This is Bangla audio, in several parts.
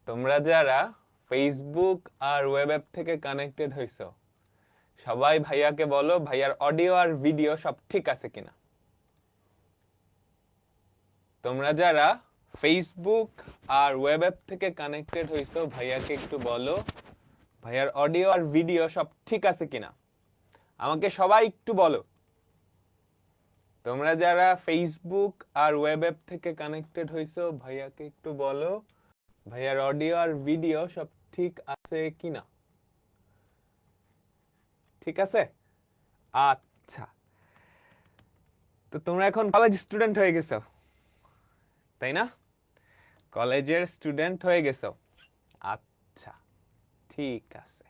তোমরা যারা ফেসবুক আর ওয়েব অ্যাপ থেকে কানেক্টেড হইছো সবাই ভাইয়াকে বলো ভাইয়ার অডিও আর ভিডিও সব ঠিক আছে কিনা। তোমরা যারা ফেসবুক আর ওয়েব অ্যাপ থেকে কানেক্টেড হইছো ভাইয়াকে একটু বলো ভাইয়ার অডিও আর ভিডিও সব ঠিক আছে কিনা। আমাকে সবাই একটু বলো। তোমরা যারা ফেসবুক আর ওয়েব অ্যাপ থেকে কানেক্টেড হইছো ভাইয়াকে একটু বলো ভাইয়ার অডিও আর ভিডিও সব ঠিক আছে কিনা। ঠিক আছে, আচ্ছা। তো তোমরা এখন কলেজ স্টুডেন্ট হয়ে গেছো, তাই না? কলেজের স্টুডেন্ট হয়ে গেছো, আচ্ছা, ঠিক আছে।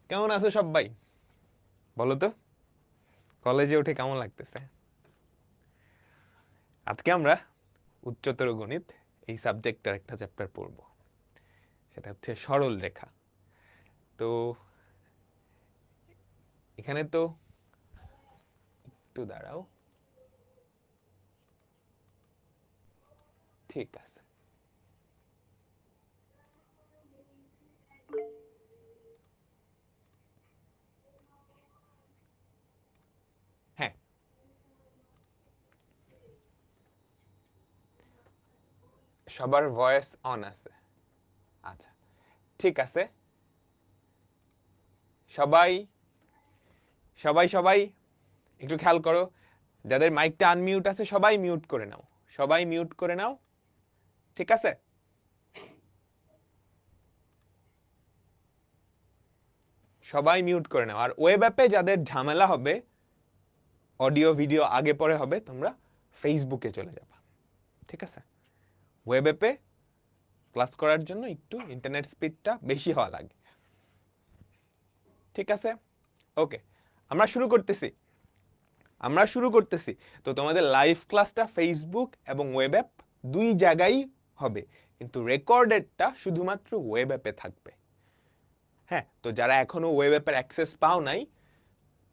কেমন আছো সবাই বলো তো, কলেজে উঠে কেমন লাগতেছে? আজকে আমরা উচ্চতর গণিত এই সাবজেক্টের একটা চ্যাপ্টার পড়ব, সেটা হচ্ছে সরল রেখা। তো এখানে তো একটু দাঁড়াও, ঠিক আছে। হ্যাঁ, সবার ভয়েস অন আছে, আচ্ছা ঠিক আছে। সবাই সবাই সবাই একটু খেয়াল করো, যাদের মাইকটা আনমিউট আছে সবাই মিউট করে নাও, সবাই মিউট করে নাও, ঠিক আছে? সবাই মিউট করে নাও। আর ওয়েব অ্যাপে যাদের ঝামেলা হবে, অডিও ভিডিও আগে পরে হবে, তোমরা ফেসবুকে চলে যাবা, ঠিক আছে? ওয়েব অ্যাপে ক্লাস করার জন্য একটু ইন্টারনেট স্পিডটা বেশি হওয়া লাগে, ঠিক আছে? ওকে, আমরা শুরু করতেছি। তো তোমাদের লাইভ ক্লাসটা ফেসবুক এবং ওয়েব অ্যাপ দুই জায়গায় হবে, কিন্তু রেকর্ডেডটা শুধুমাত্র ওয়েব অ্যাপে থাকবে। হ্যাঁ, তো যারা এখনো ওয়েব অ্যাপের অ্যাক্সেস পাও নাই,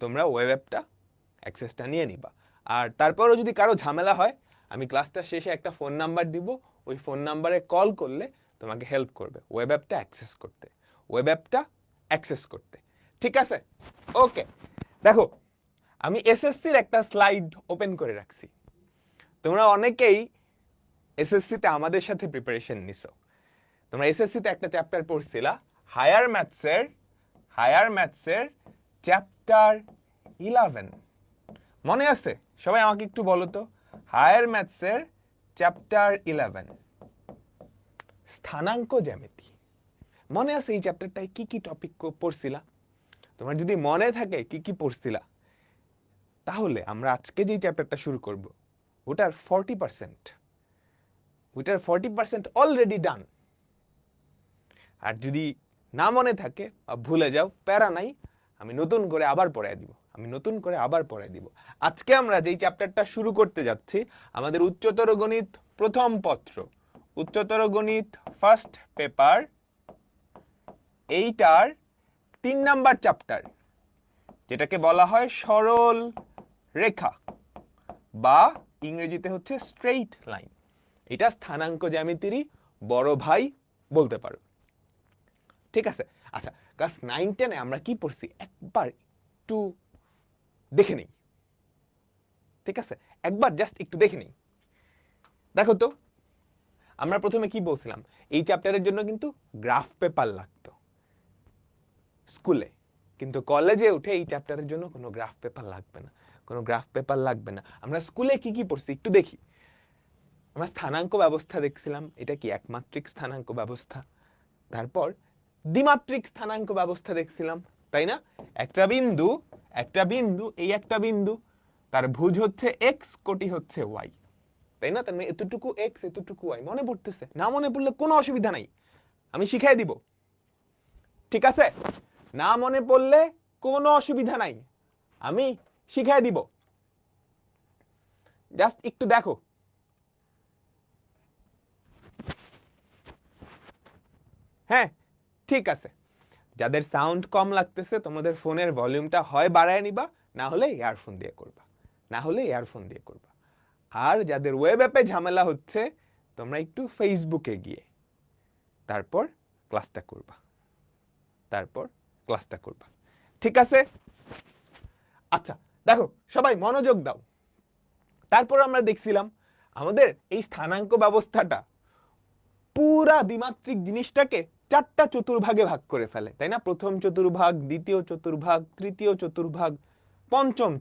তোমরা ওয়েব অ্যাপটা অ্যাক্সেসটা নিয়ে নিবা। আর তারপরও যদি কারো ঝামেলা হয়, আমি ক্লাসটা শেষে একটা ফোন নাম্বার দিব, ওই ফোন নাম্বারে কল করলে তোমাকে হেল্প করবে ওয়েব অ্যাপটা অ্যাক্সেস করতে, ঠিক আছে? ওকে, দেখো আমি এসএসসির একটা স্লাইড ওপেন করে রাখছি। তোমরা অনেকেই এসএসসিতে আমাদের সাথে প্রিপারেশন নিছো। তোমরা এসএসসিতে একটা চ্যাপ্টার পড়ছিলা, হায়ার ম্যাথসের চ্যাপ্টার 11, মনে আছে? সবাই আমাকে একটু বলো তো, হায়ার ম্যাথসের চ্যাপ্টার 11 স্থানাঙ্ক জ্যামিতি। মনে আছে এই চ্যাপ্টারটায় কি কি টপিক পড়ছিলা? তোমার যদি মনে থাকে কি কি পড়ছিলা, তাহলে আমরা আজকে যে চ্যাপ্টারটা শুরু করব ওটার 40% অলরেডি ডান। আর যদি না মনে থাকে বা ভুলে যাও, প্যারা নাই, আমি নতুন করে আবার পড়ায় দিব। আজকে আমরা যেই চ্যাপ্টারটা শুরু করতে যাচ্ছি, আমাদের উচ্চতর গণিত প্রথম পত্র, উচ্চতর গণিত ফার্স্ট পেপার, এইটার 3 নাম্বার চ্যাপ্টার, যেটাকে বলা হয় সরল রেখা বা ইংরেজিতে হচ্ছে স্ট্রেইট লাইন। এটা স্থানাঙ্ক জ্যামিতিরই বড় ভাই বলতে পারো, ঠিক আছে? আচ্ছা, ক্লাস 9-10 আমরা কি পড়ছি একবার একটু দেখে নেই, ঠিক আছে? একবার জাস্ট একটু দেখে নেই। দেখো তো, আমরা প্রথমে কি বলছিলাম, এই চ্যাপ্টারের জন্য কিন্তু গ্রাফ পেপার লাগতো স্কুলে, কিন্তু কলেজে উঠে এই চ্যাপ্টারের জন্য কোনো গ্রাফ পেপার লাগবে না। আমরা স্কুলে কি কি পড়ছি একটু দেখি। আমরা স্থানাঙ্ক ব্যবস্থা দেখছিলাম, এটা কি একমাত্রিক স্থানাঙ্ক ব্যবস্থা। তারপর দ্বিমাত্রিক স্থানাঙ্ক ব্যবস্থা দেখছিলাম, তাই না? একটা বিন্দু, এই একটা বিন্দু, তার ভুজ হচ্ছে এক্স, কোটি হচ্ছে ওয়াই, তাই না? তার মানে এতটুকু এক্স, এতটুকু ওয়াই। মনে পড়তেছে? না মনে পড়লে কোনো অসুবিধা নাই, আমি শিখাই দিব, ঠিক আছে? না মনে পড়লে কোনো অসুবিধা নাই, আমি শিখাই দিব, জাস্ট একটু দেখো। হ্যাঁ, ঠিক আছে। যাদের সাউন্ড কম লাগতেছে, তোমাদের ফোনের ভলিউমটা হয় বাড়ায় নিবা, না হলে ইয়ারফোন দিয়ে করবা। আর যাদের ওয়েব অ্যাপে ঝামেলা হচ্ছে, তোমরা একটু ফেসবুকে গিয়ে তারপর ক্লাসটা করবা, ঠিক আছে? আচ্ছা দেখো সবাই মনোযোগ দাও। তারপর আমরা দেখছিলাম আমাদের এই স্থানাঙ্ক ব্যবস্থাটা পুরা দ্বিমাত্রিক জিনিসটাকে চারটা চতুর্ভাগে ভাগ করে ফেলে, তাই না? প্রথম চতুর্ভাগ, দ্বিতীয় চতুর্ভাগ, তৃতীয় চতুর্ভাগ, পঞ্চম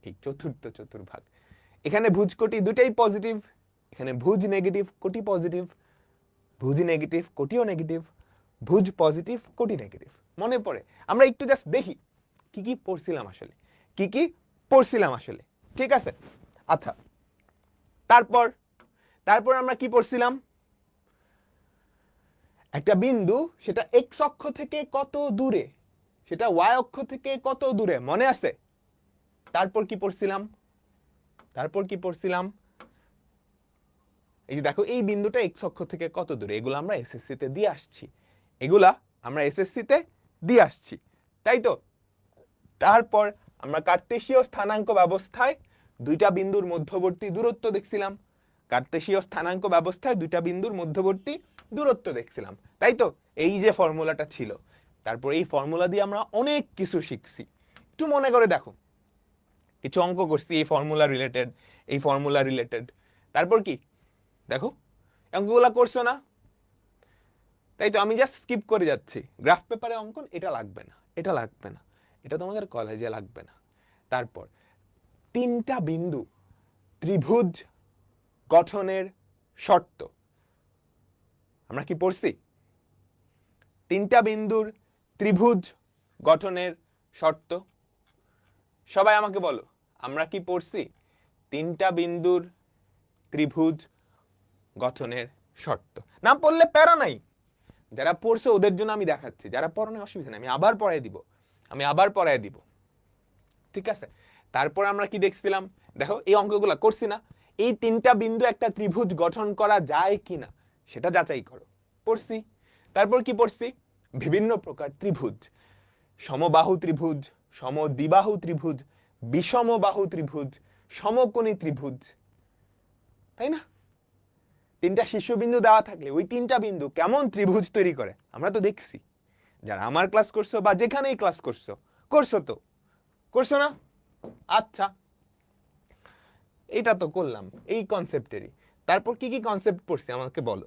ঠিক চতুর্থ চতুর্ভাগ। এখানে ভুজ কোটি দুটাই পজিটিভ, এখানে ভুজ নেগেটিভ কোটি পজিটিভ, ভুজ নেগেটিভ কোটিও নেগেটিভ, ভুজ পজিটিভ কোটি নেগেটিভ। মনে পড়ে? আমরা একটু জাস্ট দেখি কি কি পড়ছিলাম আসলে, ঠিক আছে? আচ্ছা তারপর আমরা কি পড়ছিলাম? একটা বিন্দু সেটা এক্স অক্ষ থেকে কত দূরে, সেটা ওয়াই অক্ষ থেকে কত দূরে, মনে আছে? তারপর কি পড়ছিলাম? এই যে দেখো এই বিন্দুটা এক্স অক্ষ থেকে কত দূরে, এগুলো আমরা এসএসসি তে দিয়ে আসছি, তাই তো? তারপর আমরা কার্তেশীয় স্থানাঙ্ক ব্যবস্থায় দুইটা বিন্দুর মধ্যবর্তী দূরত্ব দেখছিলাম, তাই তো? এই যে ফর্মুলাটা ছিল, তারপর এই ফর্মুলা দিয়ে আমরা অনেক কিছু শিখছি। একটু মনে করে দেখো, কিছু অঙ্ক করছি এই ফর্মুলা রিলেটেড, তারপর কি দেখো অঙ্কগুলা করছো না? তাই তো? আমি জাস্ট স্কিপ করে যাচ্ছি। গ্রাফ পেপারে অঙ্কন এটা লাগবে না, এটা তোমাদের কলেজে লাগবে না। তারপর তিনটা বিন্দু ত্রিভুজ গঠনের শর্ত আমরা কি পড়ছি? তিনটা বিন্দুর ত্রিভুজ গঠনের শর্ত সবাই আমাকে বলো, আমরা কি পড়ছি? তিনটা বিন্দুর ত্রিভুজ গঠনের শর্ত। না পড়লে প্যারা নাই, যারা পড়ছে ওদের জন্য আমি দেখাচ্ছি, যারা পড়ে না অসুবিধা নেই, আমি আবার পড়ায় দিব, ঠিক আছে? তারপর আমরা কি দেখছিলাম? দেখো এই অঙ্কগুলা করছি না, এই তিনটা বিন্দু একটা ত্রিভুজ গঠন করা যায় কিনা সেটা যাচাই করো, পড়ছি। তারপর কি পড়ছি? বিভিন্ন প্রকার ত্রিভুজ, সমবাহু ত্রিভুজ, সমদ্বিবাহু ত্রিভুজ, বিষমবাহু ত্রিভুজ, সমকোণী ত্রিভুজ, তাই না? তিনটা শীর্ষবিন্দু দেওয়া থাকলে ওই তিনটা বিন্দু কেমন ত্রিভুজ তৈরি করে আমরা তো দেখছি। যারা আমার ক্লাস করছো বা যেখানেই ক্লাস করছো না? আচ্ছা এটা তো করলাম এই কনসেপ্টেরই। তারপর কি কি কনসেপ্ট পড়ছি আমাকে বলো?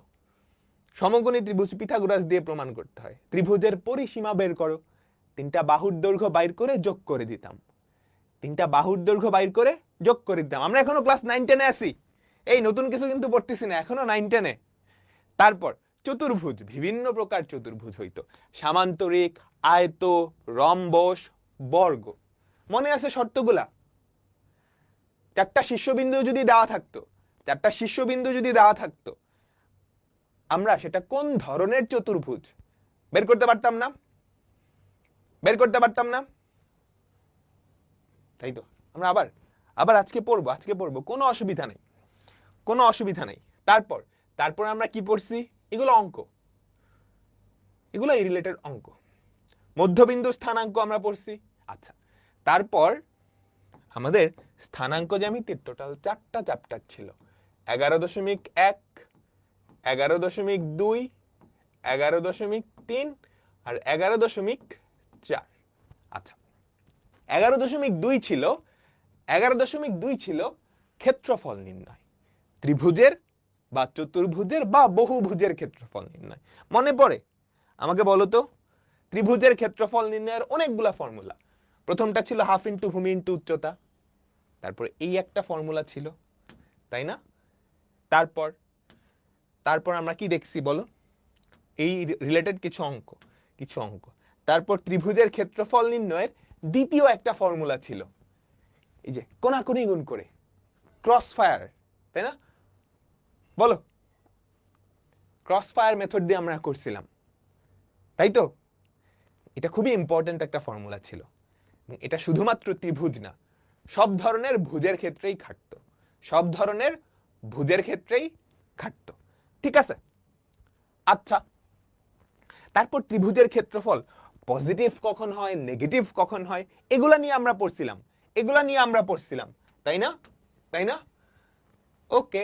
সমকোণী ত্রিভুজ পিথাগোরাস দিয়ে প্রমাণ করতে হয়, ত্রিভুজের পরিসীমা বের করো, তিনটা বাহুর দৈর্ঘ্য বাইর করে যোগ করে দিতাম, আমরা এখনো ক্লাস 9-10 আছি, এই নতুন কিছু কিন্তু পড়তেছি না, এখনো 9-10। তারপর চতুর্ভুজ, বিভিন্ন প্রকার চতুর্ভুজ হইতো, সামান্তরিক, আয়ত, রম্বস, বর্গ, মনে আছে শর্তগুলা? চারটা শীর্ষবিন্দু যদি দেওয়া থাকতো আমরা সেটা কোন ধরনের চতুর্ভুজ বের করতে পারতাম না? তাই তো? আমরা আবার আজকে পড়বো, কোনো অসুবিধা নেই। তারপর আমরা কি পড়ছি? এগুলো এই রিলেটেড অঙ্ক। মধ্যবিন্দু স্থানাঙ্ক আমরা পড়ছি। আচ্ছা তারপর আমাদের স্থানাঙ্ক জ্যামিতির টোটাল 4টা চ্যাপ্টার ছিল, 11.1, 11.2, 11.3 আর 11.4। আচ্ছা 11.2 ছিল ক্ষেত্রফল নির্ণয়, ত্রিভুজের বা চতুর্ভুজের বা বহুভুজের ক্ষেত্রফল নির্ণয়। মনে পড়ে? আমাকে বলো তো। ত্রিভুজের ক্ষেত্রফল নির্ণয়ের অনেকগুলা ফর্মুলা, প্রথমটা ছিল হাফ ইন্টু ভূমি ইন্টু উচ্চতা, তারপর এই একটা ফর্মুলা ছিল, তাই না? তারপর আমরা কি দেখছি বলো? এই রিলেটেড কিছু অঙ্ক। তারপর ত্রিভুজের ক্ষেত্রফল নির্ণয়ের দ্বিতীয় একটা ফর্মুলা ছিল, এই যে কোণাকুণি গুণ করে, ক্রস ফায়ার, তাই না? বলো, ক্রস ফায়ার মেথড দিয়ে আমরা করছিলাম, তাই তো? এটা খুবই ইম্পর্টেন্ট একটা ফর্মুলা ছিল, এটা শুধুমাত্র ত্রিভুজ না, সব ধরনের ভুজের ক্ষেত্রেই খাটতো, ঠিক আছে? আচ্ছা তারপর ত্রিভুজের ক্ষেত্রফল পজিটিভ কখন হয়, নেগেটিভ কখন হয়, এগুলা নিয়ে আমরা পড়ছিলাম, তাই না? ওকে।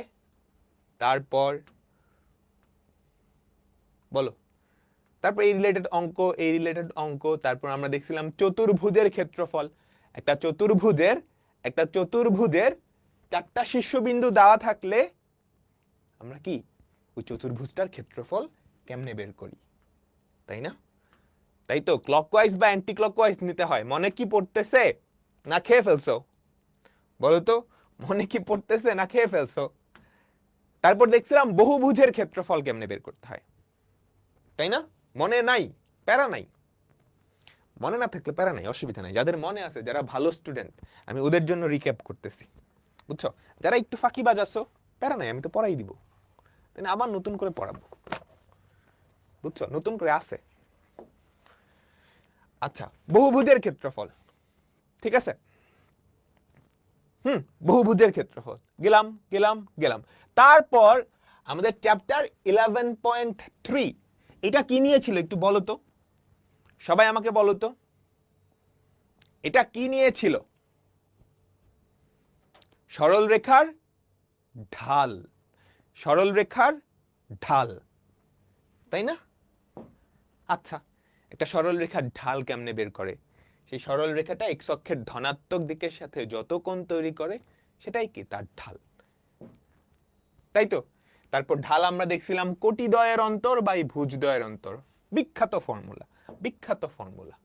তারপর বলো। তারপর এই রিলেটেড অঙ্ক, এই রিলেটেড অঙ্ক, তারপর আমরা দেখছিলাম চতুর্ভুজের ক্ষেত্রফল। একটা চতুর্ভুজের 4টা শীর্ষবিন্দু দেওয়া থাকলে আমরা কি ওই চতুর্ভুজটার ক্ষেত্রফল কেমনে বের করি, তাই না? তাই তো, ক্লকওয়াইজ বা অ্যান্টি ক্লকওয়াইজ নিতে হয়। মনে কি পড়তেছে না খেয়ে ফেলছো? বলো তো, মনে কি পড়তেছে না খেয়ে ফেলছো? তারপর দেখছিলাম বহুভুজের ক্ষেত্রফল কেমনে বের করতে হয়, তাই না? মনে নাই, প্যারা নাই। মনে না থাকলে প্যারা নাই, অসুবিধা নাই। যাদের মনে আছে, যারা ভালো স্টুডেন্ট, আমি ওদের জন্য রিক্যাপ করতেছি, বুঝছো? যারা একটু ফাঁকিবাজ আছো, প্যারা নাই, আমি তো পড়াই দিব, তাই না? আবার নতুন করে পড়াবো, বুঝছো? নতুন করে আছে। আচ্ছা, বহুভুজের ক্ষেত্রফল, ঠিক আছে? বহুভুজের ক্ষেত্রফল গেলাম গেলাম গেলাম। তারপর আমাদের চ্যাপ্টার 11.3 এটা কি নিয়েছিল একটু বলো তো, সবাই আমাকে বলো তো, এটা কি নিয়েছিল? সরল রেখার ঢাল, সরল রেখার ঢাল, তাই না? আচ্ছা, একটা সরল রেখার ঢাল কেমনে বের করে? সেই সরল রেখাটা এক্স অক্ষের ধনাত্মক দিকের সাথে যত কোণ তৈরি করে সেটাই কি তার ঢাল, তাই তো? তারপর ঢাল আমরা দেখছিলাম কোটিদ্বয়ের অন্তর বাই ভুজদ্বয়ের অন্তর, বিখ্যাত ফর্মুলা, বিখ্যাত ফর্মুলা।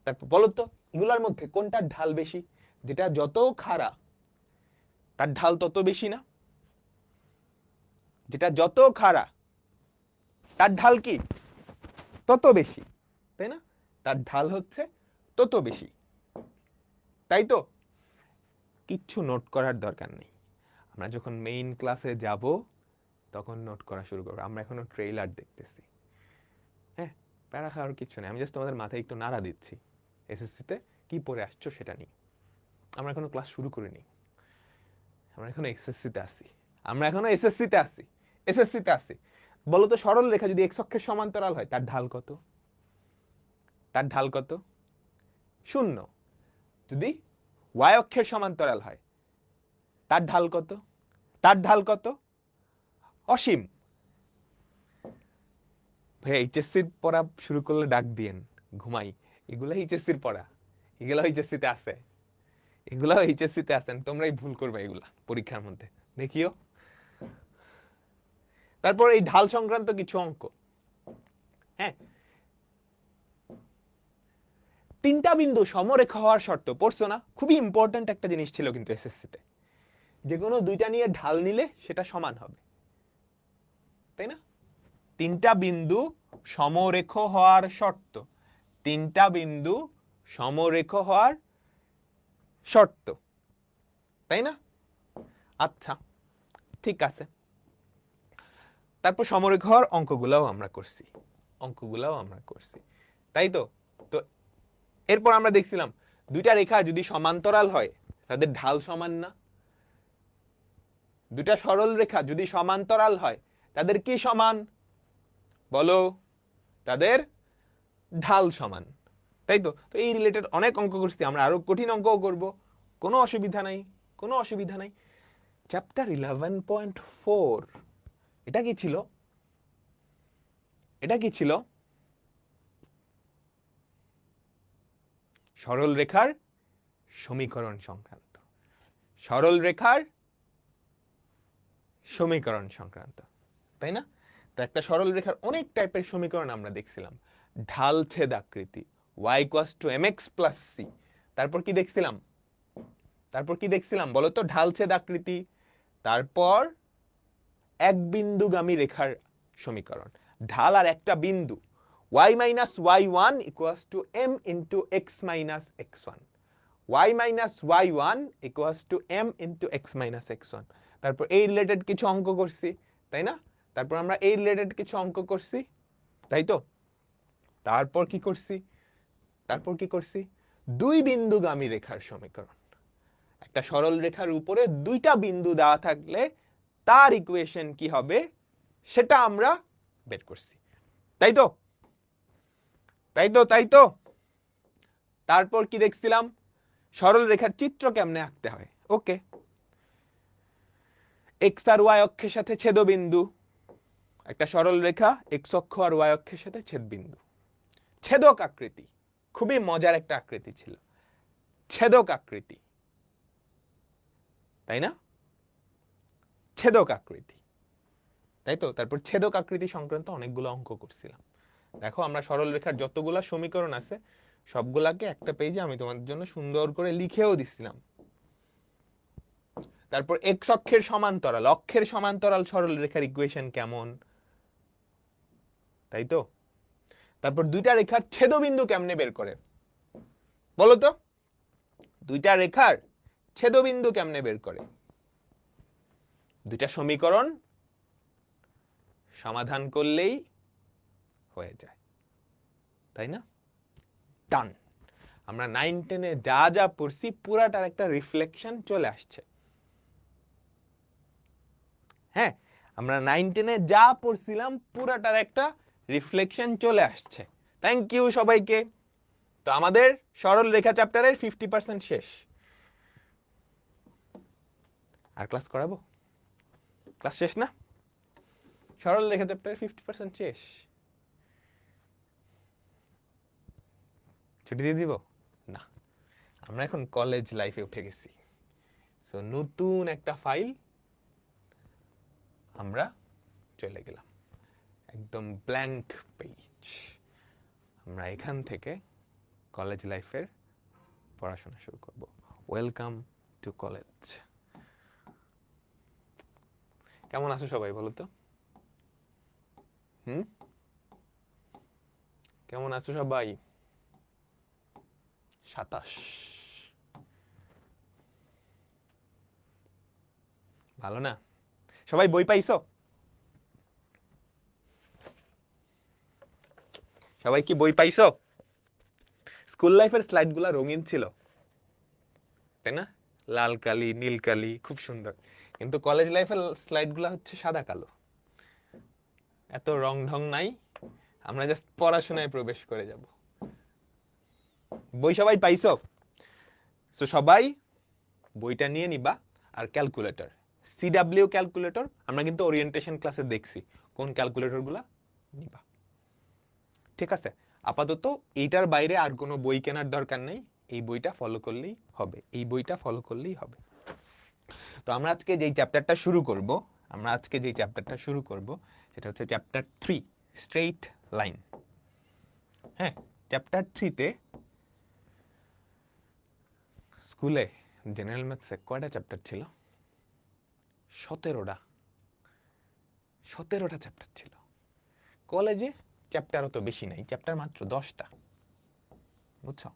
তারপর বলো তো, এগুলোর মধ্যে কোনটার ঢাল বেশি? যেটা যত খাড়া তার ঢাল তত বেশি না? যেটা যত খাড়া তার ঢাল কি তত বেশি, তাই না? তার ঢাল হচ্ছে তত বেশি, তাই তো? কিচ্ছু নোট করার দরকার নেই, আমরা যখন মেইন ক্লাসে যাব তখন নোট করা শুরু করবো। আমরা এখনো ট্রেইলার দেখতেছি, হ্যাঁ, প্যারা খাওয়ার কিছু নেই। আমি জাস্ট তোমাদের মাথায় একটু নাড়া দিচ্ছি এসএসসিতে কি পড়ে আসছো সেটা নিয়ে। আমরা এখনো ক্লাস শুরু করিনি, আমরা এখনো এসএসসিতে আসি, আমরা এখনো এসএসসিতে আসি, এসএসসিতে আসি। বলো তো, সরল রেখা যদি এক্স অক্ষের সমান্তরাল হয় তার ঢাল কত? তার ঢাল কত? 0। যদি ওয়াই অক্ষের সমান্তরাল হয় তার ঢাল কত? তার ঢাল কত? অসীম। ভাই এইচএসসির পড়া শুরু করলে ডাক দিয়েন, ঘুমাই। এগুলো এইচএসসির পড়া, এগুলো এইচএসসিতে আছে, এগুলো এইচএসসিতে আছেন, তোমরাই ভুল করবে এগুলা পরীক্ষার মধ্যে, দেখিও। তারপর এই ঢাল সংক্রান্ত কিছু অঙ্ক, হ্যাঁ। 3টা বিন্দু সমরেখা হওয়ার শর্ত পড়ছো না? খুবই ইম্পর্ট্যান্ট একটা জিনিস ছিল কিন্তু এসএসসিতে, যে কোনো 2টা নিয়ে ঢাল নিলে সেটা সমান হবে, তাই না? 3টা বিন্দু সমরেখ হওয়ার শর্ত, 3টা বিন্দু সমরেখ হওয়ার শর্ত, তাই না? আচ্ছা, ঠিক আছে। তারপর সমরেখ হওয়ার অঙ্কগুলাও আমরা করছি, অঙ্কগুলাও আমরা করছি, তাই তো? তো এরপর আমরা দেখছিলাম 2টা রেখা যদি সমান্তরাল হয় তাদের ঢাল সমান না? 2টা সরল রেখা যদি সমান্তরাল হয় তাদের কি সমান? বলো, তাদের ঢাল সমান, তাই তো? তো এই রিলেটেড অনেক অঙ্ক করছি আমরা, আরো কঠিন অঙ্কও করব, কোনো অসুবিধা নাই, কোনো অসুবিধা নাই। চ্যাপ্টার 11.4 এটা কি ছিল? এটা কি ছিল? সরল রেখার সমীকরণ সংক্রান্ত, সরল রেখার সমীকরণ সংক্রান্ত, তাই না? তো একটা সরল রেখার অনেক টাইপের সমীকরণ আমরা দেখছিলাম। ঢাল ছেদ আকৃতি, y = mx + c। তারপর কি দেখছিলাম? তারপর কি দেখছিলাম বলো তো? ঢাল ছেদ আকৃতি, তারপর এক বিন্দুগামী রেখার সমীকরণ, ঢাল আর একটা বিন্দু, y - y1 = m × x - x1, y - y1 = m × x - x1। তারপর এই রিলেটেড কিছু অঙ্ক করছি, তাই না? তারপর আমরা এই রিলেটেড কিছু অঙ্ক করছি, তাই তো? তারপর কি করছি? তারপর কি করছি? দুই বিন্দুগামী রেখার সমীকরণ, একটা সরল রেখার উপরে 2টা বিন্দু দেওয়া থাকলে তার ইকুয়েশন কি হবে সেটা আমরা বের করছি, তাই তো? তাই তো? তাই তো? তারপর কি দেখছিলাম? সরল রেখার চিত্র কেমনে আঁকতে হয়। ওকে, এক্স আর ওয়াই অক্ষের সাথে ছেদবিন্দু, একটা সরল রেখা এক্স অক্ষ আর ওয়াই অক্ষের সাথে ছেদবিন্দু, ছেদক আকৃতি, খুবই মজার একটা আকৃতি ছিল, ছেদক আকৃতি, তাই না? ছেদক আকৃতি, তাই তো। তারপর ছেদক আকৃতি সংক্রান্ত অনেকগুলো অঙ্ক করছিলাম। দেখো আমরা সরল রেখার যতগুলা সমীকরণ আছে সবগুলাকে একটা পেজে আমি তোমাদের জন্য সুন্দর করে লিখেও দিছিলাম। তারপর এক্স অক্ষের সমান্তরাল, অক্ষের সমান্তরাল সরল রেখার ইকুয়েশন কেমন, তাই তো। তারপর দুইটা রেখার ছেদবিন্দু কেমনে বের করে বলো তো, দুইটা রেখার ছেদবিন্দু কেমনে বের করে? দুইটা সমীকরণ সমাধান করলেই হয়ে যায়, তাই না? ডান। আমরা 9-10-এ যা যা পড়ছি পুরাটার একটা রিফ্লেকশন চলে আসছে। হ্যাঁ, আমরা 9-10-এ যা পড়ছিলাম পুরাটার একটা রিফ্লেকশন চলে আসছে। থ্যাংক ইউ সবাইকে। তো আমাদের সরল রেখা চ্যাপ্টারের 50% শেষ। আর ক্লাস করাবো? ক্লাস শেষ না? সরল রেখা চ্যাপ্টারের 50% শেষ। ছুটি দিয়ে দিব না, আমরা এখন কলেজ লাইফে উঠে গেছি। সো নতুন একটা ফাইল আমরা চলে গেলাম, একদম ব্ল্যাঙ্ক পেজ। আমরা এখান থেকে কলেজ লাইফের পড়াশোনা শুরু করব। Welcome to college. কেমন আছো সবাই বলো তো? কেমন আছো সবাই? 27। ভালো না? সবাই বই পাইছো? সবাই কি বই পাইছো? স্কুল লাইফের স্লাইড গুলা রঙিন ছিল, তাই না? লাল কালি, নীল কালি, খুব সুন্দর। কিন্তু কলেজ লাইফের স্লাইড গুলা হচ্ছে সাদা কালো, এত রং ঢং নাই। আমরা জাস্ট পড়াশোনায় প্রবেশ করে যাব। বই সবাই পাইছো? তো সবাই বইটা নিয়ে নিবা। আর ক্যালকুলেটর, সিডাব্লিউ ক্যালকুলেটর আমরা কিন্তু ওরিয়েন্টেশন ক্লাসে দেখছি কোন ক্যালকুলেটর গুলা নিবা, ঠিক আছে? আপাতত এইটার বাইরে আর কোনো বই কেনার দরকার নেই, এই বইটা ফলো করলেই হবে, এই বইটা ফলো করলেই হবে। তো আমরা আজকে যেই চ্যাপ্টারটা শুরু করব সেটা হচ্ছে চ্যাপ্টার 3, স্ট্রেইট লাইন। হ্যাঁ, চ্যাপ্টার 3-তে স্কুলে জেনারেল ম্যাথসে কয়টা চ্যাপ্টার ছিল? 17টা। 17টা চ্যাপ্টার ছিল। কলেজে চ্যাপ্টার অত বেশি নাই, চ্যাপ্টার মাত্র 10টা, বুঝছো?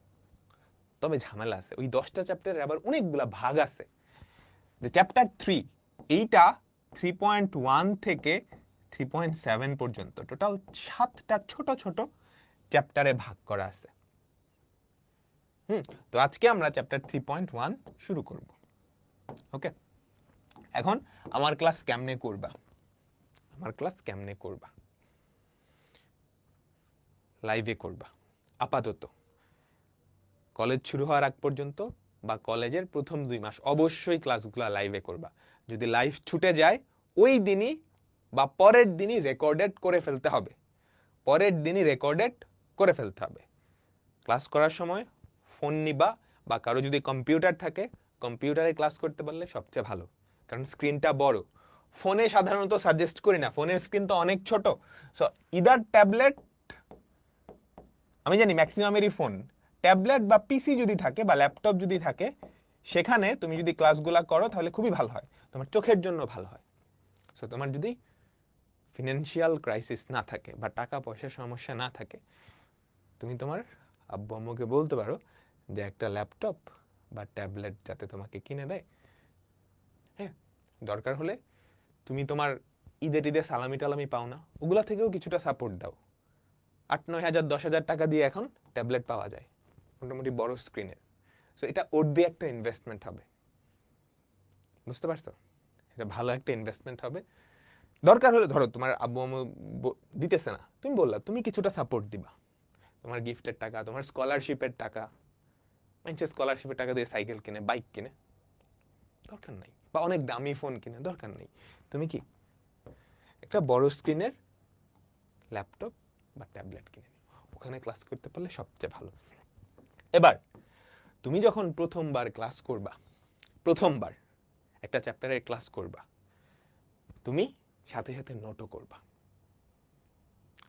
তবে ঝামেলা আছে, ওই 10টা চ্যাপ্টারের আবার অনেকগুলা ভাগ আছে। যে চ্যাপ্টার 3 এইটা 3.1 থেকে 3.7 পর্যন্ত টোটাল 7টা ছোট ছোট চ্যাপ্টারে ভাগ করা আছে। তো আজকে আমরা চ্যাপ্টার 3.1 শুরু করব। ওকে, এখন আমার ক্লাস কেমনে করবা? লাইভে করবা আপাতত। কলেজ শুরু হওয়ার আগ পর্যন্ত বা কলেজের প্রথম 2 মাস অবশ্যই ক্লাসগুলো লাইভে করবা। যদি লাইভ ছুটে যায় ওই দিনই বা পরের দিনই রেকর্ডেড করে ফেলতে হবে। ক্লাস করার সময় ফোন নিবা, বা কারো যদি কম্পিউটার থাকে কম্পিউটারে ক্লাস করতে পারলে সবচেয়ে ভালো, কারণ স্ক্রিনটা বড়। ফোনে সাধারণত সাজেস্ট করি না, ফোনের স্ক্রিন তো অনেক ছোট। সো ইদার ট্যাবলেট, আমি জানি ম্যাক্সিমামেরই ফোন, ট্যাবলেট বা পিসি যদি থাকে বা ল্যাপটপ যদি থাকে, সেখানে তুমি যদি ক্লাসগুলো করো তাহলে খুবই ভালো হয়, তোমার চোখের জন্য ভালো হয়। সো তোমার যদি ফিনান্সিয়াল ক্রাইসিস না থাকে বা টাকা পয়সার সমস্যা না থাকে, তুমি তোমার আব্বু আম্মুকে বলতে পারো যে একটা ল্যাপটপ বা ট্যাবলেট যাতে তোমাকে কিনে দেয়। হ্যাঁ, দরকার হলে তুমি তোমার ঈদে সালামি টালামি পাও না, ওগুলা থেকেও কিছুটা সাপোর্ট দাও। 8-9 হাজার 10 হাজার টাকা দিয়ে এখন ট্যাবলেট পাওয়া যায় মোটামুটি বড় স্ক্রিনের। সো এটা ওর দিয়ে একটা ইনভেস্টমেন্ট হবে, বুঝতে পারছো? এটা ভালো একটা ইনভেস্টমেন্ট হবে। দরকার হলে ধরো তোমার আব্বু আম্মু দিতেছে না, তুমি বললা তুমি কিছুটা সাপোর্ট দিবা, তোমার গিফটের টাকা, তোমার স্কলারশিপের টাকা, মানুষের স্কলারশিপের টাকা দিয়ে সাইকেল কিনে, বাইক কিনে, দরকার নাই, বা অনেক দামি ফোন কিনে, দরকার নেই। তুমি কি একটা বড় স্ক্রিনের ল্যাপটপ বা ট্যাবলেট কিনে নিও, ওখানে ক্লাস করতে পারলে সবচেয়ে ভালো। এবার তুমি যখন প্রথমবার ক্লাস করবা, প্রথমবার একটা চ্যাপ্টারের ক্লাস করবা, তুমি সাথে সাথে নোটও করবা,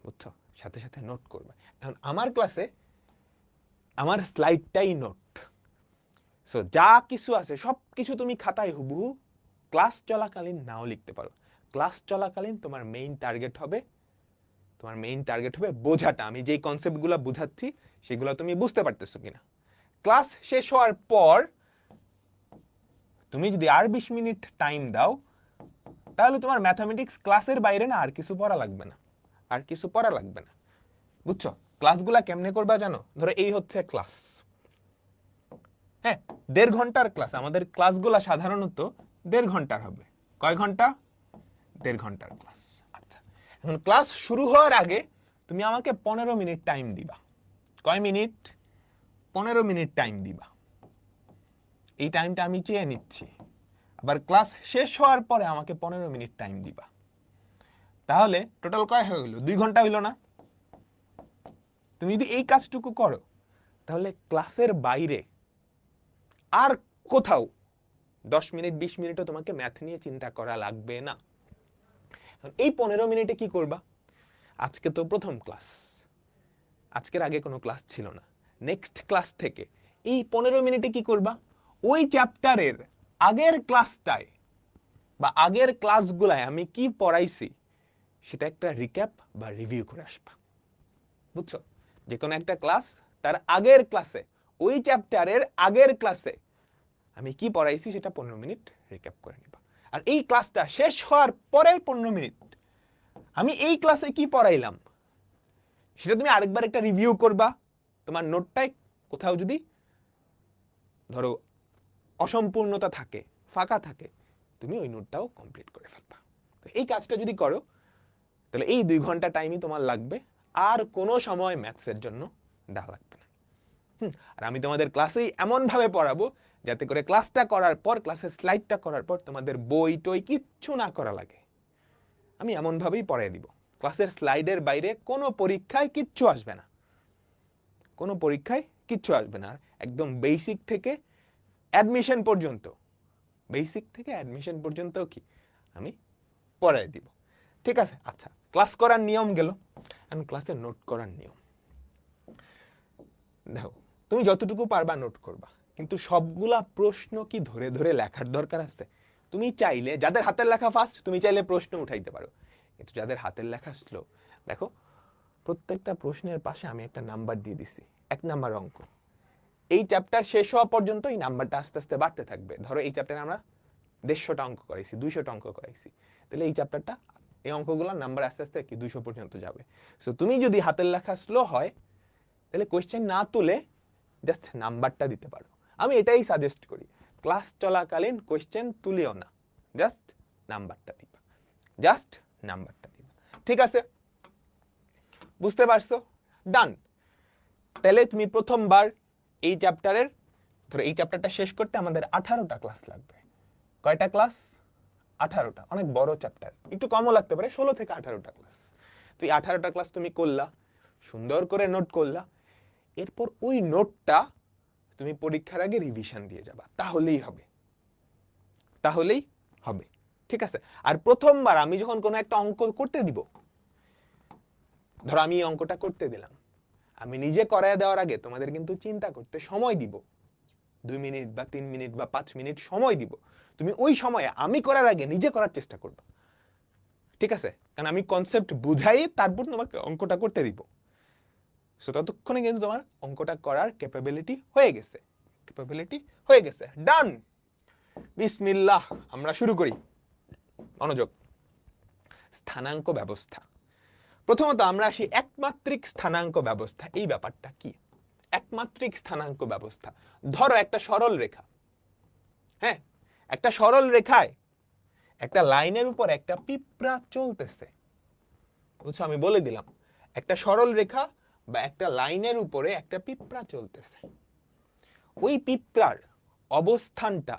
বুঝছো? সাথে সাথে নোট করবা। এখন আমার ক্লাসে আমার স্লাইডটাই নোট, সো যা কিছু আছে সব কিছু তুমি খাতায় হুবহু ক্লাস চলাকালীন নাও লিখতে পারো। ক্লাস চলাকালীন তোমার মেইন টার্গেট হবে, বোঝাটা, আমি যেই কনসেপ্টগুলো বুঝাচ্ছি সেগুলো তুমি বুঝতে পারতেছো কিনা। ক্লাস শেষ হওয়ার পর তুমি যদি আর 20 মিনিট টাইম দাও, তাহলে তোমার ম্যাথামেটিক্স ক্লাসের বাইরে না আর কিছু পড়া লাগবে না, আর কিছু পড়া লাগবে না, বুঝছো? ক্লাসগুলা কেমনে করবা জানো? ধরো এই হচ্ছে ক্লাস, হ্যাঁ, 1.5 ঘন্টার ক্লাস। আমাদের ক্লাসগুলা সাধারণত 1.5 ঘন্টার হবে। কয় ঘন্টা? 1.5 ঘন্টার ক্লাস। আচ্ছা, এখন ক্লাস শুরু হওয়ার আগে তুমি আমাকে 15 মিনিট টাইম দিবা। কয় মিনিট? 15 মিনিট টাইম দিবা। এই টাইমটা আমি চেয়ে নিচ্ছি। আবার ক্লাস শেষ হওয়ার পরে আমাকে 15 মিনিট টাইম দিবা। তাহলে টোটাল কয় হয়ে গেল? 2 ঘন্টা হইল না? তুমি যদি এই কাজটুকু করো, তাহলে ক্লাসের বাইরে আর কোথাও 10 মিনিট 20 মিনিটও তোমাকে ম্যাথ নিয়ে চিন্তা করা লাগবে না। এই 15 মিনিটে কি করবা? আজকে তো প্রথম ক্লাস, আজকের আগে কোনো ক্লাস ছিল না। নেক্সট ক্লাস থেকে এই 15 মিনিটে কি করবা? ওই চ্যাপ্টারের আগের ক্লাসটায় বা আগের ক্লাসগুলায় আমি কি পড়াইছি সেটা একটা রিক্যাপ বা রিভিউ করে আসবা, বুঝছো? যে কোনো একটা ক্লাস, তার আগের ক্লাসে, ওই চ্যাপ্টারের আগের ক্লাসে আমি কি পড়াইছি সেটা 15 মিনিট রিক্যাপ করে নিবা। আর এই ক্লাসটা শেষ হওয়ার পরের 15 মিনিট আমি এই ক্লাসে কি পড়াইলাম সেটা তুমি আরেকবার একটা রিভিউ করবা। তোমার নোটটায় কোথাও যদি ধরো অসম্পূর্ণতা থাকে, ফাঁকা থাকে, তুমি ওই নোটটাও কমপ্লিট করে ফেলবা। তো এই কাজটা যদি করো, তাহলে এই 2 ঘন্টা টাইমই তোমার লাগবে, আর কোনো সময় ম্যাথসের জন্য দেওয়া লাগবে না। আর আমি তোমাদের ক্লাসেই এমন ভাবে পড়াবো যাতে করে ক্লাসটা করার পর, ক্লাসের স্লাইডটা করার পর তোমাদের বই টই কিচ্ছু না করা লাগে। আমি এমন ভাবেই পড়াই দিব, ক্লাসের স্লাইডের বাইরে কোনো পরীক্ষায় কিচ্ছু আসবে না, কোনো পরীক্ষায় কিচ্ছু আসবে না। একদম বেসিক থেকে অ্যাডমিশন পর্যন্ত, বেসিক থেকে অ্যাডমিশন পর্যন্ত কি আমি পড়াই দিব, ঠিক আছে? আচ্ছা, ক্লাস করার নিয়ম গেল, এখন ক্লাসে নোট করার নিয়ম। দেখো, তুমি যতটুকু পারবা নোট করবা, কিন্তু সবগুলা প্রশ্ন কি ধরে ধরে লেখার দরকার আছে? তুমি চাইলে, যাদের হাতের লেখা ফাস্ট, তুমি চাইলে প্রশ্ন উঠাইতে পারো, কিন্তু যাদের হাতের লেখা স্লো, দেখো প্রত্যেকটা প্রশ্নের পাশে আমি একটা নাম্বার দিয়ে দিছি, 1 নাম্বার অঙ্ক। এই চ্যাপ্টার শেষ হওয়া পর্যন্ত এই নাম্বারটা আস্তে আস্তে বাড়তে থাকবে। ধরো এই চ্যাপ্টারে আমরা 150টা অঙ্ক করাইছি, 200টা অঙ্ক করাইছি, তাহলে এই চ্যাপ্টারটা, এই অঙ্কগুলোর নাম্বার আস্তে আস্তে কি 200 পর্যন্ত যাবে। সো তুমি যদি হাতের লেখা স্লো হয়, তাহলে কোয়েশ্চেন না তুলে জাস্ট নাম্বারটা দিতে পারো। আমি এটাই সাজেস্ট করি, ক্লাস চলাকালীন কোয়েশ্চেন তুলিও না, জাস্ট নাম্বারটা দিবা, জাস্ট নাম্বারটা দিবা, ঠিক আছে? বুঝতে পারছো? ডান। তাহলে তুমি প্রথমবার এই চ্যাপ্টারের, ধরো এই চ্যাপ্টারটা শেষ করতে আমাদের 18টা ক্লাস লাগবে। কয়টা ক্লাস? 18টা। অনেক বড় চ্যাপ্টার, একটু কমও লাগতে পারে, 16 থেকে 18টা ক্লাস। তো এই 18টা ক্লাস তুমি করলা, সুন্দর করে নোট করলা, এরপর ওই নোটটা তুমি পরীক্ষার আগে রিভিশন দিয়ে যাবা, তাহলেই হবে, তাহলেই হবে, ঠিক আছে? আর প্রথমবার আমি যখন কোনো একটা অঙ্ক করতে দিব, ধরো আমি এই অঙ্কটা করতে দিলাম, আমি নিজে করায় দেওয়ার আগে তোমাদের কিন্তু চিন্তা করতে সময় দিব, 2 মিনিট বা 3 মিনিট বা 5 মিনিট সময় দিব। তুমি ওই সময়ে আমি করার আগে নিজে করার চেষ্টা করবে, ঠিক আছে? কারণ আমি কনসেপ্ট বুঝাই তারপর তোমাকে অঙ্কটা করতে দিব। সো ততক্ষণে কিন্তু তোমার অঙ্কটা করার ক্যাপাবিলিটি হয়ে গেছে, ক্যাপাবিলিটি হয়ে গেছে। ডান, বিসমিল্লাহ, আমরা শুরু করি। মনোযোগ। স্থানাঙ্ক ব্যবস্থা। প্রথমত আমরা আসি একমাত্রিক স্থানাঙ্ক ব্যবস্থা। এই ব্যাপারটা কি? একমাত্রিক স্থানাঙ্ক ব্যবস্থা, ধরো একটা সরল রেখা, হ্যাঁ, একটা সরল রেখায় একটা লাইনের উপর একটা পিঁপড়া চলতেছে, বুঝছো? আমি বলে দিলাম, একটা সরল রেখা বা একটা লাইনের উপরে একটা পিঁপড়া চলতেছে। ওই পিঁপড়ার অবস্থানটা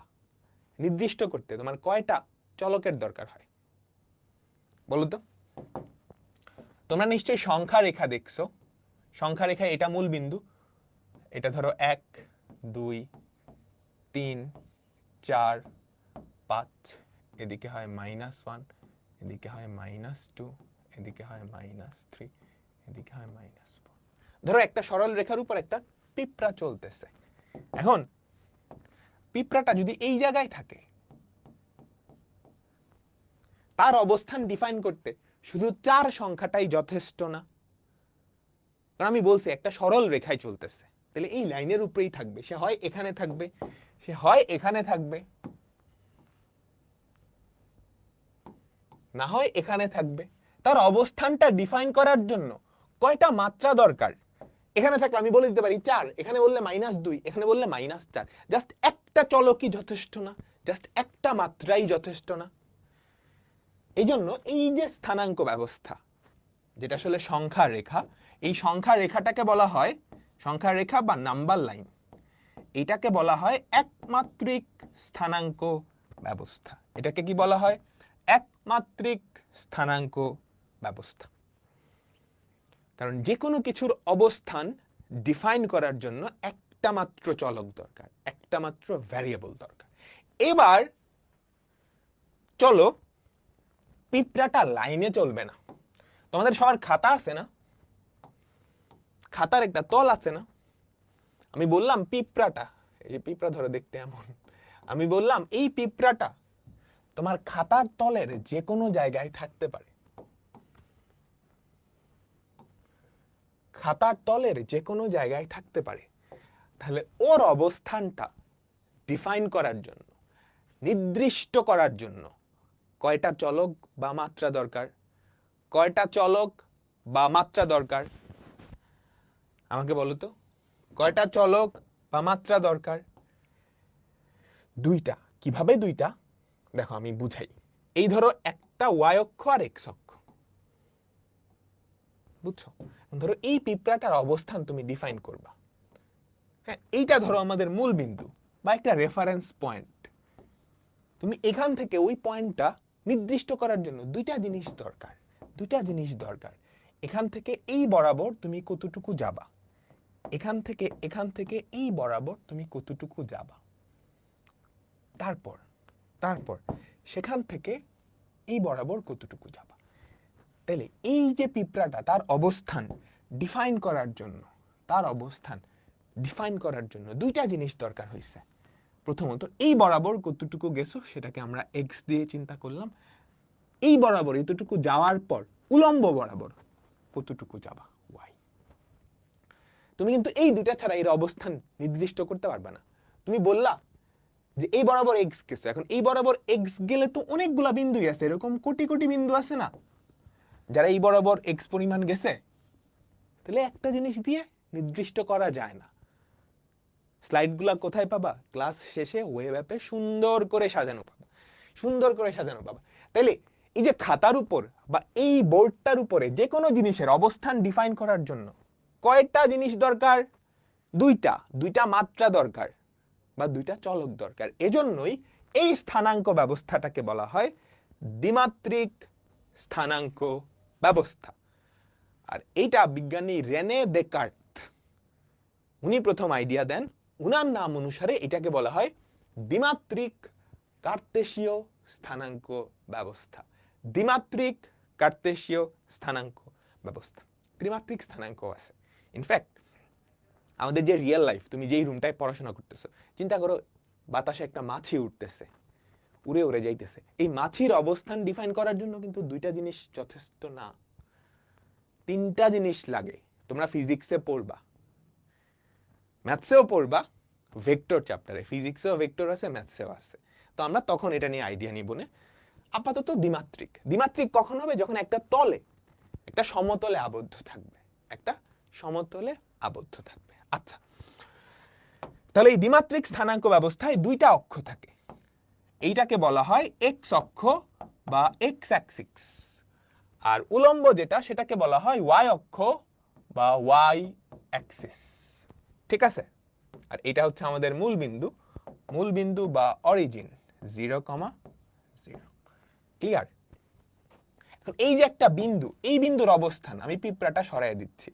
নির্দিষ্ট করতে তোমার কয়টা চলকের দরকার হয়? বলো তো, তোমরা নিশ্চয়ই সংখ্যা রেখা দেখছো। সংখ্যা রেখা এটা মূল বিন্দু, এটা ধরো 1 2 3 4 5, এদিকে হয় -1, এদিকে হয় -2, এদিকে হয় -3, এদিকে হয় -4। ধরো একটা সরল রেখার উপর একটা পিঁপড়া চলতেছে। এখন পিঁপড়াটা যদি এই জায়গায় থাকে, তার অবস্থান ডিফাইন করতে শুধু 4 সংখ্যাটাই যথেষ্ট না। কারণ আমি বলছি একটা সরল রেখায় চলতেছে, তাহলে এই লাইনের উপরেই থাকবে। সে হয় এখানে থাকবে, সে হয় এখানে থাকবে, না হয় এখানে থাকবে। তার অবস্থানটা ডিফাইন করার জন্য কয়টা মাত্রা দরকার? এখানে থাকলে আমি বলে দিতে পারি 4, এখানে বললে -2, এখানে বললে -4। জাস্ট একটা চলকই যথেষ্ট না, জাস্ট একটা মাত্রাই যথেষ্ট না। এই জন্য এই যে স্থানাঙ্ক ব্যবস্থা, যেটা আসলে সংখ্যা রেখা, এই সংখ্যা রেখাটাকে বলা হয় সংখ্যা রেখা বা নাম্বার লাইন। এটাকে বলা হয় একমাত্রিক স্থানাঙ্ক ব্যবস্থা। এটাকে কি বলা হয়? একমাত্রিক স্থানাঙ্ক ব্যবস্থা। কারণ যে কোনো কিছুর অবস্থান ডিফাইন করার জন্য একটা মাত্র চলক দরকার, একটা মাত্র ভ্যারিয়েবল দরকার। এবার চলো, পিঁপড়াটা লাইনে চলবে না। তোমাদের সবার খাতা আছে না? খাতার একটা তল আছে না? আমি বললাম পিঁপড়াটা, এই যে পিঁপড়া ধরো দেখতে এমন, আমি বললাম এই পিঁপড়াটা তোমার খাতার তলের যে কোনো জায়গায় থাকতে পারে। খাতার তলের যে কোনো জায়গায় থাকতে পারে। তাহলে ওর অবস্থানটা ডিফাইন করার জন্য, নির্দিষ্ট করার জন্য কয়টা চলক বা মাত্রা দরকার? কয়টা চলক বা মাত্রা দরকার? আমাকে বলো তো, কয়টা চলক বা মাত্রা দরকার? 2টা। কিভাবে 2টা? দেখো আমি বুঝাই। এই ধরো একটা ওয়াই অক্ষ আর এক্স অক্ষ, বুঝছো? ধরো এই পিঁপড়াটার অবস্থান তুমি ডিফাইন করবা। হ্যাঁ, এইটা ধরো আমাদের মূল বিন্দু বা একটা রেফারেন্স পয়েন্ট। তুমি এখান থেকে ওই পয়েন্টটা নির্দিষ্ট করার জন্য 2টা জিনিস দরকার। 2টা জিনিস দরকার। এখান থেকে এই বরাবর তুমি কতটুকু যাবা, এখান থেকে এই বরাবর তুমি কতটুকু যাবা, তারপর সেখান থেকে এই বরাবর কতটুকু যাবা। তাহলে এই যে পিঁপড়াটা, তার অবস্থান ডিফাইন করার জন্য, 2টা জিনিস দরকার হয়েছে। প্রথমত এই বরাবর কতটুকু গেছো সেটাকে আমরা এক্স দিয়ে চিন্তা করলাম। এই বরাবর এতটুকু যাওয়ার পর উলম্ব বরাবর কতটুকু যাবা, ওয়াই। তুমি কিন্তু এই 2টা ছাড়া এর অবস্থান নির্দিষ্ট করতে পারবে না। তুমি বললা যে এই বরাবর এক্স গেছে, এখন এই বরাবর এক্স গেলে তো অনেকগুলা বিন্দুই আছে, এরকম কোটি কোটি বিন্দু আছে না যারা এই বরাবর এক্স পরিমাণ গেছে। তাহলে একটা জিনিস দিয়ে নির্দিষ্ট করা যায় না। স্লাইডগুলা কোথায় পাবা? ক্লাস শেষে ওয়েব অ্যাপে সুন্দর করে সাজানো পাবা। তাইলে এই যে খাতার উপর বা এই বোর্ডটার উপরে যে কোনো জিনিসের অবস্থান ডিফাইন করার জন্য কয়টা জিনিস দরকার? 2টা মাত্রা দরকার বা 2টা চলক দরকার। এজন্যই এই স্থানাঙ্ক ব্যবস্থাটাকে বলা হয় দ্বিমাত্রিক স্থানাঙ্ক ব্যবস্থা। আর এইটা বিজ্ঞানী রেনে দেকার্ত, উনি প্রথম আইডিয়া দেন। উনার নাম অনুসারে এটাকে বলা হয় দ্বিমাত্রিক কার্তেশীয় স্থানাঙ্ক ব্যবস্থা। দ্বিমাত্রিক কার্তেশীয় স্থানাঙ্ক ব্যবস্থা। ত্রিমাত্রিক স্থানাঙ্ক আছে। ইনফ্যাক্ট আমাদের যে রিয়েল লাইফ, তুমি যেই রুমটায় পড়াশোনা করতেছো, চিন্তা করো বাতাসে একটা মাছি উঠতেছে, উড়ে উড়ে যাইতেছে। এই মাছির অবস্থান ডিফাইন করার জন্য কিন্তু 2টা জিনিস যথেষ্ট না, 3টা জিনিস লাগে। তোমরা ফিজিক্সে পড়বা, ম্যাথসেও পড়বা, ভেক্টর চ্যাপ্টারে। ফিজিক্সেও ভেক্টর আছে, ম্যাথসেও আছে। তো আমরা তখন এটা নিয়ে আইডিয়া নিব না। আপাতত দ্বিমাত্রিক কখন হবে? যখন একটা তলে, একটা সমতলে আবদ্ধ থাকবে, একটা সমতলে আবদ্ধ থাকবে। আচ্ছা, তাহলে এই দ্বিমাত্রিক স্থানাঙ্ক ব্যবস্থায় 2টা অক্ষ থাকে। এইটাকে বলা হয় এক্স অক্ষ বা এক্স অ্যাক্সিস, আর উলম্ব যেটা সেটাকে বলা হয় ওয়াই অক্ষ বা ওয়াই অ্যাক্সিস। ঠিক আছে? আর এটা হচ্ছে আমাদের মূল বিন্দু বা অরিজিন 0,0। ক্লিয়ার? এই যে একটা বিন্দু, এই বিন্দুর অবস্থান, আমি পিঁপড়াটা সরায় দিচ্ছি,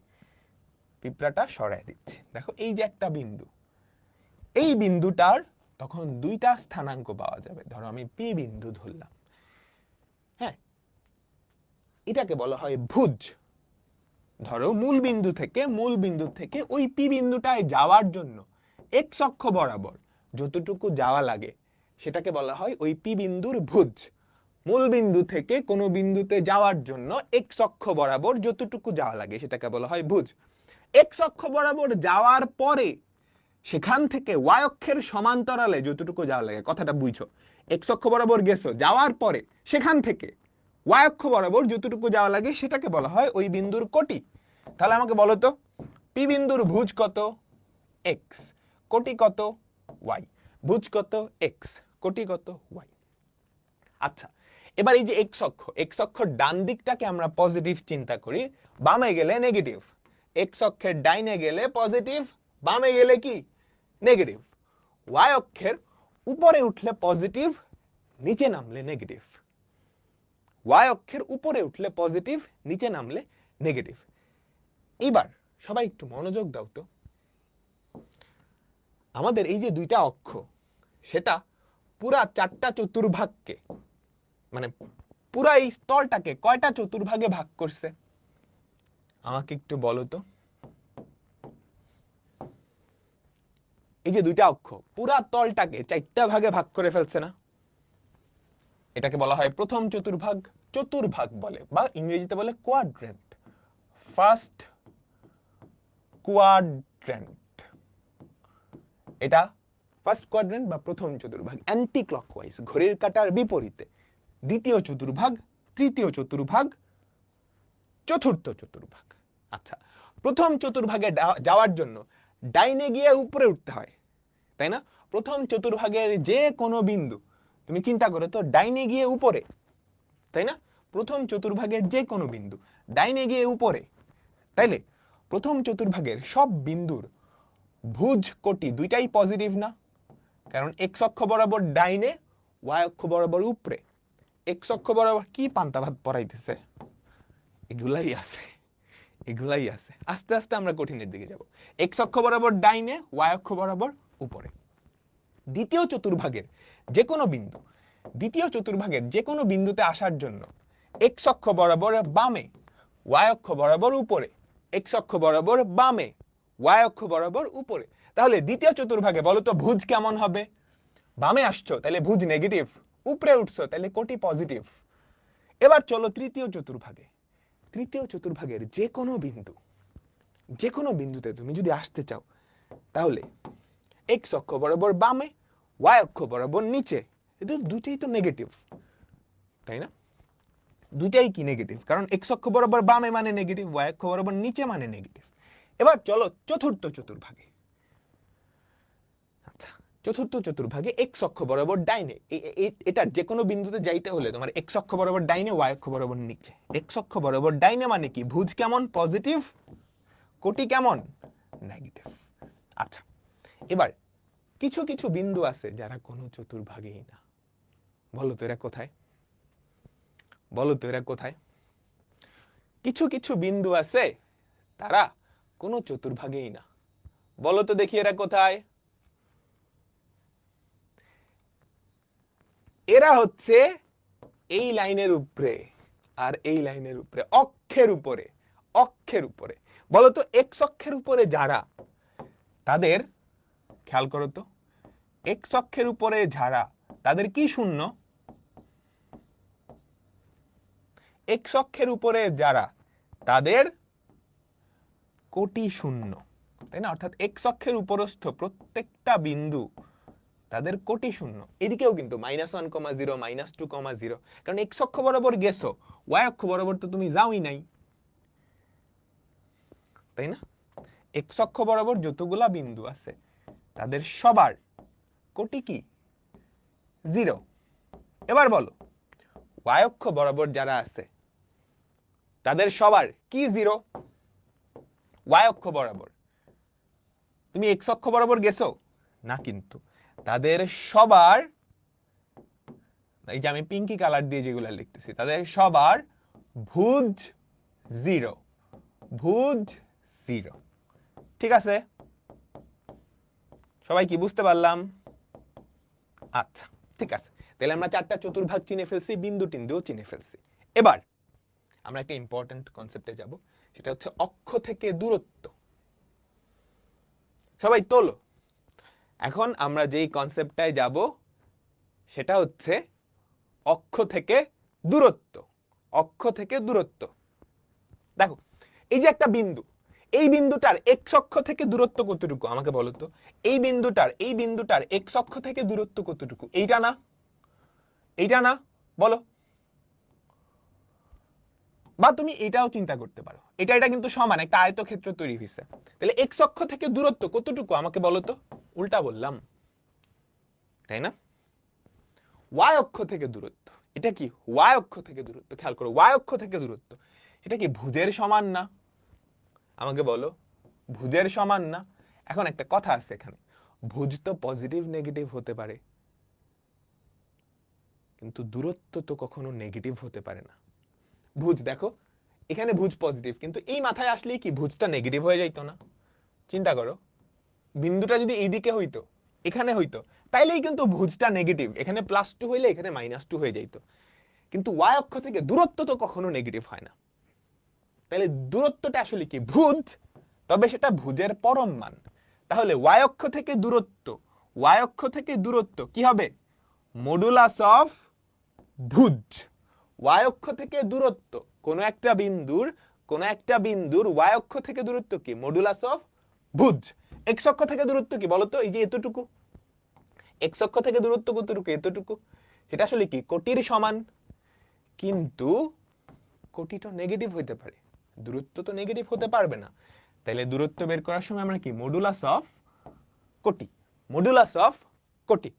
দেখো এই যে একটা বিন্দু, এই বিন্দুটার তখন দুইটা স্থানাঙ্ক পাওয়া যাবে। ধরো আমি পি বিন্দু ধরলাম, হ্যাঁ, এটাকে বলা হয় ভুজ। ধরো মূল বিন্দু থেকে ওই পি বিন্দুটায় যাওয়ার জন্য এক্স অক্ষ বরাবর যতটুকু যাওয়া লাগে সেটাকে বলা হয় ওই পি বিন্দুর ভুজ। মূল বিন্দু থেকে কোনো বিন্দুতে যাওয়ার জন্য এক্স অক্ষ বরাবর যতটুকু যাওয়া লাগে সেটাকে বলা হয় ভুজ। এক্স অক্ষ বরাবর যাওয়ার পরে সেখান থেকে ওয়াই অক্ষের সমান্তরালে যতটুকু যাওয়া লাগে, কথাটা বুঝো, এক্স অক্ষ বরাবর গেছো, যাওয়ার পরে সেখান থেকে ওয়াই অক্ষ বরাবর যতটুকু যাওয়া লাগে সেটাকে বলা হয় ওই বিন্দুর কোটি। তাহলে আমাকে বলো তো, পি বিন্দুর ভুজ কত? এক্স, কোটি কত? ওয়াই। ভুজ কত? এক্স, কোটি কত? ওয়াই। আচ্ছা, এবার এই যে এক্স অক্ষর ডান দিকটাকে আমরা পজিটিভ চিন্তা করি, বামে গেলে নেগেটিভ। এক্স অক্ষের ডাইনে গেলে পজিটিভ, বামে গেলে কি? নেগেটিভ। ওয়াই অক্ষের উপরে উঠলে পজিটিভ, নিচে নামলে নেগেটিভ। ওয়াই অক্ষের উপরে উঠলে পজিটিভ, নিচে নামলে নেগেটিভ। এবার সবাই একটু মনোযোগ দাও তো, আমাদের এই যে দুইটা অক্ষ, সেটা পুরা চারটা চতুর্ভাগকে, মানে পুরা এই স্তরটাকে কয়টা চতুর্ভাগে ভাগ করছে? আমাকে একটু বলো তো। এই যে দুইটা অক্ষ পুরা তলটাকে চারটা ভাগে ভাগ করে ফেলছে না? এটাকে বলা হয় প্রথম চতুর্ভাগ। চতুর্ভাগ বলে, বা ইংরেজিতে বলে কোয়াড্রেন্ট। ফার্স্ট কোয়াড্রেন্ট, এটা ফার্স্ট কোয়াড্রেন্ট বা প্রথম চতুর্ভাগ। অ্যান্টি ক্লকওয়াইজ, ঘড়ির কাঁটার বিপরীতে। দ্বিতীয় চতুর্ভাগ, তৃতীয় চতুর্ভাগ, চতুর্থ চতুর্ভাগ। আচ্ছা, প্রথম চতুর্ভাগে যাওয়ার জন্য ডাইনে গিয়ে উপরে উঠতে হয়, তাই না? প্রথম চতুর্ভাগের যে কোনো বিন্দু, তুমি চিন্তা করো তো, ডাইনে গিয়ে উপরে, তাই না? প্রথম চতুর্ভাগের যে কোনো বিন্দু ডাইনে গিয়ে উপরে, তাইলে প্রথম চতুর্ভাগের সব বিন্দুর ভুজ কোটি দুইটাই পজিটিভ না? কারণ এক্স অক্ষ বরাবর ডাইনে, ওয়াই অক্ষ বরাবর উপরে। এক্স অক্ষ বরাবর কি পান্তা ভাত পড়াইতেছে? এগুলাই আছে। আস্তে আস্তে আমরা কঠিনের দিকে যাব। এক্স অক্ষ বরাবর ডাইনে, ওয়াই অক্ষ বরাবর উপরে। দ্বিতীয় চতুর্ভাগের যে কোনো বিন্দুতে আসার জন্য এক্স অক্ষ বরাবর বামে, ওয়াই অক্ষ বরাবর উপরে। এক্স অক্ষ বরাবর বামে, ওয়াই অক্ষ বরাবর উপরে। তাহলে দ্বিতীয় চতুর্ভাগে বলো তো ভুজ কেমন হবে? বামে আসছো তাহলে ভুজ নেগেটিভ, উপরে উঠছো তাহলে কোটি পজিটিভ। এবার চলো তৃতীয় চতুর্ভাগের যে কোনো বিন্দুতে তুমি যদি আসতে চাও, তাহলে এক্স অক্ষ বরাবর বামে, ওয়াই অক্ষ বরাবর নিচে। কিন্তু দুইটাই তো নেগেটিভ, তাই না? দুইটাই কি নেগেটিভ, কারণ এক্স অক্ষ বরাবর বামে মানে নেগেটিভ, ওয়াই অক্ষ বরাবর নিচে মানে নেগেটিভ। এবার চলো চতুর্থ চতুর্ভাগে। আচ্ছা, চতুর্থ চতুর্ভাগে এক্স অক্ষ বরাবর ডাইনে, এটার যে কোনো বিন্দুতে যাইতে হলে তোমার এক্স অক্ষ বরাবর ডাইনে, ওয়াই অক্ষ বরাবর নিচে। এক্স অক্ষ বরাবর ডাইনে মানে কি? ভুজ কেমন? পজিটিভ, কোটি কেমন? নেগেটিভ। আচ্ছা, এবার কিছু কিছু বিন্দু আছে যারা কোনো চতুর্ভাগেই না। বলো তো এরা কোথায়? কিছু কিছু বিন্দু আছে তারা কোনো চতুর্ভাগেই না। বলো তো দেখি এরা কোথায়? এরা হচ্ছে এই লাইনের উপরে আর এই লাইনের উপরে, অক্ষের উপরে। বলো তো এক্স অক্ষের উপরে যারা, তাদের খেয়াল করো তো, এক্স অক্ষের উপরে যারা, তাদের কি শূন্য? এক্স অক্ষের উপরে যারা, তাদের কোটি শূন্য, তাই না? অর্থাৎ এক্স অক্ষের উপরস্থ প্রত্যেকটা বিন্দু তাদের কোটি শূন্য। এদিকেও কিন্তু -1, 0, -2, 0, কারণ এক্স অক্ষ বরাবর গেছো, ওয়াই অক্ষ বরাবর তো তুমি যাওই নাই, তাই না? এক্স অক্ষ বরাবর যতগুলা বিন্দু আছে তাদের সবার কোটি কি? 0। এবার বলো ওয়াই অক্ষ বরাবর যারা আছে তাদের সবার কি 0? ওয়াই অক্ষ বরাবর। তুমি এক্স অক্ষ বরাবর গেছো না, কিন্তু তাদের সবার, এই যে আমি পিঙ্কি কালার দিয়ে যেগুলো লিখতেছি, তাদের সবার ভুজ 0, ভুজ 0। ঠিক আছে, সবাই কি বুঝতে পারলাম? আচ্ছা ঠিক আছে, তাহলে আমরা 4টা চতুর্ভাগ চিনে ফেলছি, বিন্দু টিন্দুও চিনে ফেলছি। এবার আমরা একটা ইম্পর্টেন্ট কনসেপ্টে যাব, সেটা হচ্ছে অক্ষ থেকে দূরত্ব। সবাই তোলো। এখন আমরা যেই কনসেপ্টটায় যাব সেটা হচ্ছে অক্ষ থেকে দূরত্ব। অক্ষ থেকে দূরত্ব। দেখো, এই যে একটা বিন্দু, এই বিন্দুটার এক্স অক্ষ থেকে দূরত্ব কতটুকু আমাকে বলো তো? এই বিন্দুটার এক্স অক্ষ থেকে দূরত্ব কতটুকু? এইটা না, এইটা না, বলো। বা তুমি এটাও চিন্তা করতে পারো, এটা কিন্তু সমান, একটা আয়তক্ষেত্র তৈরি হয়েছে। তাহলে এক্স অক্ষ থেকে দূরত্ব কতটুকু আমাকে বলো তো? উল্টা বললাম, তাই না? ওয়াই অক্ষ থেকে দূরত্ব, এটা কি? ওয়াই অক্ষ থেকে দূরত্ব, খেয়াল করো, ওয়াই অক্ষ থেকে দূরত্ব, এটা কি ভুজের সমান না? আমাকে বলো, ভুজের সমান না? এখন একটা কথা আছে এখানে, ভুজ তো পজিটিভ নেগেটিভ হতে পারে, কিন্তু দূরত্ব তো কখনো নেগেটিভ হতে পারে না। ভুজ দেখো, এখানে ভুজ পজিটিভ, কিন্তু এই মাথায় আসলেই কি ভুজটা নেগেটিভ হয়ে যাইতো না? চিন্তা করো, বিন্দুটা যদি এইদিকে হইতো, এখানে হইতো, তাইলেই কিন্তু ভুজটা নেগেটিভ, এখানে +2 হইলে এখানে -2 হয়ে যাইতো। কিন্তু ওয়াই অক্ষ থেকে দূরত্ব তো কখনো নেগেটিভ হয় না। তাহলে দূরত্বটা আসলে কি? ভুজ, তবে সেটা ভুজের পরম মান। তাহলে ওয়াই অক্ষ থেকে দূরত্ব, ওয়াই অক্ষ থেকে দূরত্ব কি হবে? Modulus of Bhuj. ওয়াই অক্ষ থেকে দূরত্ব, কোন একটা বিন্দুর ওয়াই অক্ষ থেকে দূরত্ব কি? Modulus of Bhuj. এক্স অক্ষ থেকে দূরত্ব কি বলতো? এই যে এতটুকু। এক্স অক্ষ থেকে দূরত্ব কতটুকু? এতটুকু। সেটা আসলে কি? কোটির সমান। কিন্তু কোটি তো নেগেটিভ হইতে পারে, দূরত্ব তো নেগেটিভ হতে পারবে না। তাহলে দূরত্ব বের করার সময় আমরা কি? মডুলাস অফ কোটি, মডুলাস অফ কোটি,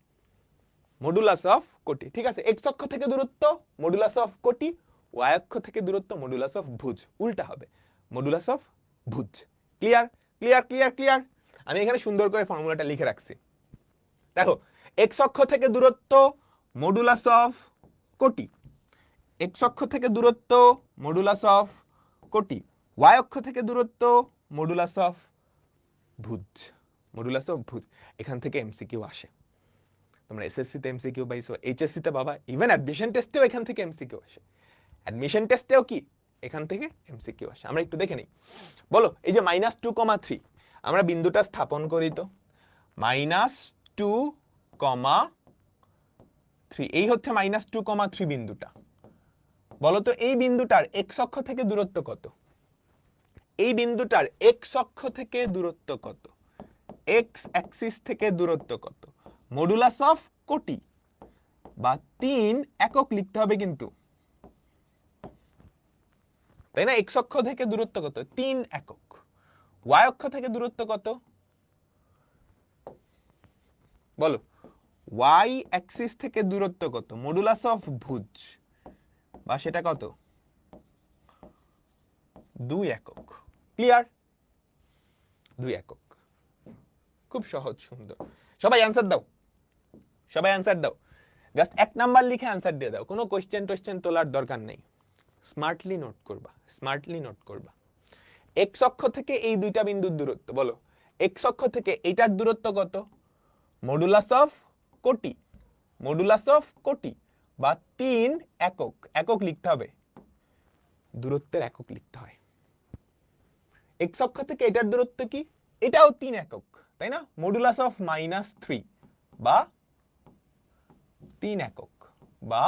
মডুলাস অফ কোটি। ঠিক আছে, এক্স অক্ষ থেকে দূরত্ব মডুলাস অফ কোটি, ওয়াই অক্ষ থেকে দূরত্ব মডুলাস অফ ভুজ। উল্টা হবে, modulus of Bhuj. Clear? Clear clear clear. আমি এখানে সুন্দর করে ফর্মুলাটা লিখে রাখছি। দেখো, এক্স অক্ষ থেকে দূরত্ব মডুলাস অফ কোটি, এক্স অক্ষ থেকে দূরত্ব মডুলাস অফ কোটি, ওয়াই অক্ষ থেকে দূরত্ব মডুলাস অফ ভুজ, মডুলাস অফ ভুজ। এখান থেকে এমসিকিউ আসে, তোমরা এসএসসি তে এমসিকিউ পাইছো, এইচএসসি তে বাবা, ইভেন অ্যাডমিশন টেস্টেও এখান থেকে এমসিকিউ আসে। অ্যাডমিশন টেস্টেও কি এখান থেকে এমসিকিউ আসে। আমরা একটু দেখে নিই। বলো, এই যে -2,3, আমরা বিন্দুটা স্থাপন করি তো। -2,3, এই হচ্ছে -2,3 বিন্দুটা। বলো তো এই বিন্দুটার এক্স অক্ষ থেকে দূরত্ব কত? এই বিন্দুটার এক্স অক্ষ থেকে দূরত্ব কত? এক্স অ্যাক্সিস থেকে দূরত্ব কত? মডুলাস অফ কোটি বা 3 একক লিখতে হবে কিন্তু, তাই না? এক্স অক্ষ থেকে দূরত্ব কত? 3 একক। ওয়াই অক্ষ থেকে দূরত্ব কত? বলো, ওয়াই অ্যাক্সিস থেকে দূরত্ব কত? মডুলাস অফ ভুজ বা সেটা কত? 2 একক। ক্লিয়ার? 2 একক। খুব সহজ, সুন্দর। সবাই অ্যান্সার দাও, সবাই অ্যান্সার দাও। জাস্ট 1 নাম্বার লিখে অ্যান্সার দিয়ে দাও, কোনো কোশ্চেন তোলার দরকার নেই। স্মার্টলি নোট করবা, স্মার্টলি নোট করবা। এক্স অক্ষ থেকে এই দুইটা বিন্দুর দূরত্ব, বলো এক্স অক্ষ থেকে এইটার দূরত্ব কত? মডুলাস অফ কোটি, মডুলাস অফ কোটি বা 3 একক। একক লিখতে হবে, দূরত্বের একক লিখতে হয়। এক্স অক্ষ থেকে এটার দূরত্ব কি? এটাও 3 একক, তাই না? মডুলাস অফ -3 বা 3 একক বা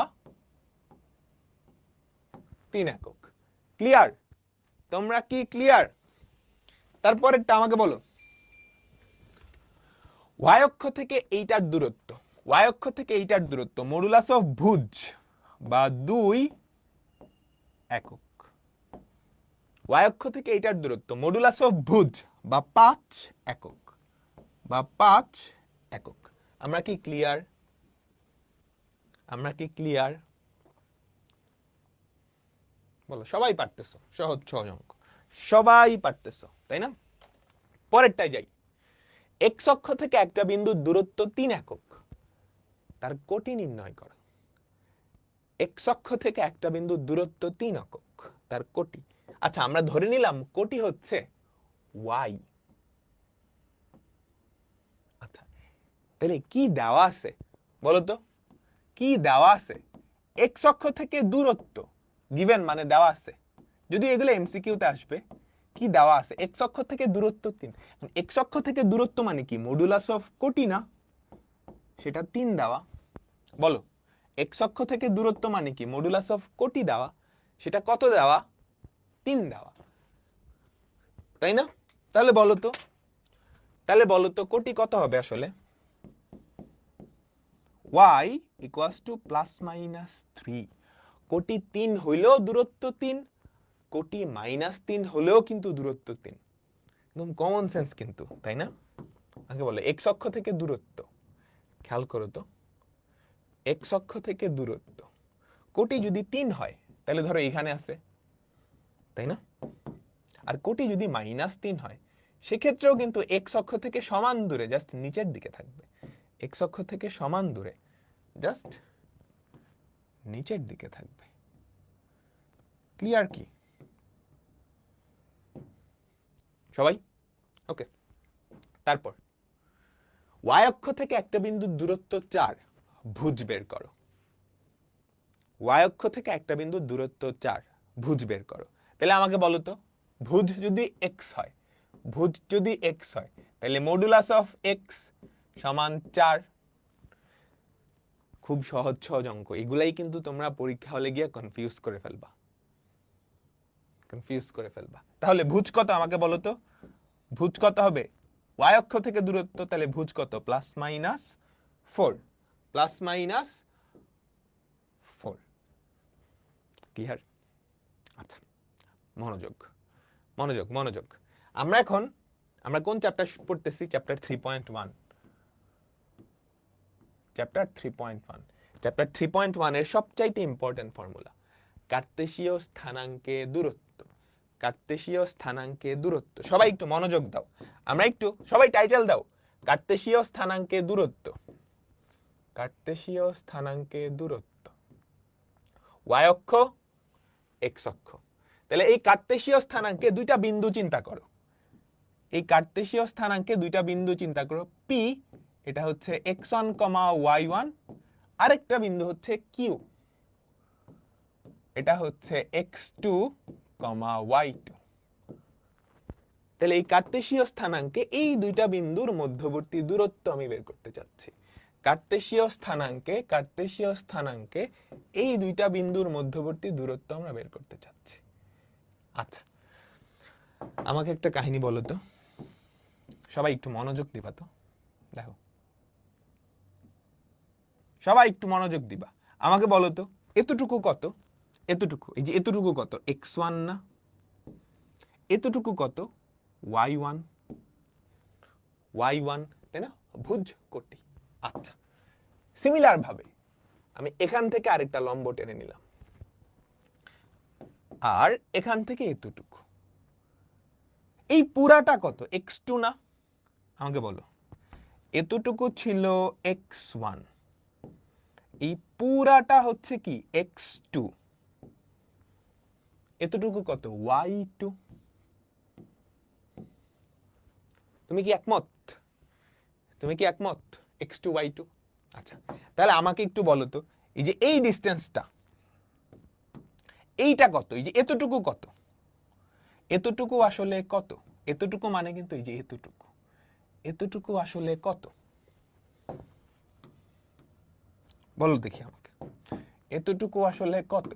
3 একক। ক্লিয়ার? তোমরা কি ক্লিয়ার? তারপরেরটা আমাকে বলো, ওয়াই অক্ষ থেকে এইটার দূরত্ব, ওয়াই অক্ষ থেকে এইটার দূরত্ব মডুলাস অফ ভুজ বা 2 একক। ওয়াই অক্ষ থেকে এইটার দূরত্ব মডুলাস অফ ভুজ বা 5 একক, বা 5 একক। আমরা কি ক্লিয়ার? আমরা কি ক্লিয়ার? বলো, সবাই পারতেছো, সহজ সহজ অঙ্ক, সবাই পারতেছো, তাই না? পরেরটাই যাই। এক্স অক্ষ থেকে একটা বিন্দুর দূরত্ব 3 একক, তার কোটি নির্ণয় করো। এক্স অক্ষ থেকে একটা বিন্দুর দূরত্ব 3 একক, তার কোটি। আচ্ছা, আমরা ধরে নিলাম কোটি হচ্ছে ওয়াই। আচ্ছা, তাহলে কি দেওয়া আছে বলো তো, কি দেওয়া আছে? এক্স অক্ষ থেকে দূরত্ব গিভেন, মানে দেওয়া আছে, যদি এগুলো এমসিকিউতে আসবে। কি দেওয়া আছে? এক্স অক্ষ থেকে দূরত্ব 3। এক্স অক্ষ থেকে দূরত্ব মানে কি? মডুলাস অফ কোটি না, সেটা 3 দেওয়া। বলো, এক্স অক্ষ থেকে দূরত্ব মানে কি? মডুলাস অফ কোটি দেওয়া, সেটা কত দেওয়া? 3 দেওয়া, তাই না? তাহলে বলো তো কোটি কত হবে আসলে? y equals to plus minus 3। কোটি 3 হইলেও দূরত্ব 3, কোটি মাইনাস 3 হলেও কিন্তু দূরত্ব 3। একদম কমন সেন্স কিন্তু, তাই না? আগে বলো, এক্স অক্ষ থেকে দূরত্ব, খেয়াল করো তো, এক্স অক্ষ থেকে দূরত্ব কোটি যদি 3 হয় তাহলে ধরো এখানে আছে, তাই না? আর কোটি যদি মাইনাস 3 হয় সেক্ষেত্রেও কিন্তু এক্স অক্ষ থেকে সমান দূরে, জাস্ট নিচের দিকে থাকবে। এক্স অক্ষ থেকে সমান দূরে, জাস্ট নিচের দিকে থাকবে। ক্লিয়ার কি সবাই? ওকে, তারপর y অক্ষ থেকে একটা বিন্দুর দূরত্ব 4, ভুজ বের করো। y অক্ষ থেকে একটা বিন্দুর দূরত্ব 4, ভুজ বের করো। তাহলে আমাকে বলো তো, ভুজ যদি x হয়, ভুজ যদি x হয়, তাহলে মডুলাস অফ x সমান 4। খুব সহজ সহজ অঙ্ক, এগুলাই কিন্তু তোমরা পরীক্ষা হলে গিয়ে কনফিউজ করে ফেলবা, কনফিউজ করে ফেলবা। তাহলে ভুজ কত আমাকে বলো তো, ভুজ কত হবে? y অক্ষ থেকে দূরত্ব, তাহলে ভুজ কত? Plus minus 4, plus minus 4। Clear? আচ্ছা, মনোযোগ মনোযোগ মনোযোগ। আমরা কোন চ্যাপ্টার পড়তেছি? চ্যাপ্টার 3.1। চ্যাপ্টার 3.1, চ্যাপ্টার 3.1 এর সবচাইতে ইম্পর্টেন্ট ফর্মুলা, কার্তেশীয় স্থানাঙ্কে দূরত্ব। কার্তেশীয় স্থানাঙ্কে দূরত্ব, সবাই একটু মনোযোগ দাও। আমরা একটু সবাই টাইটেল দাও, কার্তেশীয় স্থানাঙ্কে দূরত্ব। কার্তেশীয় স্থানাঙ্কে দূরত্ব, y অক্ষ, x অক্ষ। তাহলে এই কার্তেশীয় স্থানাঙ্কে দুইটা বিন্দু চিন্তা করো। এই কার্তেশীয় স্থানাঙ্কে দুইটা বিন্দু চিন্তা করো। P, এটা হচ্ছে x1, y1, আরেকটা বিন্দু হচ্ছে Q, এটা হচ্ছে x2, y2। তাহলে এই কার্তেশীয় স্থানাঙ্কে এই দুইটা বিন্দুর মধ্যবর্তী দূরত্ব আমি বের করতে চাচ্ছি। কার্তেশীয় স্থানাঙ্কে এই দুইটা বিন্দুর মধ্যবর্তী দূরত্ব আমরা বের করতে চাচ্ছি। আচ্ছা, আমাকে একটা কাহিনী বলো তো, সবাই একটু মনোযোগ দিবা তো। দেখো, সবাই একটু মনোযোগ দিবা। আমাকে বলো তো, এতটুকু কত? এতটুকু, এই যে এতটুকু কত? x1 না? এতটুকু কত? y1, y1, তাই না? ভুজ কোটি। আচ্ছা, সিমিলার ভাবে আমি এখান থেকে আরেকটা লম্ব টেনে নিলাম, আর এখান থেকে এতটুকু, এই পুরাটা কত? x2 না? আমাকে বলো, এতটুকু ছিল x1, এই পুরাটা হচ্ছে কি? x2, এতটুকু কত? y2। তুমি কি একমত? তুমি কি একমত? x2, y2। আচ্ছা, তাহলে আমাকে একটু বলো তো, এই যে এই ডিসটেন্সটা, এইটা কত? এই যে এতটুকু কত? এতটুকু আসলে কত? এতটুকু মানে কিন্তু এই যে এতটুকু, এতটুকু আসলে কত? বলো দেখি আমাকে, এতটুকু আসলে কত?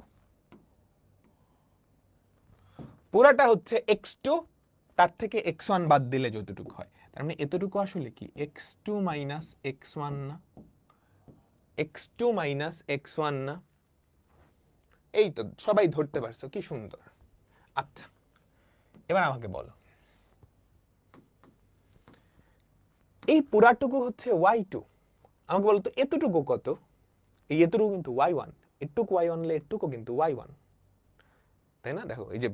পুরাটা হচ্ছে x2, তার থেকে x1 বাদ দিলে যতটুকু হয়, তার মানে এতটুকু আসলে কি? x2 মাইনাস x1 না? x2 মাইনাস x1 না? এই তো সবাই ধরতে পারছো, কি সুন্দর। আচ্ছা, এবার আমাকে বলো, এই পুরাটুকু হচ্ছে y2, আমাকে বলো তো এতটুকু কত? এই এতটুকু কিন্তু y1, এটুকু y1 হলে এটুকু কিন্তু y1, তাই না? দেখো, এই যে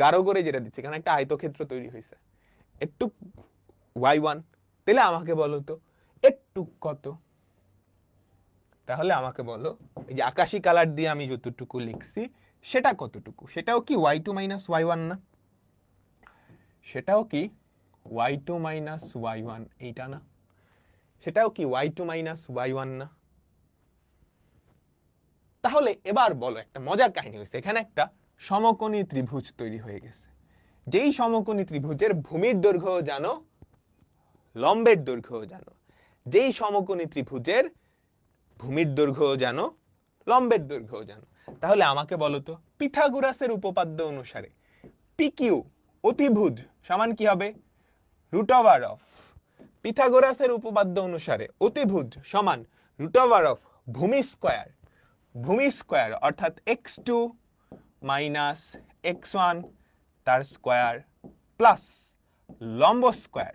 গাঢ় করে যেটা দিচ্ছে, কারণ একটা আয়তক্ষেত্র তৈরি হয়েছে, এটুক y1। তাহলে আমাকে বলো তো এটুক কত? তাহলে আমাকে বলো এই যে আকাশি কালার দিয়ে আমি যতটুকু লিখছি সেটা কতটুকু? সেটাও কি y2 মাইনাস y1 না? সেটাও কি y2 মাইনাস y1 এইটা না? সেটাও কি y2 মাইনাস y1 না? তাহলে এবার বলো, একটা মজার কাহিনী হয়েছে, এখানে একটা সমকোণী ত্রিভুজ তৈরি হয়ে গেছে। যেই সমকোণী ত্রিভুজের ভূমির দৈর্ঘ্য জানো, লম্বের দৈর্ঘ্য জানো। যেই সমকোণী ত্রিভুজের ভূমির দৈর্ঘ্য জানো, লম্বের দৈর্ঘ্য জানো। তাহলে আমাকে বলো তো পিথাগোরাসের উপপাদ্য অনুসারে পিকিউ অতিভুজ সমান কি হবে? রুট ওভার অফ, পিথাগোরাসের উপপাদ্য অনুসারে অতিভুজ সমান রুট ওভার অফ ভূমি স্কয়ার, ভূমি স্কয়ার অর্থাৎ x2 মাইনাস x1 তার স্কয়ার প্লাস লম্ব square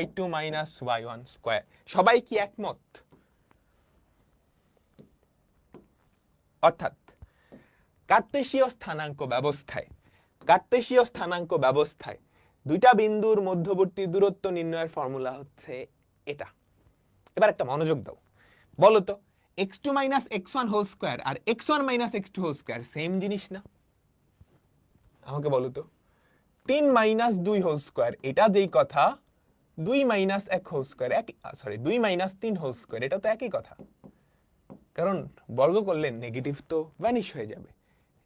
y2 minus y1 square. সবাই কি একমত? অর্থাৎ কার্তেশীয় স্থানাঙ্ক ব্যবস্থায়, কার্তেশীয় স্থানাঙ্ক ব্যবস্থায় দুইটা বিন্দুর মধ্যবর্তী দূরত্ব নির্ণয়ের ফর্মুলা হচ্ছে এটা। এবার একটা মনোযোগ দাও, বলো তো x2 minus x1 whole square আর x1 minus x2 whole square same জিনিস না? আমাকে বলো তো 3 মাইনাস 2 হোল স্কয়ার এটা যেই কথা, 2 মাইনাস 1 হোল স্কয়ার একই, সরি 2 মাইনাস 3 হোল স্কয়ার এটা তো একই কথা। কারণ বর্গ করলে নেগেটিভ তো ভ্যানিশ হয়ে যাবে,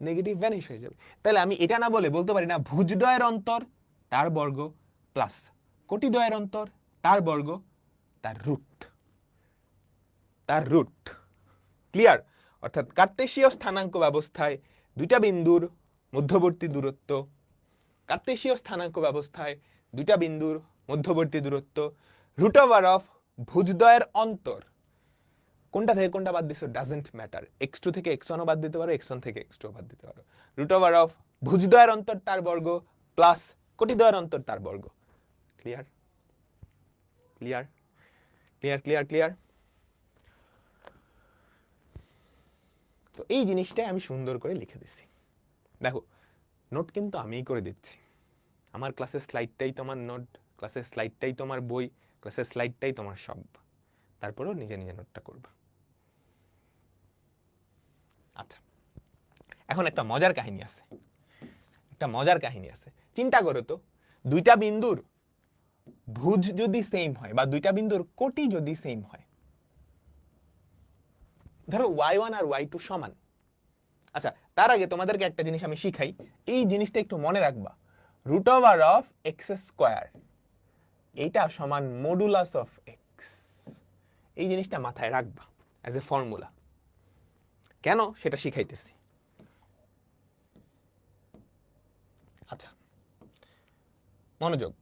নেগেটিভ ভ্যানিশ হয়ে যাবে। তাহলে আমি এটা না বলে বলতে পারি না ভুজদ্বয়ের অন্তর তার বর্গ প্লাস কোটিদ্বয়ের অন্তর তার বর্গ তার রুট, তার রুট। ক্লিয়ার? অর্থাৎ কার্তেশীয় স্থানাঙ্ক ব্যবস্থায় দুইটা বিন্দুর মধ্যবর্তী দূরত্ব, কার্তেশীয় স্থানাঙ্ক ব্যবস্থায় দুইটা বিন্দুর মধ্যবর্তী দূরত্ব রুট ওভার অফ ভুজদ্বয়ের অন্তর। কোনটা থেকে কোনটা বাদ দিছো ডাজন্ট ম্যাটার, x2 থেকে x1 বাদ দিতে পারো, x1 থেকে x2 বাদ দিতে পারো। রুট ওভার অফ ভুজদ্বয়ের অন্তর তার বর্গ প্লাস কোটিদ্বয়ের অন্তর তার বর্গ। Clear? Clear? Clear? Clear? Clear? তো এই জিনিসটাই আমি সুন্দর করে লিখে দিচ্ছি। দেখো নোট কিন্তু আমিই করে দিচ্ছি, আমার ক্লাসের স্লাইডটাই তোমার নোট, ক্লাসের স্লাইডটাই তোমার বই, ক্লাসের স্লাইডটাই তোমার সব। তারপরেও নিজে নিজে নোটটা করবা। আচ্ছা, এখন একটা মজার কাহিনী আছে, একটা মজার কাহিনী আছে। চিন্তা করো তো দুইটা বিন্দুর ভুজ যদি সেম হয় বা দুইটা বিন্দুর কোটি যদি সেম হয়, ধরো y1 আর y2 সমান। আচ্ছা, তার আগে তোমাদেরকে একটা জিনিস আমি শিখাই, এই জিনিসটা একটু মনে রাখবা। Root over of x square এইটা সমান মডুলাস অফ এক্স, এই জিনিসটা মাথায় রাখবা অ্যাজ এ ফর্মুলা। কেন সেটা শিখাইতেছি। আচ্ছা মনোযোগ,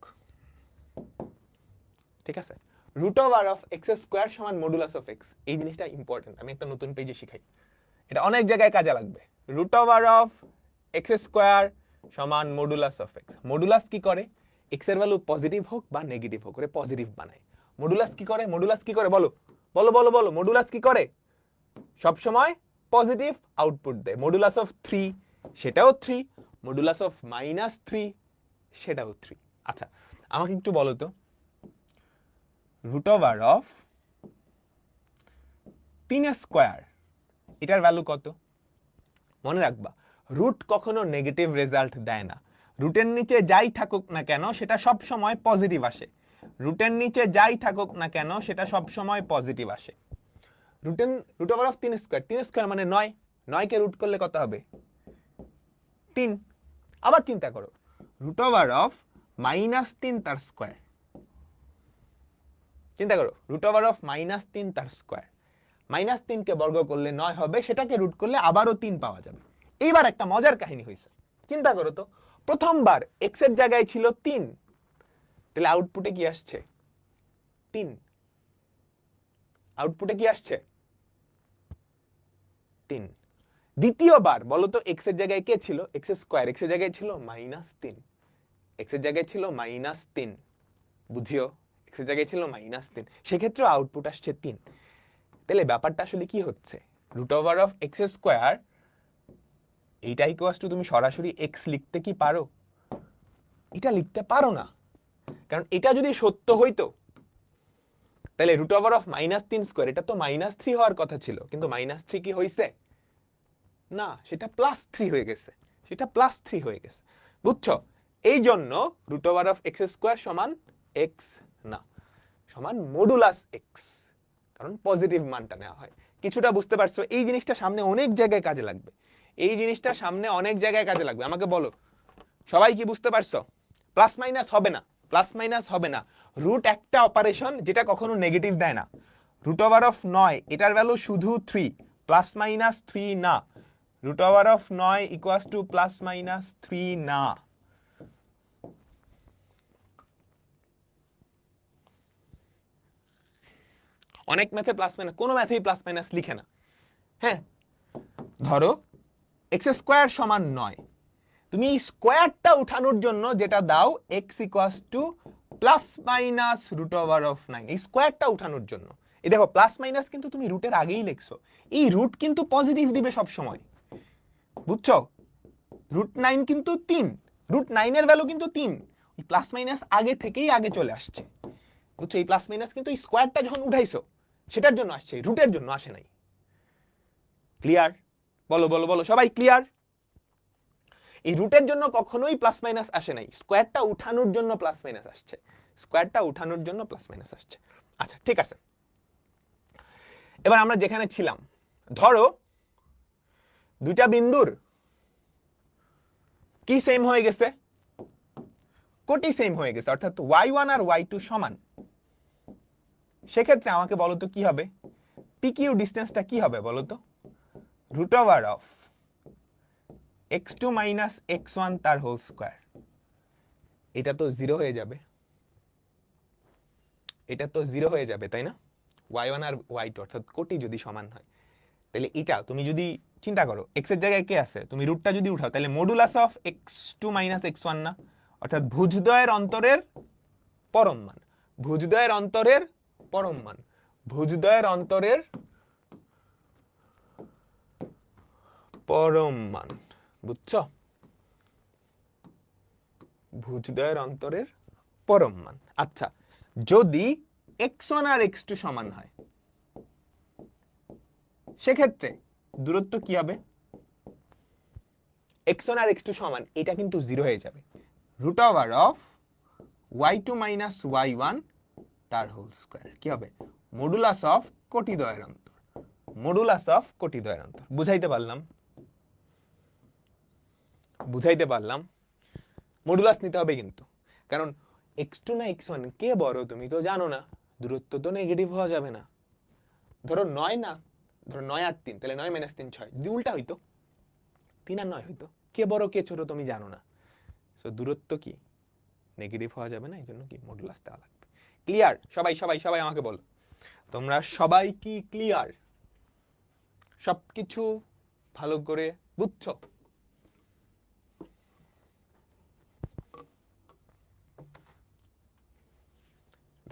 ঠিক আছে? Root over of x square সমান মডুলাস অফ এক্স, এই জিনিসটা ইম্পর্টেন্ট, আমি একটা নতুন পেজে শিখাই, এটা অনেক জায়গায় কাজে লাগবে। Root over of x square সমান মডুলাস অফ এক্স। মডুলাস কি করে? এক্স এর ভ্যালু পজিটিভ হোক বা নেগেটিভ হোক, করে পজিটিভ বানায়। মডুলাস কি করে? মডুলাস কি করে বলো বলো বলো বলো, মডুলাস কি করে? সব সময় পজিটিভ আউটপুট দেয়। মডুলাস অফ 3 সেটাও 3, মডুলাস অফ -3 সেটাও 3। আচ্ছা আমাকে একটু বলো তো রুট ওভার অফ 3 স্কয়ার এটার ভ্যালু কত? মনে রাখবা রুট কখনো নেগেটিভ রেজাল্ট দেয় না। রুটের নিচে যাই থাকুক না কেন সেটা সব সময় পজিটিভ আসে। রুটের নিচে যাই থাকুক না কেন সেটা সব সময় পজিটিভ আসে। Root over of 3 square, 3 square মানে 9, 9 কে রুট করলে কত হবে? 3। আবার চিন্তা করো রুট ওভার অফ -3 তার স্কয়ার, চিন্তা করো রুট ওভার অফ -3 তার স্কয়ার, -3 কে বর্গ করলে 9 হবে, সেটাকে রুট করলে আবারও 3 পাওয়া যাবে। এইবার একটা মজার কাহিনী হয়েছে, চিন্তা করো তো প্রথমবার x এর জায়গায় ছিল 3, তাহলে আউটপুটে কি আসছে? 3। আউটপুটে কি আসছে? 3। দ্বিতীয়বার বলো তো x এর জায়গায় কে ছিল? x স্কয়ার, x এর জায়গায় ছিল -3, x এর জায়গায় ছিল -3, বুঝিও x এর জায়গায় ছিল -3, সেক্ষেত্রে আউটপুট আসছে 3। তাহলে ব্যাপারটা আসলে কি হচ্ছে? Root over of x square এইটা ইকুয়ালস টু তুমি সরাসরি x লিখতে কি পারো? এটা লিখতে পারো না, কারণ এটা যদি সত্য হইতো তাহলে রুট ওভার অফ -3 স্কয়ার এটা তো -3 হওয়ার কথা ছিল, কিন্তু -3 কি হইছে? না, সেটা +3 হয়ে গেছে, সেটা +3 হয়ে গেছে। বুঝছো? এই জন্য root over of x square সমান x না, সমান মডুলাস x, কারণ পজিটিভ মানটা নেওয়া হয়। কিছুটা বুঝতে পারছো? এই জিনিসটা সামনে অনেক জায়গায় কাজে লাগবে, এই জিনিসটা সামনে অনেক জায়গায় কাজে লাগবে। আমাকে বলো সবাই কি বুঝতে পারছো? প্লাস মাইনাস হবে না, প্লাস মাইনাস হবে না। রুট একটা অপারেশন যেটা কখনো নেগেটিভ দেয় না। রুট ওভার অফ 9 এটার ভ্যালু শুধু 3, প্লাস মাইনাস 3 না। Root over of 9 equals to plus minus 3 না। অনেক ম্যাথে প্লাস মাইনাস, কোনো ম্যাথেই প্লাস মাইনাস লিখে না। হ্যাঁ, ধরো x স্কয়ার সমান 9, তুমি এই স্কয়ারটা উঠানোর জন্য যেটা দাও x equals to plus minus root over of 9, এই স্কয়ারটা উঠানোর জন্য। এই দেখো প্লাস মাইনাস কিন্তু তুমি রুটের আগেই লিখছো, এই রুট কিন্তু পজিটিভ দিবে সব সময়, বুঝছো? রুট 9 কিন্তু 3, রুট 9 এর ভ্যালু কিন্তু 3, এই প্লাস মাইনাস আগে থেকেই আগে চলে আসছে, বুঝছো? এই প্লাস মাইনাস কিন্তু এই স্কয়ারটা যখন উঠাইছো সেটার জন্য আসছে, রুটের জন্য আসে নাই। ক্লিয়ার? বলো বলো বলো সবাই, ক্লিয়ার? এই রুটের জন্য কখনোই প্লাস মাইনাস আসে নাই, স্কয়ারটা উঠানোর জন্য প্লাস মাইনাস আসছে, স্কয়ারটা উঠানোর জন্য প্লাস মাইনাস আসছে। আচ্ছা ঠিক আছে, এবার আমরা যেখানে ছিলাম, ধরো দুইটা বিন্দুর কি সেম হয়ে গেছে? কোটি সেম হয়ে গেছে, অর্থাৎ y1 আর y2 সমান। সেক্ষেত্রে আমাকে বলো তো কি হবে? PQ ডিসটেন্সটা কি হবে বলো তো? Root over of x2 minus x1 তার হোল স্কয়ার। এটা তো 0 হয়ে যাবে, এটা তো 0 হয়ে যাবে, তাই না? y1 আর y2 অর্থাৎ কোটি যদি সমান হয়, তাহলে এটা তুমি যদি চিন্তা করো x এর জায়গায় কে আছে, তুমি রুটটা যদি উঠাও তাহলে modulus of x2 minus x1 না, অর্থাৎ ভুজদ্বয়ের অন্তরের পরম মান, ভুজদ্বয়ের অন্তরের পরম মান, ভুজদ্বয়ের অন্তরের পরম মান, বুঝছো? ভুজদ্বয়ের অন্তরের পরম মান। আচ্ছা, যদি x1 আর x2 সমান হয় সেক্ষেত্রে দূরত্ব কি হবে? x1 আর x2 সমান, এটা কিন্তু 0 হয়ে যাবে, root over of y2 minus y1 তার হোল স্কয়ার। কি হবে? মডুলাস অফ কোটিদ্বয়ের অন্তর, মডুলাস অফ কোটিদ্বয়ের অন্তর। বুঝাইতে পারলাম? বুঝাইতে পারলাম? মডুলাস নিতে হবে কিন্তু, কারণ x2 না x1 কে বড় তুমি তো জানো না, দূরত্ব তো নেগেটিভ হওয়া যাবে না। ধরো 9 না, ধরো 9 আর 3, তাহলে 9 মাইনাস 3 6, যদি উল্টা হইতো 3 আর 9 হইতো, কে বড় কে ছোট তুমি জানো না, সো দূরত্ব কি নেগেটিভ হওয়া যাবে না, এই জন্য কি মডুলাস দেওয়া লাগবে। ক্লিয়ার? সবাই সবাই সবাই আমাকে বলো, তোমরা সবাই কি ক্লিয়ার? সবকিছু ভালো করে বুঝছো?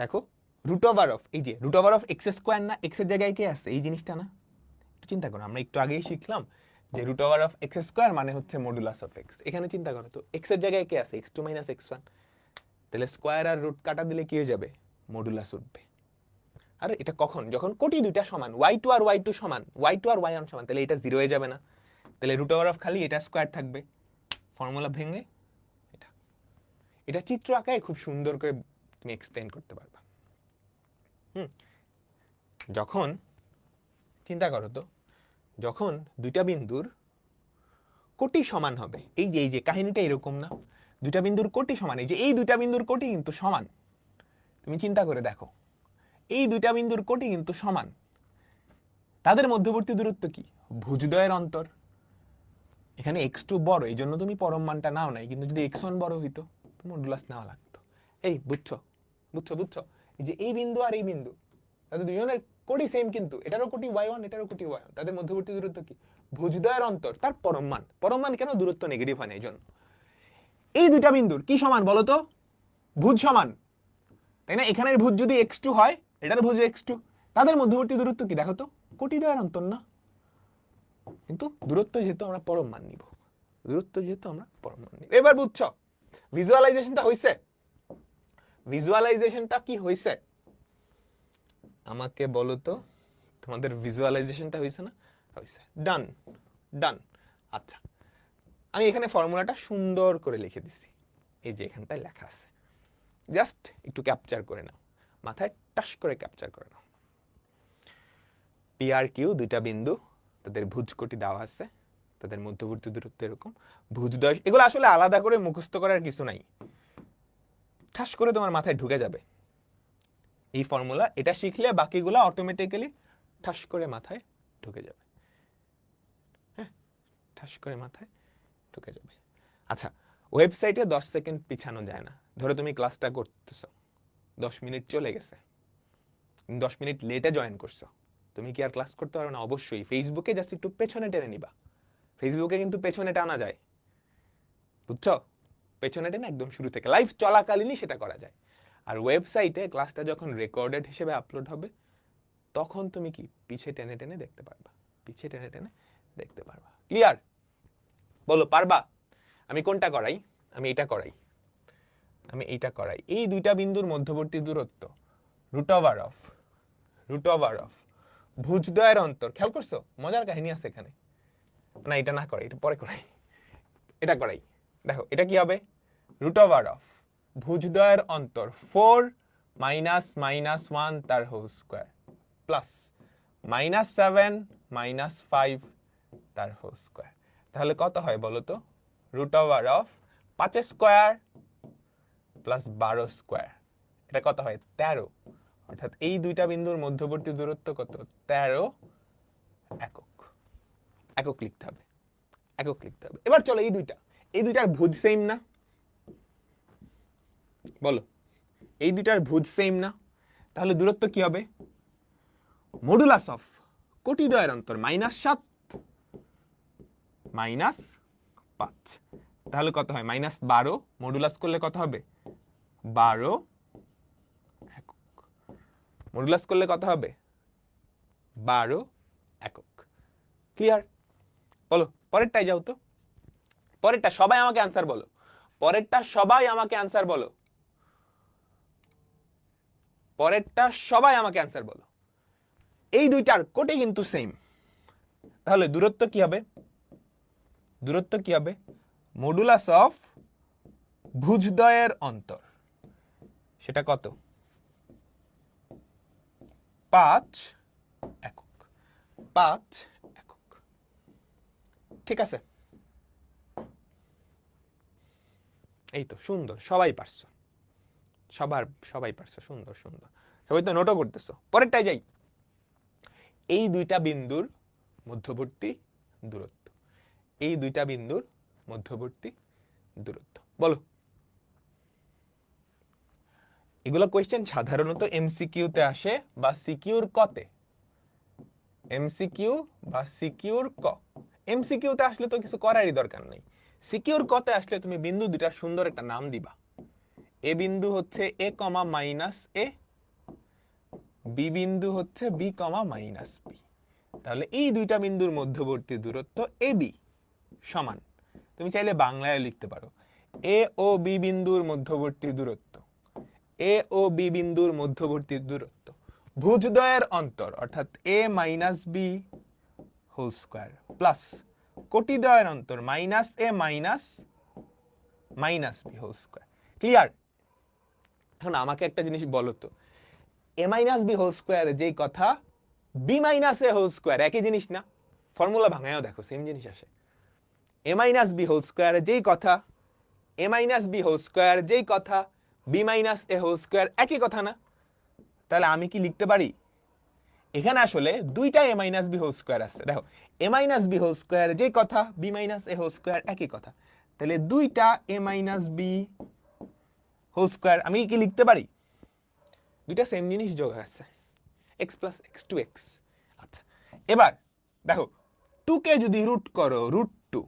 দেখো রুট ওভার অফ, এই যে root over of x square না, এক্স এর জায়গায় কে আছে? এই জিনিসটা না, চিন্তা করো, আমরা একটু আগেই শিখলাম যে root over of x square মানে হচ্ছে মডুলাস অফ এক্স। এখানে চিন্তা করো তো এক্স এর জায়গায় কে আছে? x2 মাইনাস x1, তাহলে স্কোয়ার আর রুট কাটা দিলে কি হয়ে যাবে? মডুলাস উঠবে। আর এটা কখন? যখন কোটি দুইটা সমান, y2 আর y2 সমান, y2 আর y1 সমান, তাহলে এটা 0 হয়ে যাবে না, তাহলে রুট ওভার অফ খালি এটা স্কোয়ার থাকবে, ফর্মুলা ভেঙে এটা, এটা চিত্র আঁকায় খুব সুন্দর করে তুমি এক্সপ্লেন করতে পারবা। যখন চিন্তা করো তো, যখন দুইটা বিন্দুর কোটি সমান হবে, এই যে কাহিনীটা এরকম না, দুইটা বিন্দুর কোটি সমান, এই যে এই দুইটা বিন্দুর কোটি কিন্তু সমান, তুমি চিন্তা করে দেখো এই দুইটা বিন্দুর কোটি কিন্তু সমান, তাদের মধ্যবর্তী দূরত্ব কি? ভুজদ্বয়ের অন্তর। এখানে x2 বড়, এই জন্য তুমি পরম মানটা নাও নাই, কিন্তু যদি x1 বড় হইতো তো মডুলাস নেওয়া লাগতো। এই বুঝছো? বুঝছো? বুঝছো? এই যে এই বিন্দু আর এই বিন্দু, তাদের দুজনের কোটি সেম, কিন্তু এটারও কোটি y1, এটারও কোটি y1, তাদের মধ্যবর্তী দূরত্ব কি? ভুজদ্বয়ের অন্তর তার পরম মান। পরম মান কেন? দূরত্ব নেগেটিভ হয় না, এই জন্য। এই দুইটা বিন্দুর কি সমান বলো তো? ভুজ সমান, তাই না? এখানের ভুজ যদি x2 হয়, এটার ভুজ x2, তাদের মধ্যবর্তী দূরত্ব কি দেখো তো? কোটিদ্বয়ের অন্তর না? কিন্তু দূরত্ব যেহেতু আমরা পরম মান নিব, দূরত্ব যেহেতু আমরা পরম মান নিব। এবার বুঝছো? ভিজুয়ালাইজেশনটা হইছে? ভিজুয়ালাইজেশনটা কি হইছে? আমাকে বলো তো তোমাদের ভিজুয়ালাইজেশনটা হয়েছে না? হয়েছে। ডান ডান। আচ্ছা, আমি এখানে ফর্মুলাটা সুন্দর করে লিখে দিছি, এই যে এখানটায় লেখা আছে, জাস্ট একটু ক্যাপচার করে নাও, মাথায় টাস করে ক্যাপচার করে নাও। পি আর কিউ দুইটা বিন্দু, তাদের ভুজকোটি দেওয়া আছে, তাদের মধ্যবর্তী দূরত্ব এরকম, ভুজদ্বয়, এগুলো আসলে আলাদা করে মুখস্থ করার কিছু নাই, ঠাস করে তোমার মাথায় ঢুকে যাবে এই ফর্মুলা। এটা শিখলে বাকিগুলো অটোমেটিক্যালি ঠাস করে মাথায় ঢুকে যাবে। হ্যাঁ, ঠাস করে মাথায় ঢুকে যাবে। আচ্ছা, ওয়েবসাইটে 10 সেকেন্ড পিছানো যায় না। ধরো তুমি ক্লাসটা করতেছো, 10 মিনিট চলে গেছে, 10 মিনিট লেটে জয়েন করছো, তুমি কি আর ক্লাস করতে পারবে না? অবশ্যই ফেসবুকে জাস্ট একটু পেছনে টেনে নিবা। ফেসবুকে কিন্তু পেছনে টানা যায়, বুঝছো? পেছনে টেনে একদম শুরু থেকে লাইভ চলাকালীনই সেটা করা যায়। আর ওয়েবসাইটে ক্লাসটা যখন রেকর্ডেড হিসেবে আপলোড হবে, তখন তুমি কি পিছে টেনে টেনে দেখতে পারবা, পিছে টেনে টেনে দেখতে পারবা। ক্লিয়ার? বলো পারবা? আমি কোনটা করাই? আমি এটা করাই, আমি এইটা করাই। এই দুইটা বিন্দুর মধ্যবর্তী দূরত্ব রুট ওভার অফ ভুজদ্বয়ের অন্তর। খেয়াল করছো? মজার কাহিনী আছে এখানে। না, এটা না করাই, এটা পরে করাই, এটা করাই। দেখো এটা কি হবে? রুট ওভার অফ ভুজদ্বয়ের অন্তর 4 মাইনাস মাইনাস 1 তার whole square plus minus 7 minus 5 তার হোল স্কয়ার। তাহলে কত হয় বলো তো? Root over of 5 square plus 12 square, এটা কত হয়? 13। অর্থাৎ এই দুইটা বিন্দুর মধ্যবর্তী দূরত্ব কত? 13 একক। একক লিখতে হবে, একক লিখতে হবে। এবার চলো এই দুইটার ভুজ সেম না? বলো, এই দুইটার ভুজ সেম না? তাহলে দূরত্ব কি হবে? মডুলাস অফ কোটিদ্বয়ের অন্তর -7 -5, তাহলে কত হয়? -12। মডুলাস করলে কত হবে? 12 একক। মডুলাস করলে কত হবে? 12 একক। ক্লিয়ার? বলো পরেরটাই যাও তো। পরেরটা সবাই আমাকে অ্যান্সার বলো, পরেরটা সবাই আমাকে অ্যান্সার বলো, পরেরটা সবাই আমাকে অ্যান্সার বলো। এই দুইটার কোটে কিন্তু সেম, তাহলে দূরত্ব কি হবে? দূরত্ব কি হবে? মডুলাস অফ ভুজদ্বয়ের অন্তর, সেটা কত? 5 একক। 5 একক। ঠিক আছে, এই তো সুন্দর, সবাই পারছো, সবাই পারছো, সুন্দর সুন্দর। সবাই তো নোটও করতেছো। পরেরটাই যাই। এই দুইটা বিন্দুর মধ্যবর্তী দূরত্ব, এই দুইটা বিন্দুর মধ্যবর্তী দূরত্ব বলো। এগুলো কোয়েশ্চেন সাধারণত এমসিকিউতে আসে বা সিকিউর কতে। এমসিকিউ বা সিকিউর ক। এমসিকিউতে আসলে তো কিছু করারই দরকার নেই। সিকিউর কতে আসলে তুমি বিন্দু দুইটার সুন্দর একটা নাম দিবা। এ বিন্দু হচ্ছে এ কমা মাইনাস এ, বি বিন্দু হচ্ছে বি কমা মাইনাস বি। তাহলে এই দুইটা বিন্দুর মধ্যবর্তী দূরত্ব এ বি সমান, তুমি চাইলে বাংলায় লিখতে পারো এ ও বি বিন্দুর মধ্যবর্তী দূরত্ব, এ ও বি বিন্দুর মধ্যবর্তী দূরত্ব ভুজদ্বয়ের অন্তর অর্থাৎ A minus B whole square plus কোটিদ্বয়ের অন্তর minus A minus minus B whole square. Clear? এখন আমাকে একটা জিনিস বলো তো, A minus B whole square যেই কথা, B minus A whole square একই জিনিস না? ফর্মুলা ভাঙায়ও দেখো সেম জিনিস আসে। A minus B whole square যেই কথা, A minus B whole square যেই কথা, B minus A whole square একই কথা না? তাহলে আমি কি লিখতে পারি? এখানে আসলে দুইটা এ মাইনাস বি হোল স্কয়ার আছে। দেখো এ মাইনাস বি হোল স্কয়ার যেই কথা, B minus A whole square একই কথা। তাহলে দুইটা এ মাইনাস বি হোল স্কয়ার আমি কি লিখতে পারি? দুইটা সেম জিনিস যোগ আছে, x plus x two x. আচ্ছা, এবার দেখো 2 কে যদি রুট করো, √2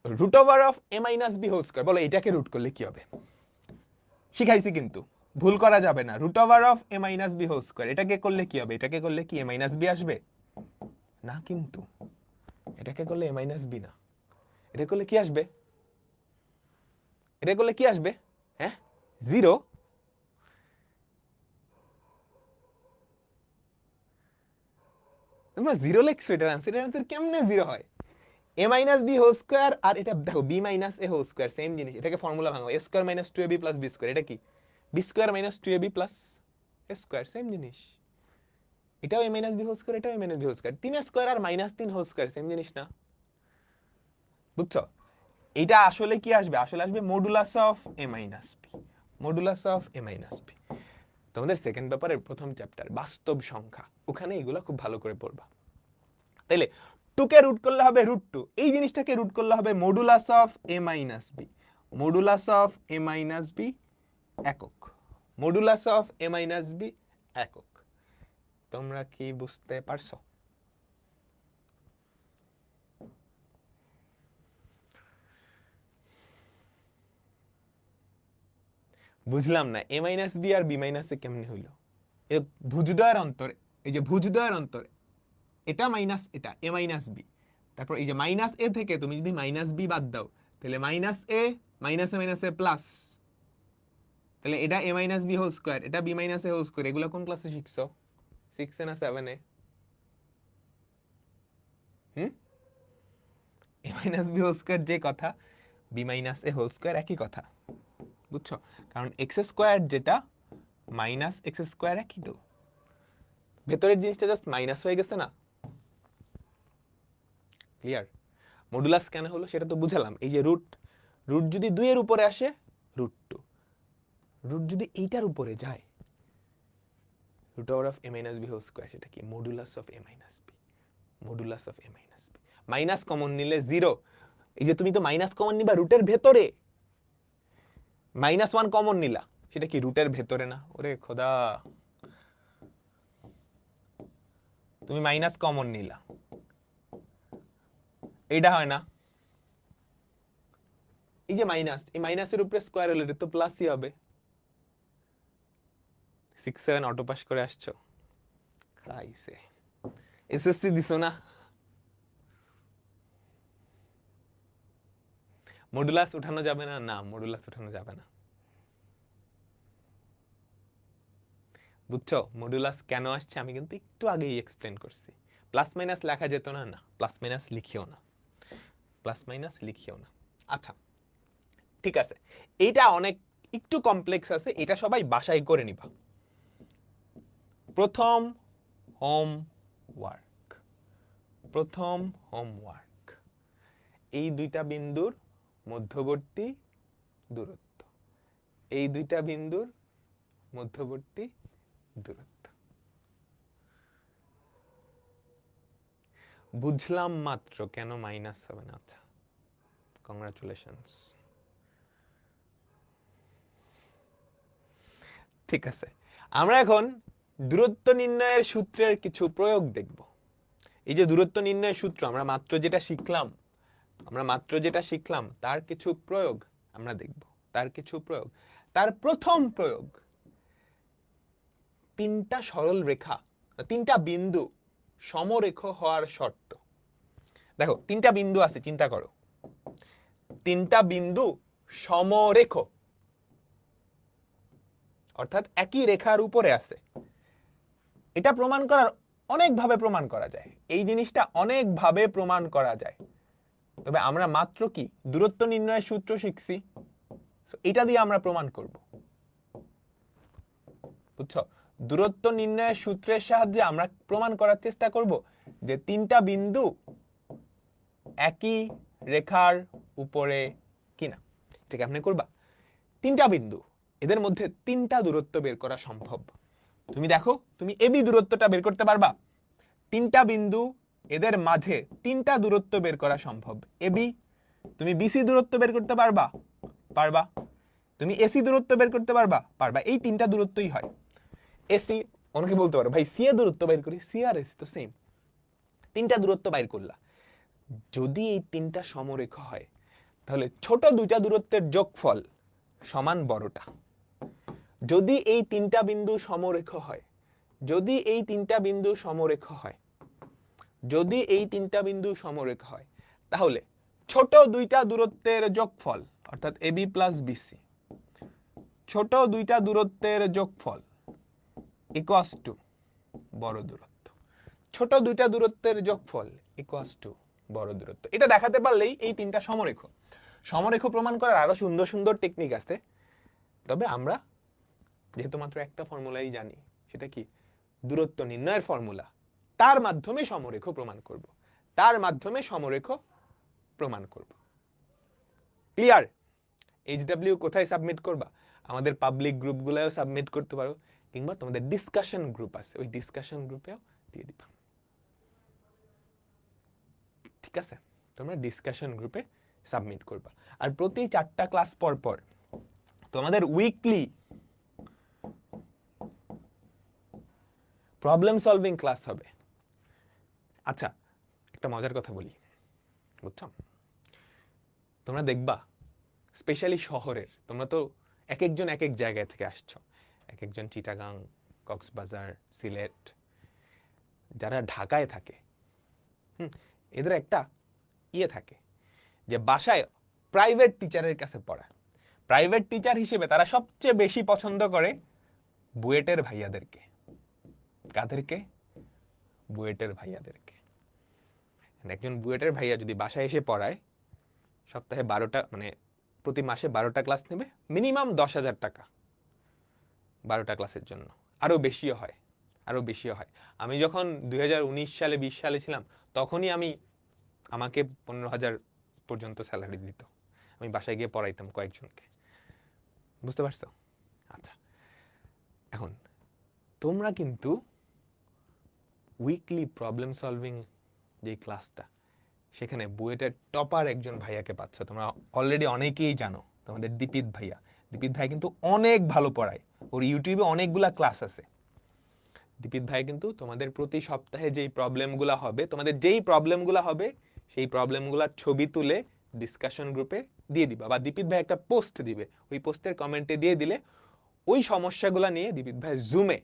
root over of A minus B whole square, বলো এটাকে রুট করলে কি হবে? শিখাইছি কিন্তু ভুল করা যাবে না। Root over of A minus B whole square এটাকে করলে কি হবে? এটাকে করলে কি এ মাইনাস বি আসবে? না, কিন্তু এটাকে করলে এ মাইনাস বি না, এটা করলে কি আসবে? এটা করলে কি আসবে? হ্যাঁ, 0। তোমরা জিরো লিখছো, এটার আনসার কেমনে জিরো হয়? a minus B whole square, আর এটা দেখো B minus A whole square, same জিনিস। এটাকে ফর্মুলা ভাঙো, A square minus two A B plus B square. এটা কি? B square minus two A B plus A square, same জিনিস। এটাও A minus B whole square, এটাও A minus B whole square. 3 square আর মাইনাস 3 হোল স্কোয়ার, সেম জিনিস না? বুঝছো? এটা আসলে কি আসবে? আসলে আসবে modulus of A minus B, modulus of A minus b. তোমাদের সেকেন্ড পেপারের প্রথম চ্যাপ্টার বাস্তব সংখ্যা, ওখানে এগুলো খুব ভালো করে পড়বা। তাইলে টুকে রুট করলে হবে √2, এই জিনিসটাকে রুট করলে হবে modulus of A minus B, modulus of A minus B একক, modulus of A minus B একক। তোমরা কি বুঝতে পারছো? বুঝলাম না, এ মাইনাস বি আর বি মাইনাস এ কেমনে হইলো? এই ভুজদ্বয়ের অন্তর, এই যে ভুজদ্বয়ের অন্তর, এটা মাইনাস এটা এ মাইনাস বি, তারপর এই যে মাইনাস এ থেকে তুমি যদি মাইনাস বি বাদ দাও, তাহলে minus A minus A plus, তাহলে এটা এ মাইনাস বি হোল স্কোয়ার, এটা B minus A whole square. এগুলো কোন ক্লাসে শিখছো? 6 এ না 7 এ? এ মাইনাস বি হোল স্কোয়ার যে কথা, B minus A whole square একই কথা। বুঝছো? কারণ এক্স স্কোয়ার যেটা মাইনাস এক্স স্কোয়ার একই তো, ভেতরের জিনিসটা জাস্ট মাইনাস হয়ে গেছে না? ক্লিয়ার? মডুলাস কেন হলো সেটা তো বুঝালাম। এই যে রুট, রুট যদি 2 এর উপরে আসে √2, রুট যদি এইটার উপরে যায় root over of A minus B whole square, সেটা কি? Modulus of A minus B, modulus of A minus b. Minus common নিলে 0, এই যে তুমি তো মাইনাস কমন নিবা রুটের ভেতরে, -1 কমন নিলা, সেটা কি রুটের ভেতরে না? ওরে খোদা, তুমি মাইনাস কমন নিলা, এইটা হয় না? এই যে মাইনাস, এই মাইনাসের উপরে স্কোয়ার হলে এটা তো প্লাসই হবে। 6-7 অটো পাস করে আসছো, খাইছে। এসএসসি দিছো না? মডুলাস উঠানো যাবে না? না, মডুলাস উঠানো যাবে না। বুঝছো মডুলাস কেন আসছে? আমি কিন্তু একটু আগেই এক্সপ্লেন করছি। প্লাস মাইনাস লেখা যেত না? না, প্লাস মাইনাস লিখিও না, প্লাস মাইনাস লিখিও না। আচ্ছা ঠিক আছে, এইটা অনেক একটু কমপ্লেক্স আছে, এটা সবাই বাসায় করে নিবা। প্রথম হোমওয়ার্ক, প্রথম হোমওয়ার্ক, এই দুইটা বিন্দুর মধ্যবর্তী দূরত্ব, এই দুইটা বিন্দুর মধ্যবর্তী দূরত্ব। বুঝলাম মাত্র কেন মাইনাস হবে না। আচ্ছা, কংগ্রাচুলেশনস। ঠিক আছে, আমরা এখন দূরত্ব নির্ণয়ের সূত্রের কিছু প্রয়োগ দেখব। এই যে দূরত্ব নির্ণয়ের সূত্র আমরা মাত্র যেটা শিখলাম, তার কিছু প্রয়োগ আমরা দেখব। তার কিছু প্রয়োগ, তার প্রথম প্রয়োগ, তিনটা সরল রেখা, তিনটা বিন্দু সমরেখ হওয়ার শর্ত। দেখো তিনটা বিন্দু আছে, চিন্তা করো, তিনটা বিন্দু সমরেখ, অর্থাৎ একই রেখার উপরে আছে। এটা প্রমাণ করার অনেকভাবে প্রমাণ করা যায়, এই জিনিসটা অনেকভাবে প্রমাণ করা যায়। তবে আমরা মাত্র কি দূরত্ব নির্ণয়ের সূত্র শিখছি, এটা দিয়ে আমরা প্রমাণ করব। বুঝছো? দূরত্ব নির্ণয়ের সূত্রের সাহায্যে আমরা প্রমাণ করার চেষ্টা করব যে তিনটা বিন্দু একই রেখার উপরে কিনা। ঠিক আপনি করবা, তিনটা বিন্দু, এদের মধ্যে তিনটা দূরত্ব বের করা সম্ভব। তুমি দেখো, তুমি এবি দূরত্বটা বের করতে পারবা? তিনটা বিন্দু, এদের মাঝে তিনটা দূরত্ব বের করা সম্ভব। এবি, তুমি বিসি দূরত্ব বের করতে পারবা? পারবা। তুমি এসি দূরত্ব বের করতে পারবা? পারবা। এই তিনটা দূরত্বই হয় এসি। অনেকে বলতে পারো ভাই সি এর দূরত্ব বের করি, সি আর এসি তো সেম। তিনটা দূরত্ব বাইর করলা, যদি এই তিনটা সমরেখ হয় তাহলে ছোট দুইটা দূরত্বের যোগফল সমান বড়টা। যদি এই তিনটা বিন্দু সমরেখ হয়, যদি এই তিনটা বিন্দু সমরেখ হয়, যদি এই তিনটা বিন্দু সমরেখ হয়, তাহলে ছোট দুইটা দূরত্বের যোগফল অর্থাৎ এবি প্লাস বিসি, ছোট দুইটা দূরত্বের যোগফল ইকুয়ালস টু বড় দূরত্ব। ছোট দুইটা দূরত্বের যোগফল ইকুয়ালস টু বড় দূরত্ব। এটা দেখাতে পারলেই এই তিনটা সমরেখ। সমরেখ প্রমাণ করার আরো সুন্দর সুন্দর টেকনিক আছে, তবে আমরা যেহেতু মাত্র একটা ফর্মুলাই জানি, সেটা কি দূরত্ব নির্ণয়ের ফর্মুলা, তার মাধ্যমে সমরেখ প্রমাণ করব, তার মাধ্যমে সমরেখ প্রমাণ করব। ক্লিয়ার? এইচডব্লিউ কোথায় সাবমিট করবা? আমাদের পাবলিক গ্রুপগুলোও সাবমিট করতে পারো, কিংবা তোমাদের ডিসকাশন গ্রুপ আছে, ওই ডিসকাশন গ্রুপেও দিয়ে দিবা। ঠিক আছে, তোমরা ডিসকাশন গ্রুপে সাবমিট করবা। আর প্রতি 4টা ক্লাস পর পর তোমাদের উইকলি প্রবলেম সলভিং ক্লাস হবে। আচ্ছা, একটা মজার কথা বলি, বুঝছো? তোমরা দেখবা স্পেশালি শহরের, তোমরা তো এক একজন এক এক জায়গায় থেকে আসছো, এক একজন চিটাগাং, কক্সবাজার, সিলেট, যারা ঢাকায় থাকে, এদের একটা ইয়ে থাকে যে বাসায় প্রাইভেট টিচারের কাছে পড়া। প্রাইভেট টিচার হিসেবে তারা সবচেয়ে বেশি পছন্দ করে বুয়েটের ভাইয়াদেরকে। কাদেরকে? বুয়েটের ভাইয়াদেরকে। একজন বুয়েটের ভাইয়া যদি বাসায় এসে পড়ায়, সপ্তাহে 12টা, মানে প্রতি মাসে 12টা ক্লাস নেবে, মিনিমাম 10,000 টাকা 12টা ক্লাসের জন্য। আরো বেশিও হয়, আরো বেশিও হয়। আমি যখন 2019 সালে 20 সালে ছিলাম, তখনই আমাকে 15,000 পর্যন্ত স্যালারি দিত। আমি বাসায় গিয়ে পড়াইতাম কয়েকজনকে। বুঝতে পারছো? আচ্ছা, এখন তোমরা কিন্তু উইকলি প্রবলেম সলভিং যে ক্লাসটা, সেখানে বুয়েটের টপার একজন ভাইয়াকে পাচ্ছ। তোমরা অলরেডি অনেকেই জানো, তোমাদের দীপিত ভাইয়া। দীপিত ভাই কিন্তু অনেক ভালো পড়ায়, ওর ইউটিউবে অনেকগুলা ক্লাস আছে। দীপিত ভাই কিন্তু তোমাদের প্রতি সপ্তাহে যেই প্রবলেমগুলো হবে, তোমাদের যেই প্রবলেমগুলো হবে, সেই প্রবলেমগুলোর ছবি তুলে ডিসকাশন গ্রুপে দিয়ে দিবা, বা দীপিত ভাই একটা পোস্ট দিবে, ওই পোস্টের কমেন্টে দিয়ে দিলে ওই সমস্যাগুলো নিয়ে দীপিত ভাই জুমে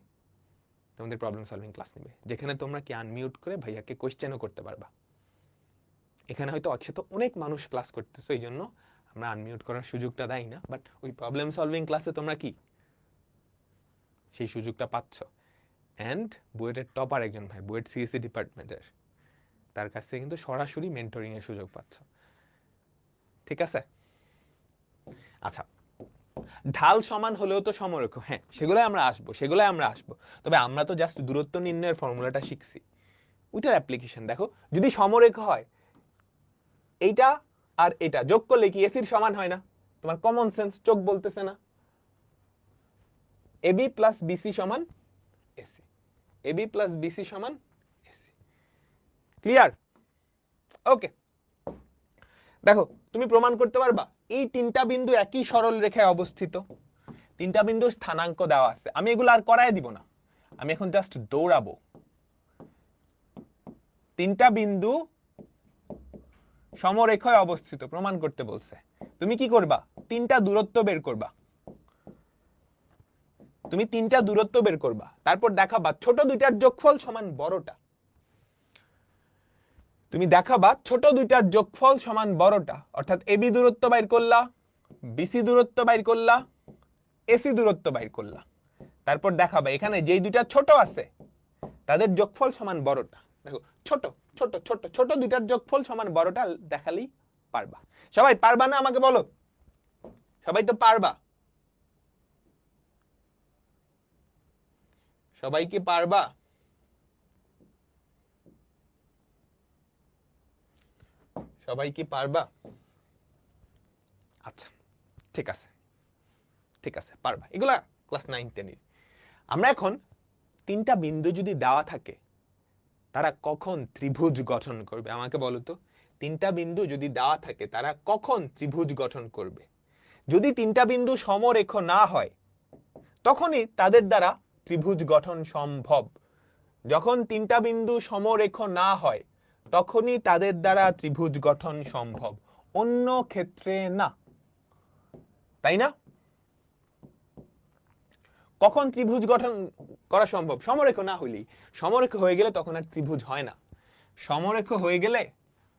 তোমাদের প্রবলেম সলভিং ক্লাস নেবে, যেখানে তোমরা কি আনমিউট করে ভাইয়াকে কোয়েশ্চেনও করতে পারবা। এখানে হয়তো একসাথে অনেক মানুষ ক্লাস করতেছো, এই জন্য আমরা আনমিউট করার সুযোগটা দেই না, বাট ওই প্রবলেম সলভিং ক্লাসে তোমরা কি সেই সুযোগটা পাচ্ছ। অ্যান্ড বুয়েটের টপার একজন ভাই, বুয়েট সিএসসি ডিপার্টমেন্টের, তার কাছ থেকে কিন্তু সরাসরি মেন্টরিং এর সুযোগ পাচ্ছ। ঠিক আছে? আচ্ছা, ঢাল সমান হলেও তো সমরেখ, হ্যাঁ সেগুলোই আমরা আসবো। তবে আমরা তো জাস্ট দূরত্ব নির্ণয়ের ফর্মুলাটা শিখছি, ওইটার অ্যাপ্লিকেশন দেখো। যদি সমরেখ হয়, এইটা আর এটা যোগ করলে কি এসির সমান হয় না? তোমার কমন সেন্স চোখ বলতেছে না? এবি প্লাস বিসি সমান এসি, এবি প্লাস বিসি সমান এসি। ক্লিয়ার? ওকে, দেখো তুমি প্রমাণ করতে পারবা এই তিনটা বিন্দু একই সরল রেখায় অবস্থিত। তিনটা বিন্দু স্থানাঙ্ক দেওয়া আছে, আমি এগুলো আর করায় দিব না, আমি এখন জাস্ট দৌড়াবো। তিনটা বিন্দু সমরেখায় অবস্থিত প্রমাণ করতে বলছে। তুমি কি করবা? তিনটা দূরত্ব বের করবা। তুমি তিনটা দূরত্ব বের করবা, তারপর দেখাবা ছোট দুইটার যোগফল সমান বড়টা। তুমি দেখাবা ছোট দুইটার যোগফল সমান বড়টা, অর্থাৎ এবি দূরত্ব বাইর করলা, বিসি দূরত্ব বাইর করলা, এসি দূরত্ব বাইর করলা। তারপর দেখাবা এখানে যেই দুইটা ছোট আছে তাদের যোগফল সমান বড়টা। দেখো ছোট ছোট ছোট ছোট দুইটার যোগফল সমান বড়টা দেখালেই পারবা। সবাই পারবা না আমাকে বলো? সবাই তো পারবা? সবাই কি পারবা? সবাই কি পারবা? আচ্ছা, ঠিক আছে, ঠিক আছে, পারবা। এগুলা ক্লাস 9-10 এর। আমরা এখন তিনটা বিন্দু যদি দেওয়া থাকে, তারা কখন ত্রিভুজ গঠন করবে আমাকে বলো তো? তিনটা বিন্দু যদি দেওয়া থাকে, তারা কখন ত্রিভুজ গঠন করবে? যদি তিনটা বিন্দু সমরেখ না হয়, তখনই তাদের দ্বারা ত্রিভুজ গঠন সম্ভব। যখন তিনটা বিন্দু সমরেখ না হয়, তখনই তাদের দ্বারা ত্রিভুজ গঠন সম্ভব, অন্য ক্ষেত্রে না। তাই না? কখন ত্রিভুজ গঠন করা সম্ভব? সমরেখ না হইলেই। সমরেখ হয়ে গেলে তখন আর ত্রিভুজ হয় না। সমরেখ হয়ে গেলে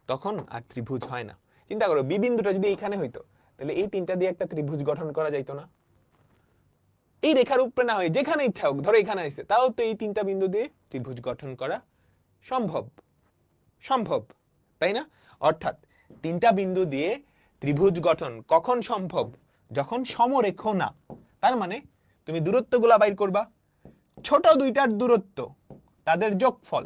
তখন আর ত্রিভুজ হয় না। চিন্তা করো, বি বিন্দুটা যদি এখানে হইতো, তাহলে এই তিনটা দিয়ে একটা ত্রিভুজ গঠন করা যাইতো না? এই রেখার উপরে না হয় যেখানে ইচ্ছা হোক, ধরো এখানে আছে, তাও তো এই তিনটা বিন্দু দিয়ে ত্রিভুজ গঠন করা সম্ভব, সম্ভব, তাই না? অর্থাৎ তিনটা বিন্দু দিয়ে ত্রিভুজ গঠন কখন সম্ভব? যখন সমরেখ না। তার মানে তুমি দূরত্বগুলা বাইর করবা, ছোট দুইটার দূরত্ব তাদের যোগফল,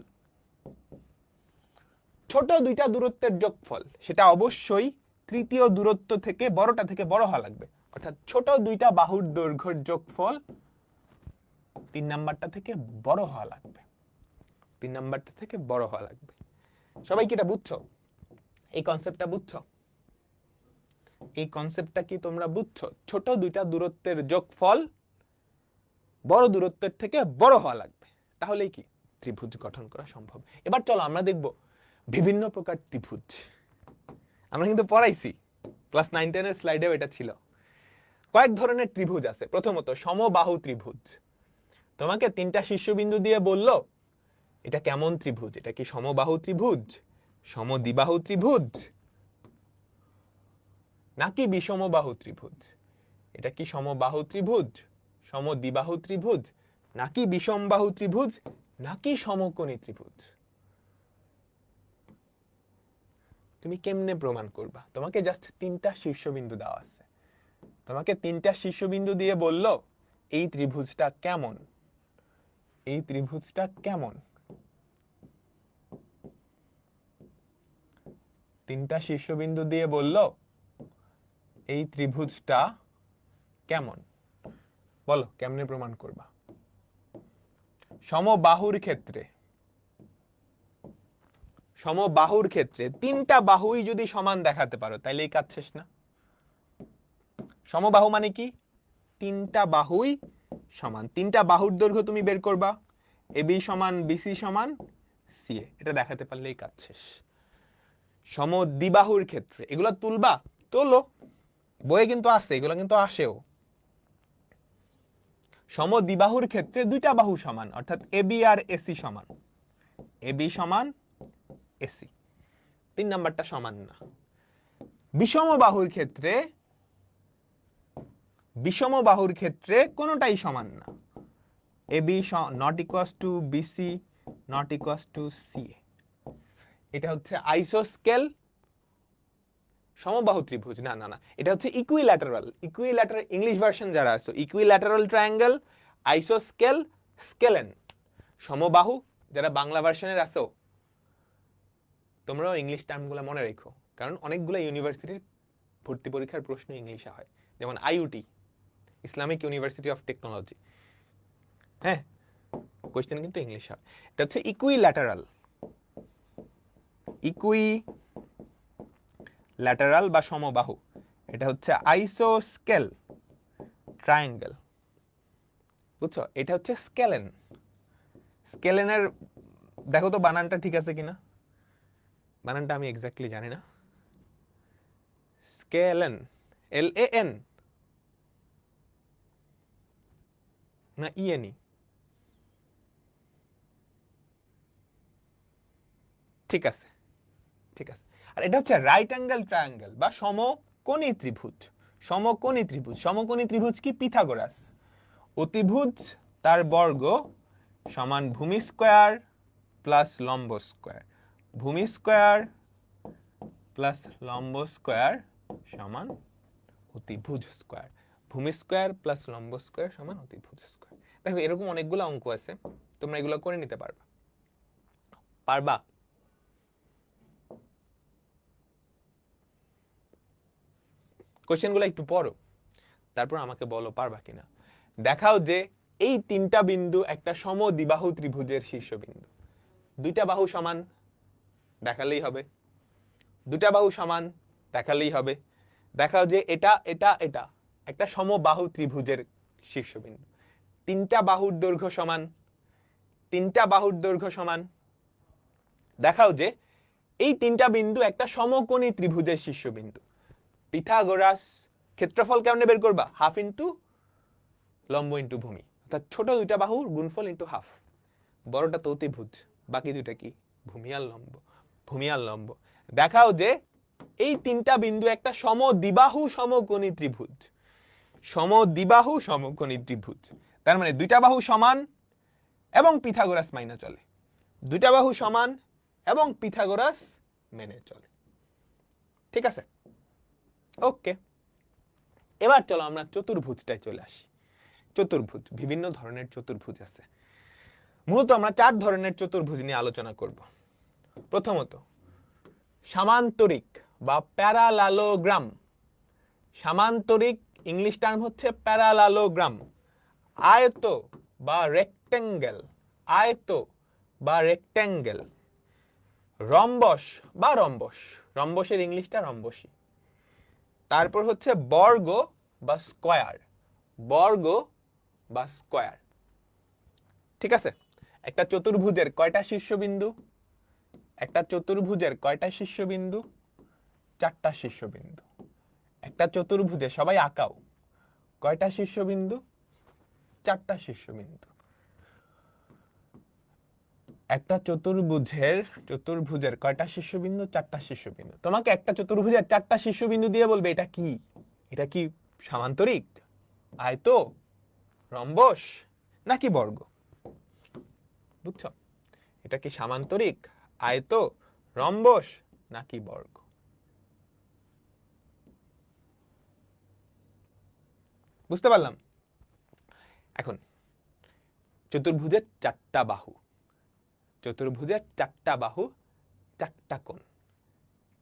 ছোট দুইটা দূরত্বের যোগফল সেটা অবশ্যই তৃতীয় দূরত্ব থেকে বড়টা থেকে বড় হওয়া লাগবে। অর্থাৎ ছোট দুইটা বাহুর দৈর্ঘ্যের যোগফল 3 নাম্বারটা থেকে বড় হওয়া লাগবে, 3 নাম্বারটা থেকে বড় হওয়া লাগবে। সবাই কি এটা বুঝছো? এই কনসেপ্টটা বুঝছো? এই কনসেপ্টটা কি তোমরা বুঝছো? ছোট দুইটা দূরত্বের যোগফল বড় দূরত্বের থেকে বড় হওয়া লাগবে, তাহলেই কি ত্রিভুজ গঠন করা সম্ভব। এবার চলো আমরা দেখব বিভিন্ন প্রকার ত্রিভুজ। আমরা কিন্তু পড়াইছি ক্লাস 9-10 এর স্লাইডেও এটা ছিল। কয়েক ধরনের ত্রিভুজ আছে। প্রথমত সমবাহু ত্রিভুজ। তোমাকে তিনটা শীর্ষবিন্দু দিয়ে বলল এটা কেমন ত্রিভুজ, এটা কি সমবাহু ত্রিভুজ, সমদ্বিবাহু ত্রিভুজ, নাকি বিষমবাহু ত্রিভুজ? এটা কি সমবাহু ত্রিভুজ, সমদ্বিবাহু ত্রিভুজ, নাকি বিষমবাহু ত্রিভুজ, নাকি সমকোণী ত্রিভুজ? তুমি কেমনে প্রমাণ করবা? তোমাকে জাস্ট তিনটা শীর্ষবিন্দু দেওয়া আছে, তোমাকে তিনটা শীর্ষবিন্দু দিয়ে বলল এই ত্রিভুজটা কেমন, এই ত্রিভুজটা কেমন। তিনটা শীর্ষবিন্দু দিয়ে বলল এই ত্রিভুজটা কেমন। বলো কেমনে প্রমাণ করবা? সমবাহুর ক্ষেত্রে, সমবাহুর ক্ষেত্রে তিনটা বাহুই যদি সমান দেখাতে পারো তাহলে এই কাজ শেষ না? সমবাহু মানে কি? তিনটা বাহুই সমান। তিনটা বাহুর দৈর্ঘ্য তুমি বের করবা, এবি সমান বিসি সমান সিএ, এটা দেখাতে পারলেই কাজ শেষ। সমদ্বিবাহুর ক্ষেত্রে এগুলা তুলবা, তোলো, বইয়ে কিন্তু আছে, এগুলো কিন্তু আসেও। সমদ্বিবাহুর ক্ষেত্রে দুইটা বাহু সমান, অর্থাৎ এবি আর এসি সমান, এবি সমান এসি, 3 নাম্বারটা সমান না। বিষমবাহুর ক্ষেত্রে, বিষমবাহুর ক্ষেত্রে কোনোটাই সমান না, AB not equals to BC not equals to CA. এটা হচ্ছে আইসোস্কেল সমবাহু ত্রিভুজ, না না না, এটা হচ্ছে ইকুইল্যাটারাল। ইকুইল্যাটারাল ইংলিশ ভার্সন যারা আছে, ইকুইল্যাটারাল ট্রায়াঙ্গেল, আইসোস্কেল, স্কেলেন। সমবাহু যারা বাংলা ভার্সনের আছো তোমরাও ইংলিশ টার্মগুলো মনে রেখো, কারণ অনেকগুলো ইউনিভার্সিটির ভর্তি পরীক্ষার প্রশ্ন ইংলিশে হয়, যেমন IUT, Islamic university of technology, হ্যাঁ কোশ্চেন কিন্তু ইংলিশ হয়। এটা হচ্ছে ইকুইল্যাটারাল, ইকুইল্যাটারাল বা সমবাহু। এটা হচ্ছে আইসোস্কেল ট্রায়াঙ্গেল, বুঝছো? এটা হচ্ছে স্কেলেন। স্কেলেনের দেখো তো বানানটা ঠিক আছে কিনা, বানানটা আমি এক্স্যাক্টলি জানি না। স্কেলেন, LAN না ইএনই? ঠিক আছে, ঠিক আছে। আর এটা হচ্ছে রাইট অ্যাঙ্গেল ট্রায়াঙ্গেল বা সমকোণী ত্রিভুজ। সমকোণী ত্রিভুজ, সমকোণী ত্রিভুজ কি? পিথাগোরাস। অতিভুজ তার বর্গ সমান ভূমি স্কয়ার প্লাস লম্ব স্কয়ার, ভূমি স্কয়ার প্লাস লম্ব স্কয়ার সমান অতিভুজ স্কয়ার, ভূমি স্কয়ার প্লাস লম্ব স্কয়ার সমান অতিভুজ স্কয়ার। দেখো এরকম অনেকগুলো অঙ্ক আছে, তোমরা এগুলো করে নিতে পারবা, পারবা? কোশ্চেনগুলো একটু পড়ো, তারপর আমাকে বলো পারবা কিনা। দেখাও যে এই তিনটা বিন্দু একটা সমদ্বিবাহু ত্রিভুজের শীর্ষবিন্দু। দুইটা বাহু সমান দেখালেই হবে, দুটা বাহু সমান দেখালেই হবে। দেখাও যে এটা এটা এটা একটা সমবাহু ত্রিভুজের শীর্ষবিন্দু। তিনটা বাহুর দৈর্ঘ্য সমান, তিনটা বাহুর দৈর্ঘ্য সমান। দেখাও যে এই তিনটা বিন্দু একটা সমকোণী ত্রিভুজের শীর্ষবিন্দু। পিথাগোরাস ক্ষেত্রফল কেমনে বের করবা? হাফ ইন্টু লম্ব ইন্টু ভূমি, অর্থাৎ ছোট দুইটা বাহুর গুণফল ইন্টু হাফ। বড়টা তো অতিভুজ, বাকি দুইটা কি? ভূমি আর লম্ব, ভূমি আর লম্ব। দেখাও যে এই তিনটা বিন্দু একটা সমদ্বিবাহু সমকোণী ত্রিভুজ, সমদ্বিবাহু সমকোণী ত্রিভুজ। তার মানে দুইটা বাহু সমান এবং পিথাগোরাস মাইনা চলে। দুইটা বাহু সমান এবং পিথাগোরাস মেনে চলে। ঠিক আছে, ওকে। এবার চলো আমরা চতুর্ভুজটায় চলে আসি। চতুর্ভুজ, বিভিন্ন ধরনের চতুর্ভুজ আছে। মূলত আমরা 4 ধরনের চতুর্ভুজ নিয়ে আলোচনা করব। প্রথমত সামান্তরিক বা প্যারালালোগ্রাম। সামান্তরিক ইংলিশ টার্ম হচ্ছে প্যারালালোগ্রাম। আয়ত বা রেক্ট্যাঙ্গেল, আয়ত বা রেক্ট্যাঙ্গেল। রম্বস বা রম্বস, রম্বসের ইংলিশটা রম্বসী। তারপর হচ্ছে বর্গ বা স্কয়ার, বর্গ বা স্কয়ার। ঠিক আছে, একটা চতুর্ভুজের কয়টা শীর্ষবিন্দু? একটা চতুর্ভুজের কয়টা শীর্ষবিন্দু? 4টা শীর্ষবিন্দু। একটা চতুর্ভুজে, সবাই আঁকাও, কয়টা শীর্ষবিন্দু? 4টা শীর্ষবিন্দু। একটা চতুর্ভুজের কয়টা শীর্ষবিন্দু? 4টা শীর্ষবিন্দু। তোমাকে একটা চতুর্ভুজের 4টা শীর্ষবিন্দু দিয়ে বলবে এটা কি? এটা কি সামান্তরিক, আয়ত, রম্বস নাকি বর্গ? বুঝছো? এটা কি সামান্তরিক, আয়ত, রম্বস নাকি বর্গ? বুঝতে পারলাম? এখন চতুর্ভুজের 4টা বাহু, চতুর্ভুজের 4টা বাহু, 4টা কোণ,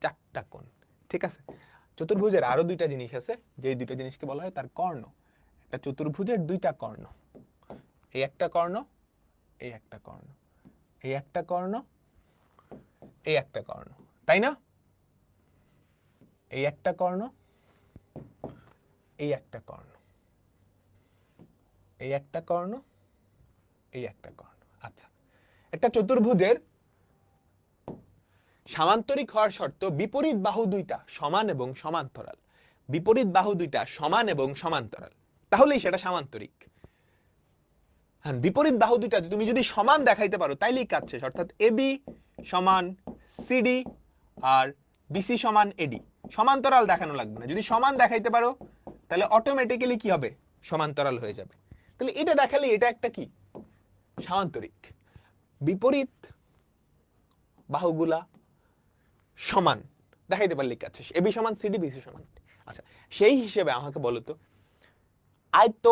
4টা কোণ। ঠিক আছে, চতুর্ভুজের আরো 2টা জিনিস আছে, যে 2টা জিনিসকে বলা হয় তার কর্ণ। একটা চতুর্ভুজের 2টা কর্ণ, এই একটা কর্ণ, এই একটা কর্ণ, এই একটা কর্ণ, এই একটা কর্ণ, তাই না? এই একটা কর্ণ, এই একটা কর্ণ, এই একটা কর্ণ, এই একটা কর্ণ। আচ্ছা, একটা চতুর্ভুজের সামান্তরিক হওয়ার শর্ত বিপরীত বাহু 2টা সমান এবং সমান্তরাল। বিপরীত বাহু 2টা সমান এবং সমান্তরাল, তাহলেই সেটা সামান্তরিক। হ্যাঁ, বিপরীত বাহু 2টা তুমি যদি সমান দেখাইতে পারো তাইলেই কাজ শেষ। অর্থাৎ এবি সমান সিডি আর বিসি সমান এডি, সমান্তরাল দেখানো লাগবে না। যদি সমান দেখাইতে পারো তাহলে অটোমেটিক্যালি কি হবে? সমান্তরাল হয়ে যাবে। তাহলে এটা দেখালে এটা একটা কি? সামান্তরিক। বিপরীত বাহুগুলা সমান দেখাইতে পারলে কাজ শেষ। এবি সমান সিডি, বিসি সমান। আচ্ছা, সেই হিসেবে আমাকে বলো তো, আয়ত,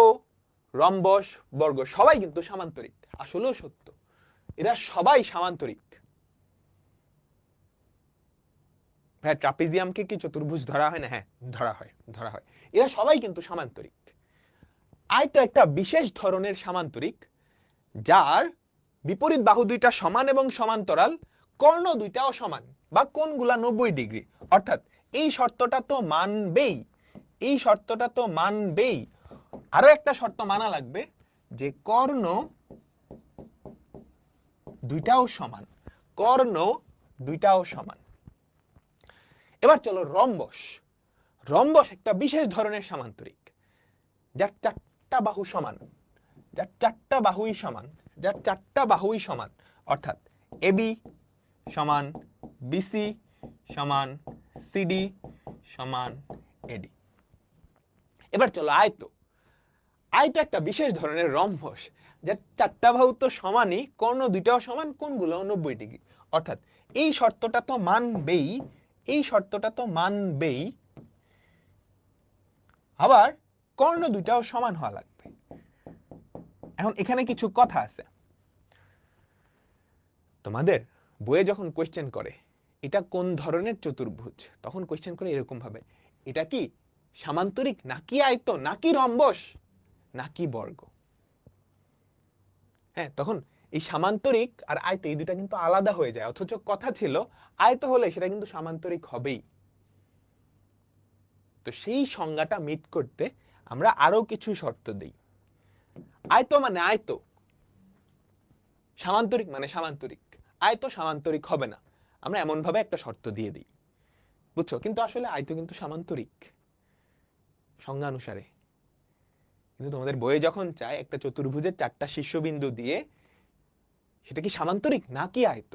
রম্বস, বর্গ সবাই কিন্তু সামান্তরিক। আসলেও সত্য, এরা সবাই সামান্তরিক। হ্যাঁ, ট্রাপিজিয়ামকে কি চতুর্ভুজ ধরা হয় না? হ্যাঁ, ধরা হয়, ধরা হয়। এরা সবাই কিন্তু সামান্তরিক। আয়ত একটা বিশেষ ধরনের সামান্তরিক, যার বিপরীত বাহু 2টা সমান এবং সমান্তরাল, কর্ণ 2টাও সমান বা কোণগুলা 90 ডিগ্রি। অর্থাৎ এই শর্তটা তো মানবেই, এই শর্তটা তো মানবেই। আরো একটা শর্ত মানা লাগবে, যে কর্ণ 2টাও সমান, কর্ণ 2টাও সমান। এবার চলো রম্বস। রম্বস একটা বিশেষ ধরনের সামান্তরিক, যার 4টা বাহু সমান, যার 4টা বাহুই সমান, যার 4টা বাহুই সমান। অর্থাৎ এবি সমান বিসি সমান সিডি সমান এডি। এবার চলো আয়ত। আয়ত একটা বিশেষ ধরনের রম্বস, যার 4টা বাহু তো সমানই, কর্ণ 2টাও সমান, কোণগুলো 90 ডিগ্রি। অর্থাৎ এই শর্তটা তো মানবেই, এই শর্তটা তো মানবেই, আবার কর্ণ 2টাও সমান হওয়া লাগবে। এখন এখানে কিছু কথা আছে। তোমাদের বইয়ে যখন কোয়েশ্চেন করে এটা কোন ধরনের চতুর্ভুজ, তখন কোয়েশ্চেন করে এরকম ভাবে, এটা কি সামান্তরিক নাকি আয়ত নাকি রম্বস নাকি বর্গ? হ্যাঁ, তখন এই সামান্তরিক আর আয়ত এই দুটা কিন্তু আলাদা হয়ে যায়। অথচ কথা ছিল আয়ত হলে সেটা কিন্তু সামান্তরিক হবেই। তো সেই সংজ্ঞাটা মিট করতে আমরা আরো কিছু শর্ত দেই। আয়ত মানে আয়ত, সামান্তরিক মানে সামান্তরিক। আয়ত সামান্তরিক হবে না, আমরা এমন ভাবে একটা শর্ত দিয়ে দিই। বুঝছো? কিন্তু আসলে আয়ত কিন্তু সামান্তরিক সংজ্ঞা অনুসারে। কিন্তু তোমাদের বইয়ে যখন চায় একটা চতুর্ভুজের 4টা শীর্ষবিন্দু দিয়ে সেটা কি সামান্তরিক নাকি আয়ত,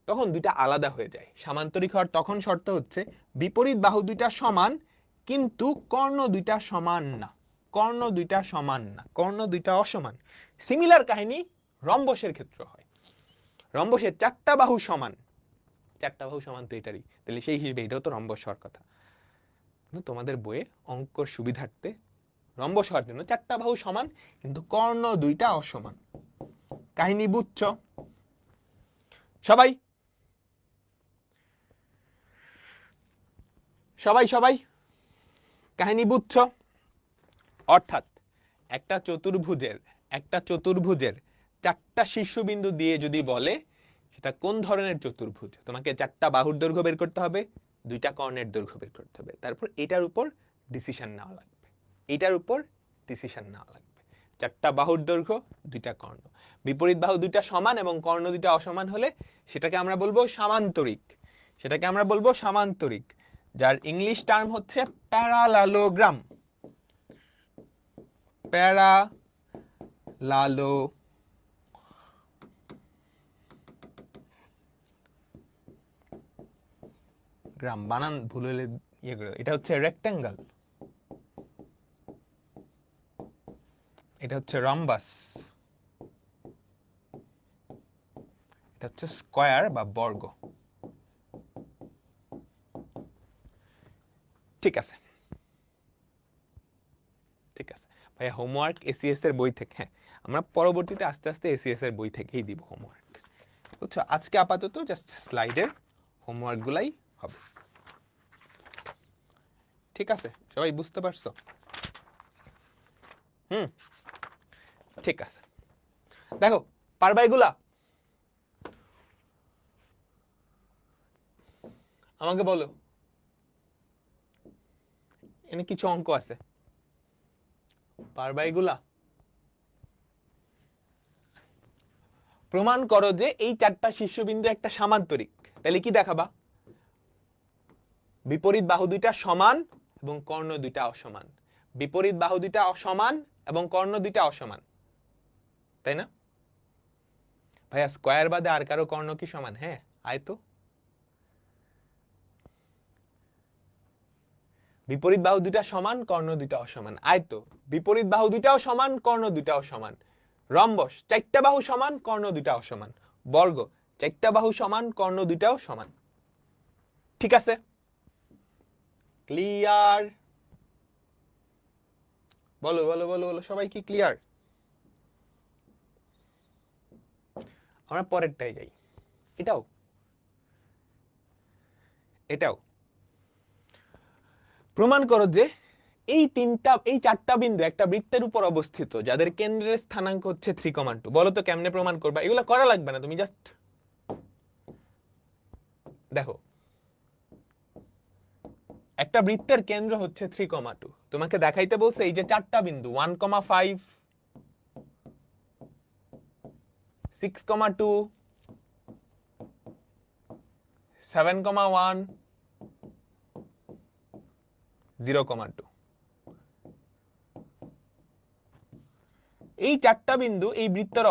তখন দুইটা আলাদা হয়ে যায়। সামান্তরিক হওয়ার তখন শর্ত হচ্ছে বিপরীত বাহু 2টা সমান কিন্তু কর্ণ 2টা সমান না, কর্ণ 2টা সমান না, কর্ণ 2টা অসমান। সিমিলার কাহিনী রম্বসের ক্ষেত্রে হয়। রম্বসের চারটা বাহু সমান, চারটা বাহু সমান তো এটারই, তাহলে সেই হিসেবে এটাও তো রম্বস হওয়ার কথা। তোমাদের বইয়ে অঙ্কর সুবিধার্থে রম্বস হওয়ার জন্য চারটা বাহু সমান কিন্তু কর্ণ দুইটা অসমান। কাহিনী বুঝছো সবাই? সবাই সবাই কাহিনী বুঝছো? অর্থাৎ একটা চতুর্ভুজের চারটা শীর্ষবিন্দু দিয়ে যদি বলে সেটা কোন ধরনের চতুর্ভুজ, তোমাকে চারটা বাহুর দৈর্ঘ্য বের করতে হবে, দুইটা কর্ণের দৈর্ঘ্য বের করতে হবে, তারপর এটার উপর ডিসিশন নেওয়া লাগবে, এটার উপর ডিসিশন নেওয়া লাগবে। চারটা বাহুর দৈর্ঘ্য, দুইটা কর্ণ, বিপরীত বাহু দুইটা সমান এবং কর্ণ দুইটা অসমান হলে সেটাকে আমরা বলবো সামান্তরিক, সেটাকে আমরা বলবো সামান্তরিক, যার ইংলিশ টার্ম হচ্ছে প্যারালালোগ্রাম। প্যারালালোগ্রাম বানান ভুল হলে ইয়ে করে, এটা হচ্ছে রেক্ট্যাঙ্গেল, এটা হচ্ছে রম্বাস, এটা হচ্ছে স্কয়ার বা বর্গ। ঠিক আছে, ঠিক আছে ভাইয়া, হোমওয়ার্ক এসিএস এর বই থেকে, হ্যাঁ আমরা পরবর্তীতে আস্তে আস্তে এসিএস এর বই থেকেই দিব হোমওয়ার্ক, বুঝছো? আজকে আপাতত জাস্ট স্লাইডের হোমওয়ার্ক গুলাই হবে। ঠিক আছে, সবাই বুঝতে পারছো? ঠিক আছে, দেখো পারবা এগুলা? আমাকে বলো, এখানে কিছু অঙ্ক আছে, পারবা এগুলা? প্রমাণ করো যে এই চারটা শীর্ষবিন্দু একটা সামান্তরিক, তাহলে কি দেখাবা? বিপরীত বাহু দুইটা সমান এবং কর্ণ দুইটা অসমান, বিপরীত বাহু দুইটা অসমান এবং কর্ণ দুইটা অসমান, তাই না ভাইয়া? স্কয়ার বাদে আর কারো কর্ণ কি সমান? হ্যাঁ, আয় তো। বিপরীত বাহু দুইটা সমান, কর্ণ দুইটা অসমান, আয় তো। বিপরীত বাহু দুইটাও সমান, কর্ণ দুইটাও সমান। রম্বস চারটা বাহু সমান, কর্ণ দুইটা অসমান। বর্গ চারটা বাহু সমান, কর্ণ দুইটাও সমান। ঠিক আছে, ক্লিয়ার? বলো বলো বলো বলো, সবাই কি ক্লিয়ার? আমরা পরেরটাই যাই। এটাও এটাও প্রমাণ করো যে এই চারটা বিন্দু একটা বৃত্তের উপর অবস্থিত যাদের কেন্দ্রের স্থানাঙ্ক হচ্ছে 3,2। বলো তো কেমনে প্রমাণ করবা? এগুলো করা লাগবে না, তুমি জাস্ট দেখো একটা বৃত্তের কেন্দ্র হচ্ছে 3,2, তোমাকে দেখাইতে বলছে এই যে চারটা বিন্দু 1,5, 6,2, 7,1, 0,2। এই চারটা বিন্দু এই বৃত্তের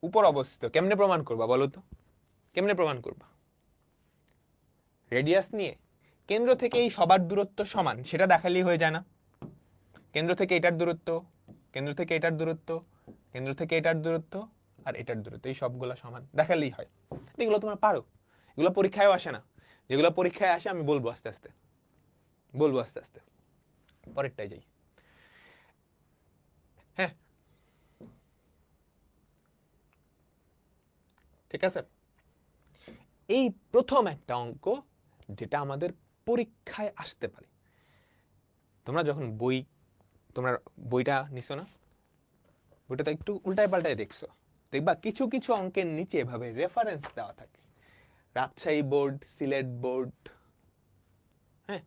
উপর অবস্থিত। কেমনে প্রমাণ করবা বলো তো? কেমনে প্রমাণ করবা? রেডিয়াস নিয়ে কেন্দ্র থেকে এই সবার দূরত্ব সমান সেটা দেখালেই হয়ে যায় না? কেন্দ্র থেকে এটার দূরত্ব, কেন্দ্র থেকে এটার দূরত্ব, কেন্দ্র থেকে এটার দূরত্ব আর এটার দূরত্ব, এই সবগুলো সমান দেখালেই হয়। এগুলো তোমরা পারো, এগুলো পরীক্ষায়ও আসে না। যেগুলো পরীক্ষায় আসে আমি বলবো আস্তে আস্তে, বলবো আস্তে আস্তে। পরেরটাই যাই। হ্যাঁ ঠিক আছে, এই প্রথম একটা অঙ্ক যেটা আমাদের পরীক্ষায় আসতে পারে। তোমরা যখন তোমরা বইটা নিছো না, বইটাতে একটু উল্টায় পাল্টায় দেখছো, দেখবা কিছু কিছু অঙ্কের নিচে এভাবে রেফারেন্স দেওয়া থাকে। রাজশাহী বোর্ড, সিলেট বোর্ড, হ্যাঁ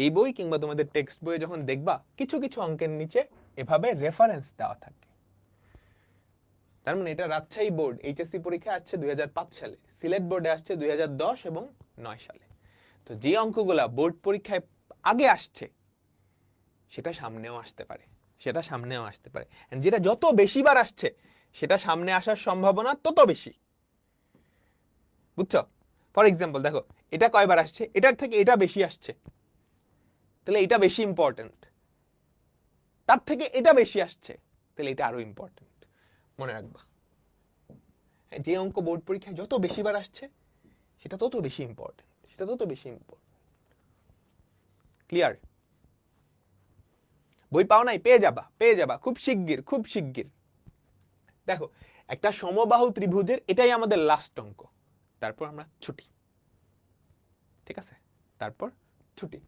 এই বই কিংবা তোমাদের টেক্সট বইয়ে যখন দেখবা কিছু কিছু অঙ্কের নিচে এভাবে রেফারেন্স দেওয়া থাকে, তার মানে এটা রাজশাহী বোর্ড এইচএসসি পরীক্ষায় আসছে 2005 সালে, সিলেট বোর্ডে আসছে 2010 এবং 9 সালে। তো যে অঙ্কগুলা বোর্ড পরীক্ষায় আগে আসছে সেটা সামনেও আসতে পারে, সেটা সামনেও আসতে পারে। যেটা যত বেশিবার আসছে সেটা সামনে আসার সম্ভাবনা তত বেশি, বুঝছো? ফর এক্সাম্পল দেখো এটা কয়বার আসছে, এটার থেকে এটা বেশি আসছে, তাহলে এটা বেশি ইম্পর্টেন্ট। তার থেকে এটা বেশি আসছে, তাহলে এটা আরো ইম্পর্টেন্ট। মনে রাখবা, যে অঙ্ক বোর্ড পরীক্ষায় যত বেশিবার আসছে সেটা তত বেশি ইম্পর্টেন্ট, সেটা তত বেশি ইম্পর্টেন্ট। ক্লিয়ার? বই পাও নাই? পেয়ে যাবা, পেয়ে যাবা খুব শিগগির, খুব শিগগির। দেখো একটা সমবাহু ত্রিভুজের এটাই আমাদের লাস্ট অঙ্ক, তারপর আমরা ছুটি। ঠিক আছে, তারপর ছুটি।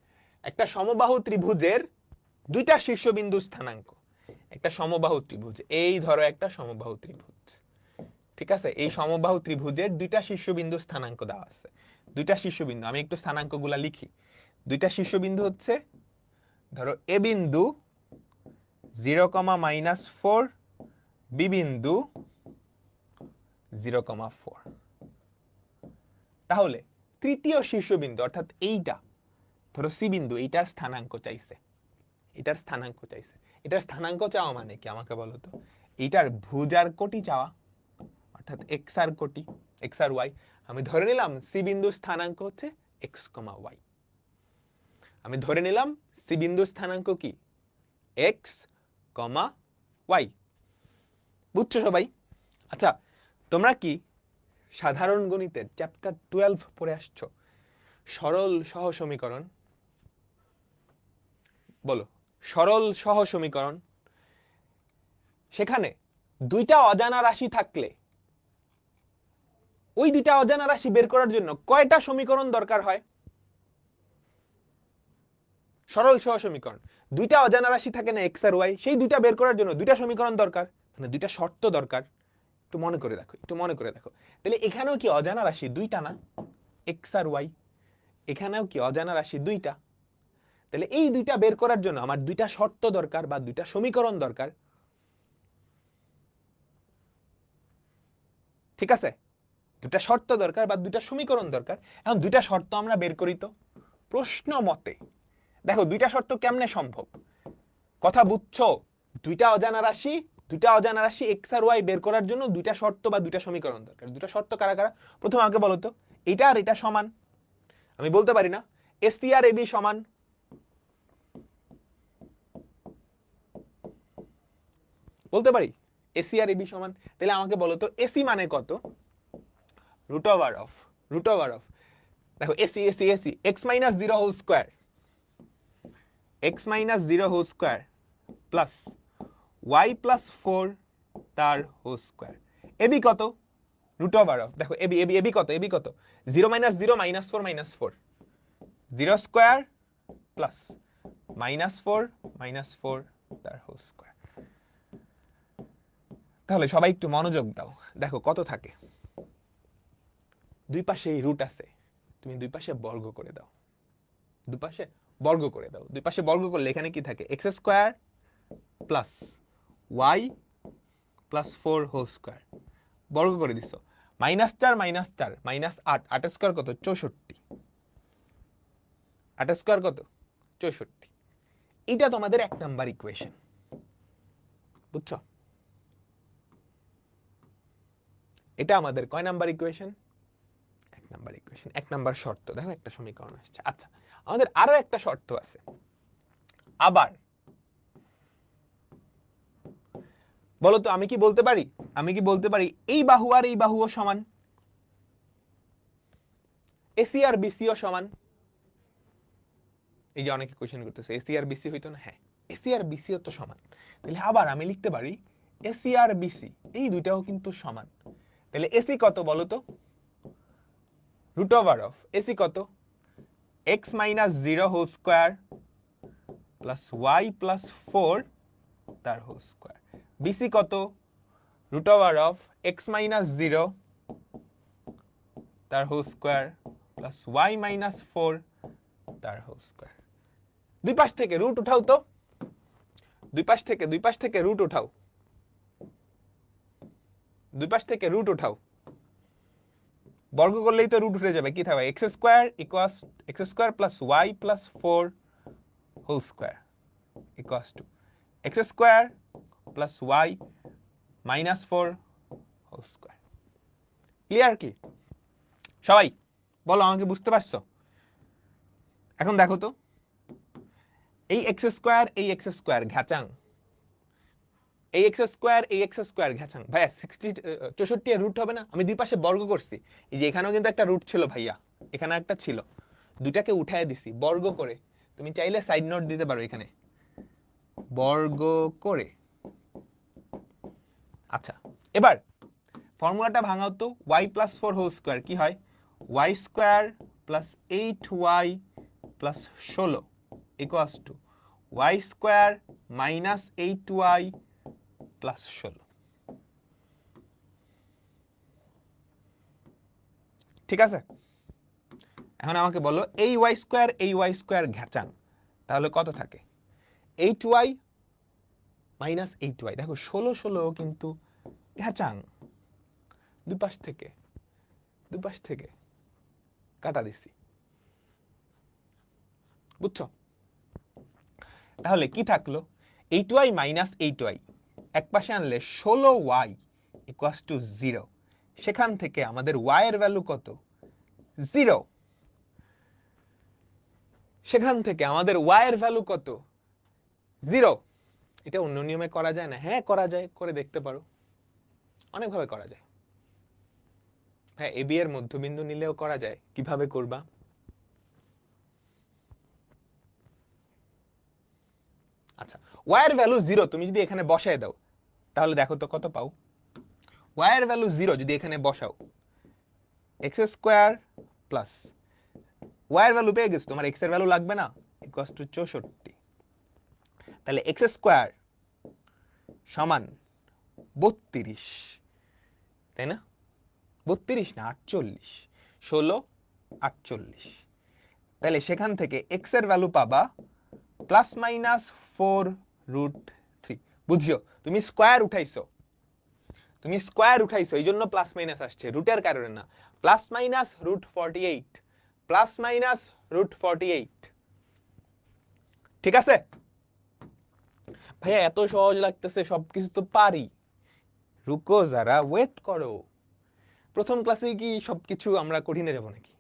একটা সমবাহু ত্রিভুজের দুইটা শীর্ষবিন্দু স্থানাঙ্ক। একটা সমবাহু ত্রিভুজ, এই ধরো একটা সমবাহু ত্রিভুজ, ঠিক আছে? এই সমবাহু ত্রিভুজের দুইটা শীর্ষবিন্দু স্থানাঙ্ক দেওয়া আছে। দুইটা শীর্ষবিন্দু, আমি একটু স্থানাঙ্কগুলা লিখি। দুইটা শীর্ষবিন্দু হচ্ছে, ধরো এ বিন্দু 0,-4, বি বিন্দু 0,4। তাহলে তৃতীয় শীর্ষবিন্দু অর্থাৎ এইটা, ধরো সি বিন্দু, এইটার স্থানাঙ্ক চাইছে, এটার স্থানাঙ্ক চাইছে। এটার স্থানাঙ্ক চাওয়া মানে কি আমাকে বলো তো? এইটার ভুজার কোটি চাওয়া, অর্থাৎ এক্স আর কোটি, এক্স আর ওয়াই। আমি ধরে নিলাম সি বিন্দুর স্থানাঙ্ক হচ্ছে এক্স কমা ওয়াই। আমি ধরে নিলাম সি বিন্দুর স্থানাঙ্ক কি? এক্স কমা ওয়াই। বুঝছো সবাই? আচ্ছা, তোমরা কি সাধারণ গণিতের চ্যাপ্টার 12 পড়ে আসছো? সরল সহ সমীকরণ, বলো সরল সহ সমীকরণ। সেখানে দুইটা অজানা রাশি থাকলে ওই দুইটা অজানা রাশি বের করার জন্য কয়টা সমীকরণ দরকার হয়? সরল সহ সমীকরণ, দুইটা অজানা রাশি থাকে না এক্স আর ওয়াই, সেই দুইটা বের করার জন্য দুইটা সমীকরণ দরকার, মানে দুইটা শর্ত দরকার। একটু মনে করে দেখো, একটু মনে করে দেখো। তাহলে এখানেও কি অজানা রাশি দুইটা না, এক্স আর ওয়াই? এখানেও কি অজানা রাশি দুইটা? তাহলে এই দুইটা বের করার জন্য আমার দুইটা শর্ত দরকার বা দুইটা সমীকরণ দরকার। ঠিক আছে, দুটা শর্ত দরকার বা দুইটা সমীকরণ দরকার। এখন দুইটা শর্ত আমরা বের করি তো প্রশ্ন মতে। দেখো দুইটা শর্ত কেমনে সম্ভব, কথা বুঝছো? দুইটা অজানা রাশি এক্স আর ওয়াই বের করার জন্য দুইটা শর্ত বা দুইটা সমীকরণ দরকার। দুইটা শর্ত কারা কারা? প্রথম আমাকে বলো তো, এটা আর এটা সমান। আমি বলতে পারি না এসি আর এবি সমান? বলতে পারি এসি আর এবি সমান। তাহলে আমাকে বলো তো এসি মানে কত? রুট ওভার অফ, দেখো AC AC AC x minus 0 whole square, plus y plus 4 তার হোল স্কোয়ার। এবি কত? রুট ওভার অফ, দেখো এবি এবি এবি কত? এবি কত? 0 - 0 -4 -4, 0 স্কোয়ার প্লাস -4 তার হোল স্কোয়ার। তাহলে সবাই একটু মনোযোগ দাও, দেখো কত থাকে। দুই পাশে রুট আছে, তুমি দুই পাশে বর্গ করে দাও, দুই পাশে বর্গ করে দাও। দুই পাশে বর্গ করলে এখানে কি থাকে? X square plus y plus 4 whole square. বর্গ করে দিছো, -4 -4 -8, 8 স্কোয়ার কত? 64। 8 স্কোয়ার কত? 64। এটা তোমাদের 1 নাম্বার ইকুয়েশন, বুঝছো? এটা আমাদের কয় number equation? 1 number equation, 1 number শর্ত। দেখো একটা সমীকরণ আসছে। আচ্ছা, আমাদের আরো একটা শর্ত আছে। আবার বলো তো, আমি কি বলতে পারি এই বাহু আর এই বাহুও সমান, এসি আর বিসিও সমান? এই যে অনেকে কোশ্চেন করতেছে এসি আর বিসি হইতো না? হ্যাঁ, এসি আর বিসিও তো সমান। তাহলে আবার আমি লিখতে পারি এসি আর বিসি এই দুইটাও কিন্তু সমান। তাহলে এসি কত বলো তো? রুট ওভার অফ এসি কত? X minus 0 whole square plus y plus 4 তার হোল স্কোয়ার। বিসি কত? Root over of x minus 0 তার whole square plus y minus 4 তার হোল স্কোয়ার। দুই পাশ থেকে রুট উঠাও তো, দুই পাশ থেকে রুট উঠাও, দুই পাশ থেকে রুট উঠাও। বর্গ করলেই তো রুট উঠে যাবে, কি থাকবে? X square equals x square plus y plus 4 whole square equals to x square plus y minus 4 whole square. Clear কি সবাই? বলো আমাকে, বুঝতে পারছো? এখন দেখো তো, এই এক্স স্কোয়ার ঘ্যাচাং, এই এক্স স্কোয়ার ঘেঁচাং ভাইয়া 64 এর রুট হবে না? আমি দুই পাশে বর্গ করছি, এই যে এখানেও কিন্তু একটা রুট ছিল ভাইয়া, এখানে একটা ছিল, দুটাকে উঠায় দিছি বর্গ করে। তুমি চাইলে সাইড নোট দিতে পারো এখানে, বর্গ করে। আচ্ছা, এবার ফর্মুলাটা ভাঙাও তো। y প্লাস 4 হোল স্কোয়ার কি হয়? y square plus 8y plus 16 equals to y square minus 8y plus 16। ঠিক আছে, এখন আমাকে বলো এই y স্কোয়ার ঘেঁচান, তাহলে কত থাকে? 8y মাইনাস 8y, দেখো 16 কিন্তু ঘেঁচাং, দুপাশ থেকে কাটা দিছি, বুঝছো? তাহলে কি থাকলো? 8y মাইনাস 8y এক পাশে আনলে 16y ইকুয়ালস টু 0। সেখান থেকে আমাদের y এর ভ্যালু কত? 0। সেখান থেকে আমাদের y এর ভ্যালু কত? 0। এটা অন্য নিয়মে করা যায় না? হ্যাঁ করা যায়, করে দেখতে পারো, অনেকভাবে করা যায়। হ্যাঁ, এবি এর মধ্যবিন্দু নিলেও করা যায়। কিভাবে করবা? আচ্ছা, y এর ভ্যালু 0 তুমি যদি এখানে বসায় দাও, তাহলে দেখো তো কত পাও। y এর ভ্যালু 0 যদি এখানে বসাও, x স্কোয়ার প্লাস y এর ভ্যালু পেয়ে গেছো, তোমার x এর ভ্যালু লাগবে না, ইকুয়ালস টু 64। তাহলে x স্কোয়ার সমান 32, তাই না? 32 না 48, 16 48। তাহলে সেখান থেকে x এর ভ্যালু পাবা প্লাস মাইনাস 4√3। বুঝছো? তুমি স্কোয়ার উঠাইছো, এই জন্য প্লাস মাইনাস আসছে, রুটের কারণে না। Plus minus √48, plus minus √48। ঠিক আছে ভাইয়া, এত সহজ লাগতেছে, সবকিছু তো পারি। রুকো যারা, ওয়েট করো। প্রথম ক্লাসে কি সবকিছু আমরা কঠিনে যাব নাকি?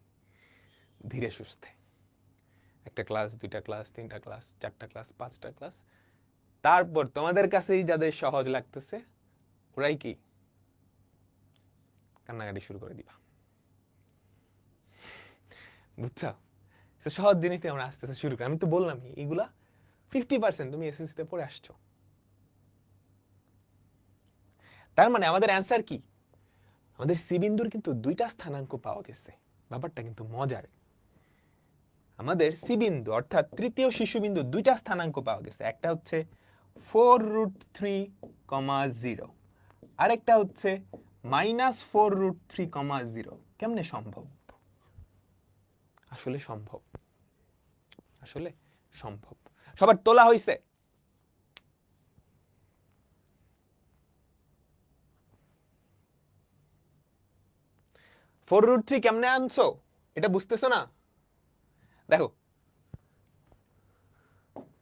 ধীরে সুস্থে, একটা ক্লাস, দুইটা ক্লাস, তিনটা ক্লাস, চারটা ক্লাস, পাঁচটা ক্লাস, তারপর তোমাদের কাছেই যাদের সহজ লাগতেছে ওরাই কি কান্নাকাটি শুরু করে দিবা, বুঝছো? সহজ জিনিসতে আমরা আস্তে আস্তে শুরু করি। আমি তো বললামই, এগুলা 50% তুমি এসএসসি তে পড়ে আসছো। তার মানে আমাদের অ্যান্সার কি? আমাদের সি বিন্দুর কিন্তু দুইটা স্থানাঙ্ক পাওয়া গেছে। ব্যাপারটা কিন্তু মজার। আমাদের সি বিন্দু অর্থাৎ তৃতীয় শীর্ষবিন্দু দুইটা স্থানাঙ্ক পাওয়া গেছে। একটা হচ্ছে 4√3,0, আরেকটা হচ্ছে -4√3,0। কেমনে সম্ভব? আসলে সম্ভব। সবার তোলা হইছে? (4√3) কেমনে আনছো এটা বুঝতেছো না? দেখো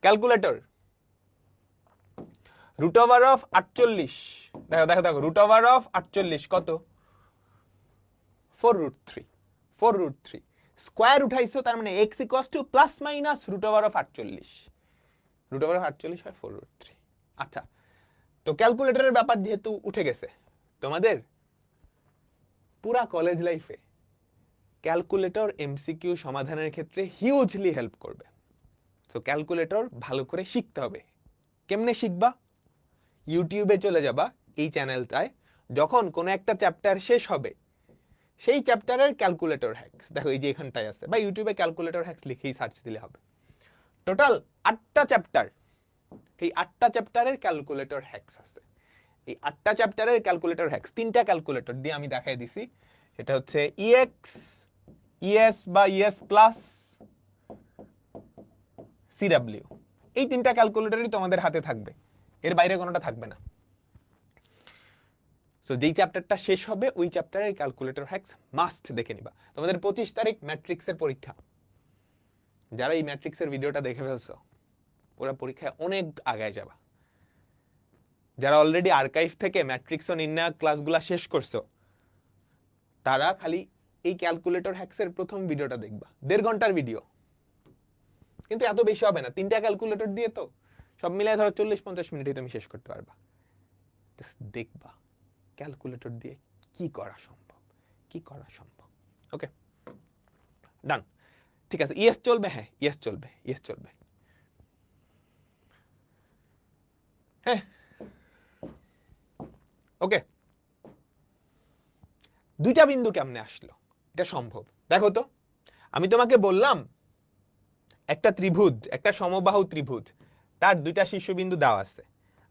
ক্যালকুলেটর, √48, দেখো √48 কত? 4√3 স্কয়ার উঠাইছো, তার মানে x = প্লাস মাইনাস √48, √48 হয় 4√3। আচ্ছা, তো ক্যালকুলেটরের ব্যাপার যেহেতু উঠে গেছে, তোমাদের পুরা কলেজ লাইফে ক্যালকুলেটর এমসিকিউ সমাধানের ক্ষেত্রে হিউজলি হেল্প করবে। তো ক্যালকুলেটর ভালো করে শিখতে হবে। কেমনে শিখবা? ইউটিউবে চলে যাবা, এই চ্যানেলটায় যখন কোনো একটা চ্যাপ্টার শেষ হবে, সেই চ্যাপ্টারের ক্যালকুলেটর হ্যাকস, দেখো এই যে এখানটায় আছে, বা ইউটিউবে ক্যালকুলেটর হ্যাকস লিখেই সার্চ দিলে হবে। টোটাল 8টা চ্যাপ্টার, এই 8টা চ্যাপ্টারের ক্যালকুলেটর হ্যাকস আছে। এই 8টা চ্যাপ্টারের ক্যালকুলেটর হ্যাকস, 3টা ক্যালকুলেটর দিয়ে আমি দেখাই দিছি। এটা হচ্ছে ইএক্স, ইএস বা ইএস প্লাস, সিডব্লিউ। এই 3টা ক্যালকুলেটরই তোমাদের হাতে থাকবে, এর বাইরে কোনোটা থাকবে না। সো যেই চ্যাপ্টারটা শেষ হবে ওই চ্যাপ্টারের ক্যালকুলেটর হ্যাকস মাস্ট দেখে নিবা। তোমাদের 25 তারিখ ম্যাট্রিক্সের পরীক্ষা। যারা এই ম্যাট্রিক্সের ভিডিওটা দেখে ফেলছো, পুরো পরীক্ষায় অনেক আগায় যাবা। যারা অলরেডি আর্কাইভ থেকে ম্যাট্রিক্স ও নির্ণায়ক ক্লাসগুলা শেষ করছো, তারা খালি এই ক্যালকুলেটর হ্যাকসের প্রথম ভিডিওটা দেখবা, 1.5 ঘন্টার ভিডিও, কিন্তু এত বেশি হবে না। 3টা ক্যালকুলেটর দিয়ে তো সব মিলাই ধরো 40-50 মিনিটে তুমি শেষ করতে পারবা। দেখবা ক্যালকুলেটর দিয়ে কি করা সম্ভব। ওকে, ডান। ঠিক আছে, ইয়েস চলবে, হ্যাঁ ইয়েস চলবে। হ্যাঁ, ওকে। দুইটা বিন্দু কেমনে আসলো? এটা সম্ভব। দেখো তো, আমি তোমাকে বললাম একটা ত্রিভুজ, একটা সমবাহু ত্রিভুজ, তার দুইটা শীর্ষবিন্দু দেওয়া আছে।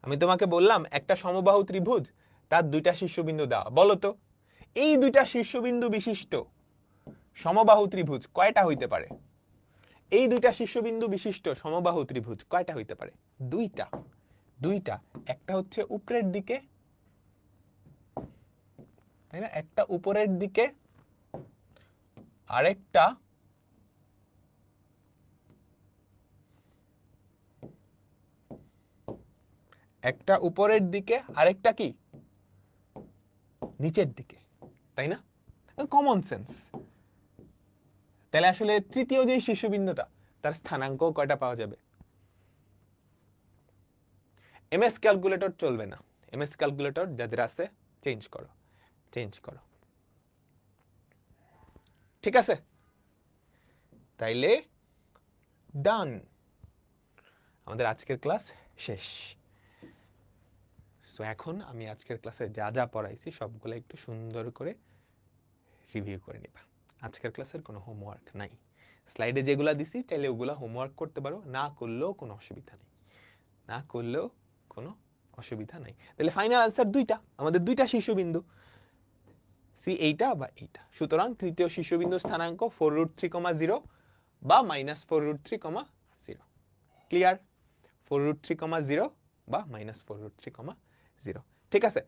আমি তোমাকে বললাম একটা সমবাহু ত্রিভুজ, তার দুইটা শীর্ষবিন্দু দেওয়া। বলো তো এই দুইটা শীর্ষবিন্দু বিশিষ্ট সমবাহু ত্রিভুজ কয়টা হইতে পারে? এই দুইটা শীর্ষবিন্দু বিশিষ্ট সমবাহু ত্রিভুজ কয়টা হইতে পারে? দুইটা। একটা হচ্ছে উপরের দিকে, তাই না? একটা উপরের দিকে, আরেকটা উপরের দিকে, আরেকটা কি নিচের দিকে, তাই না? Common sense. তাহলে আসলে তৃতীয় যে শীর্ষবিন্দুটা, তার স্থানাঙ্ক কয়টা পাওয়া যাবে? এমএস ক্যালকুলেটর চলবে না। এমএস ক্যালকুলেটর যাদের আছে চেঞ্জ করো। ঠিক আছে, তাইলে ডান। আমাদের আজকের ক্লাস শেষ। সো এখন আমি আজকের ক্লাসে যা যা পড়াইছি সবগুলো একটু সুন্দর করে রিভিউ করে নিবা। আজকের ক্লাসের কোনো হোমওয়ার্ক নাই। স্লাইডে যেগুলা দিছি চাইলে ওগুলা হোমওয়ার্ক করতে পারো, না করলেও কোনো অসুবিধা নেই। তাহলে ফাইনাল আনসার দুইটা, আমাদের দুইটা শীর্ষবিন্দু, সি এইটা বা এইটা। সুতরাং তৃতীয় শীর্ষবিন্দুর স্থানাঙ্ক 4√3,0 বা -4√3,0। ক্লিয়ার? 4√3,0 বা -4√3,0। ঠিক আছে,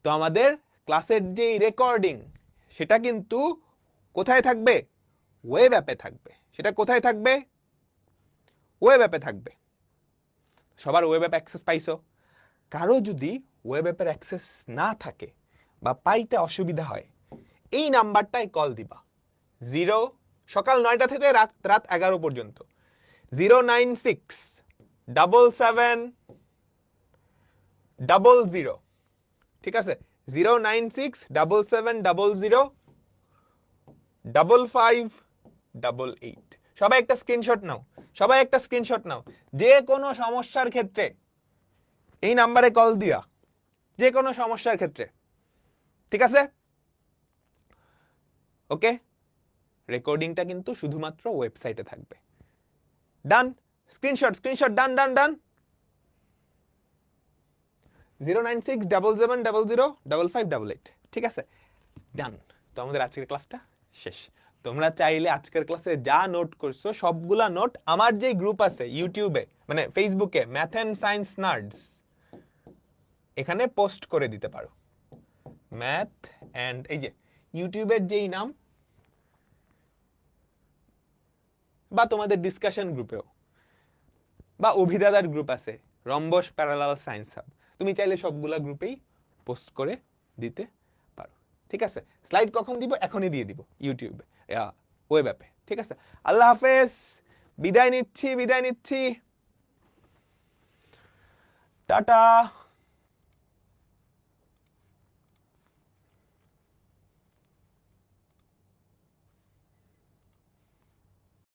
তো আমাদের ক্লাসের যে রেকর্ডিং সেটা কিন্তু কোথায় থাকবে? ওয়েব অ্যাপে থাকবে। সেটা কোথায় থাকবে? ওয়েব অ্যাপে থাকবে। সবার ওয়েব অ্যাপ অ্যাক্সেস পাইছো? কারো যদি ওয়েব অ্যাপের অ্যাক্সেস না থাকে বা পাইতে অসুবিধা হয়, এই নাম্বারটায় কল দিবা। সকাল 9টা থেকে রাত 11 পর্যন্ত 0967700। ঠিক আছে, 09677005588। সবাই একটা স্ক্রিনশট নাও। যে কোনো সমস্যার ক্ষেত্রে এই নাম্বারে কল দিয়া, যে কোনো সমস্যার ক্ষেত্রে। ঠিক আছে, ওকে। রেকর্ডিংটা কিন্তু শুধুমাত্র ওয়েবসাইটে থাকবে। ডান। স্ক্রিনশট ডান 09677005588। ঠিক আছে, ডান। তো আমাদের আজকের ক্লাসটা শেষ। তোমরা চাইলে আজকের ক্লাসে যা নোট করছো সবগুলা নোট আমার যে গ্রুপ আছে ইউটিউবে, মানে ফেসবুকে, ম্যাথ এন্ড সায়েন্স নার্ডস, এখানে পোস্ট করে দিতে পারো। ম্যাথ এন্ড, এই যে ইউটিউবের যেই নাম, বা তোমাদের ডিসকাশন গ্রুপেও, বা অভিদাদার গ্রুপ আছে রম্বস প্যারালাল সায়েন্স হাব, তুমি চাইলে সবগুলা গ্রুপেই পোস্ট করে দিতে পারো। ঠিক আছে, স্লাইড কখন দিব? এখনই দিয়ে দিব ইউটিউবে, ওয়েব অ্যাপে। ঠিক আছে, আল্লাহ হাফেজ। বিদায় নিচ্ছি। টাটা।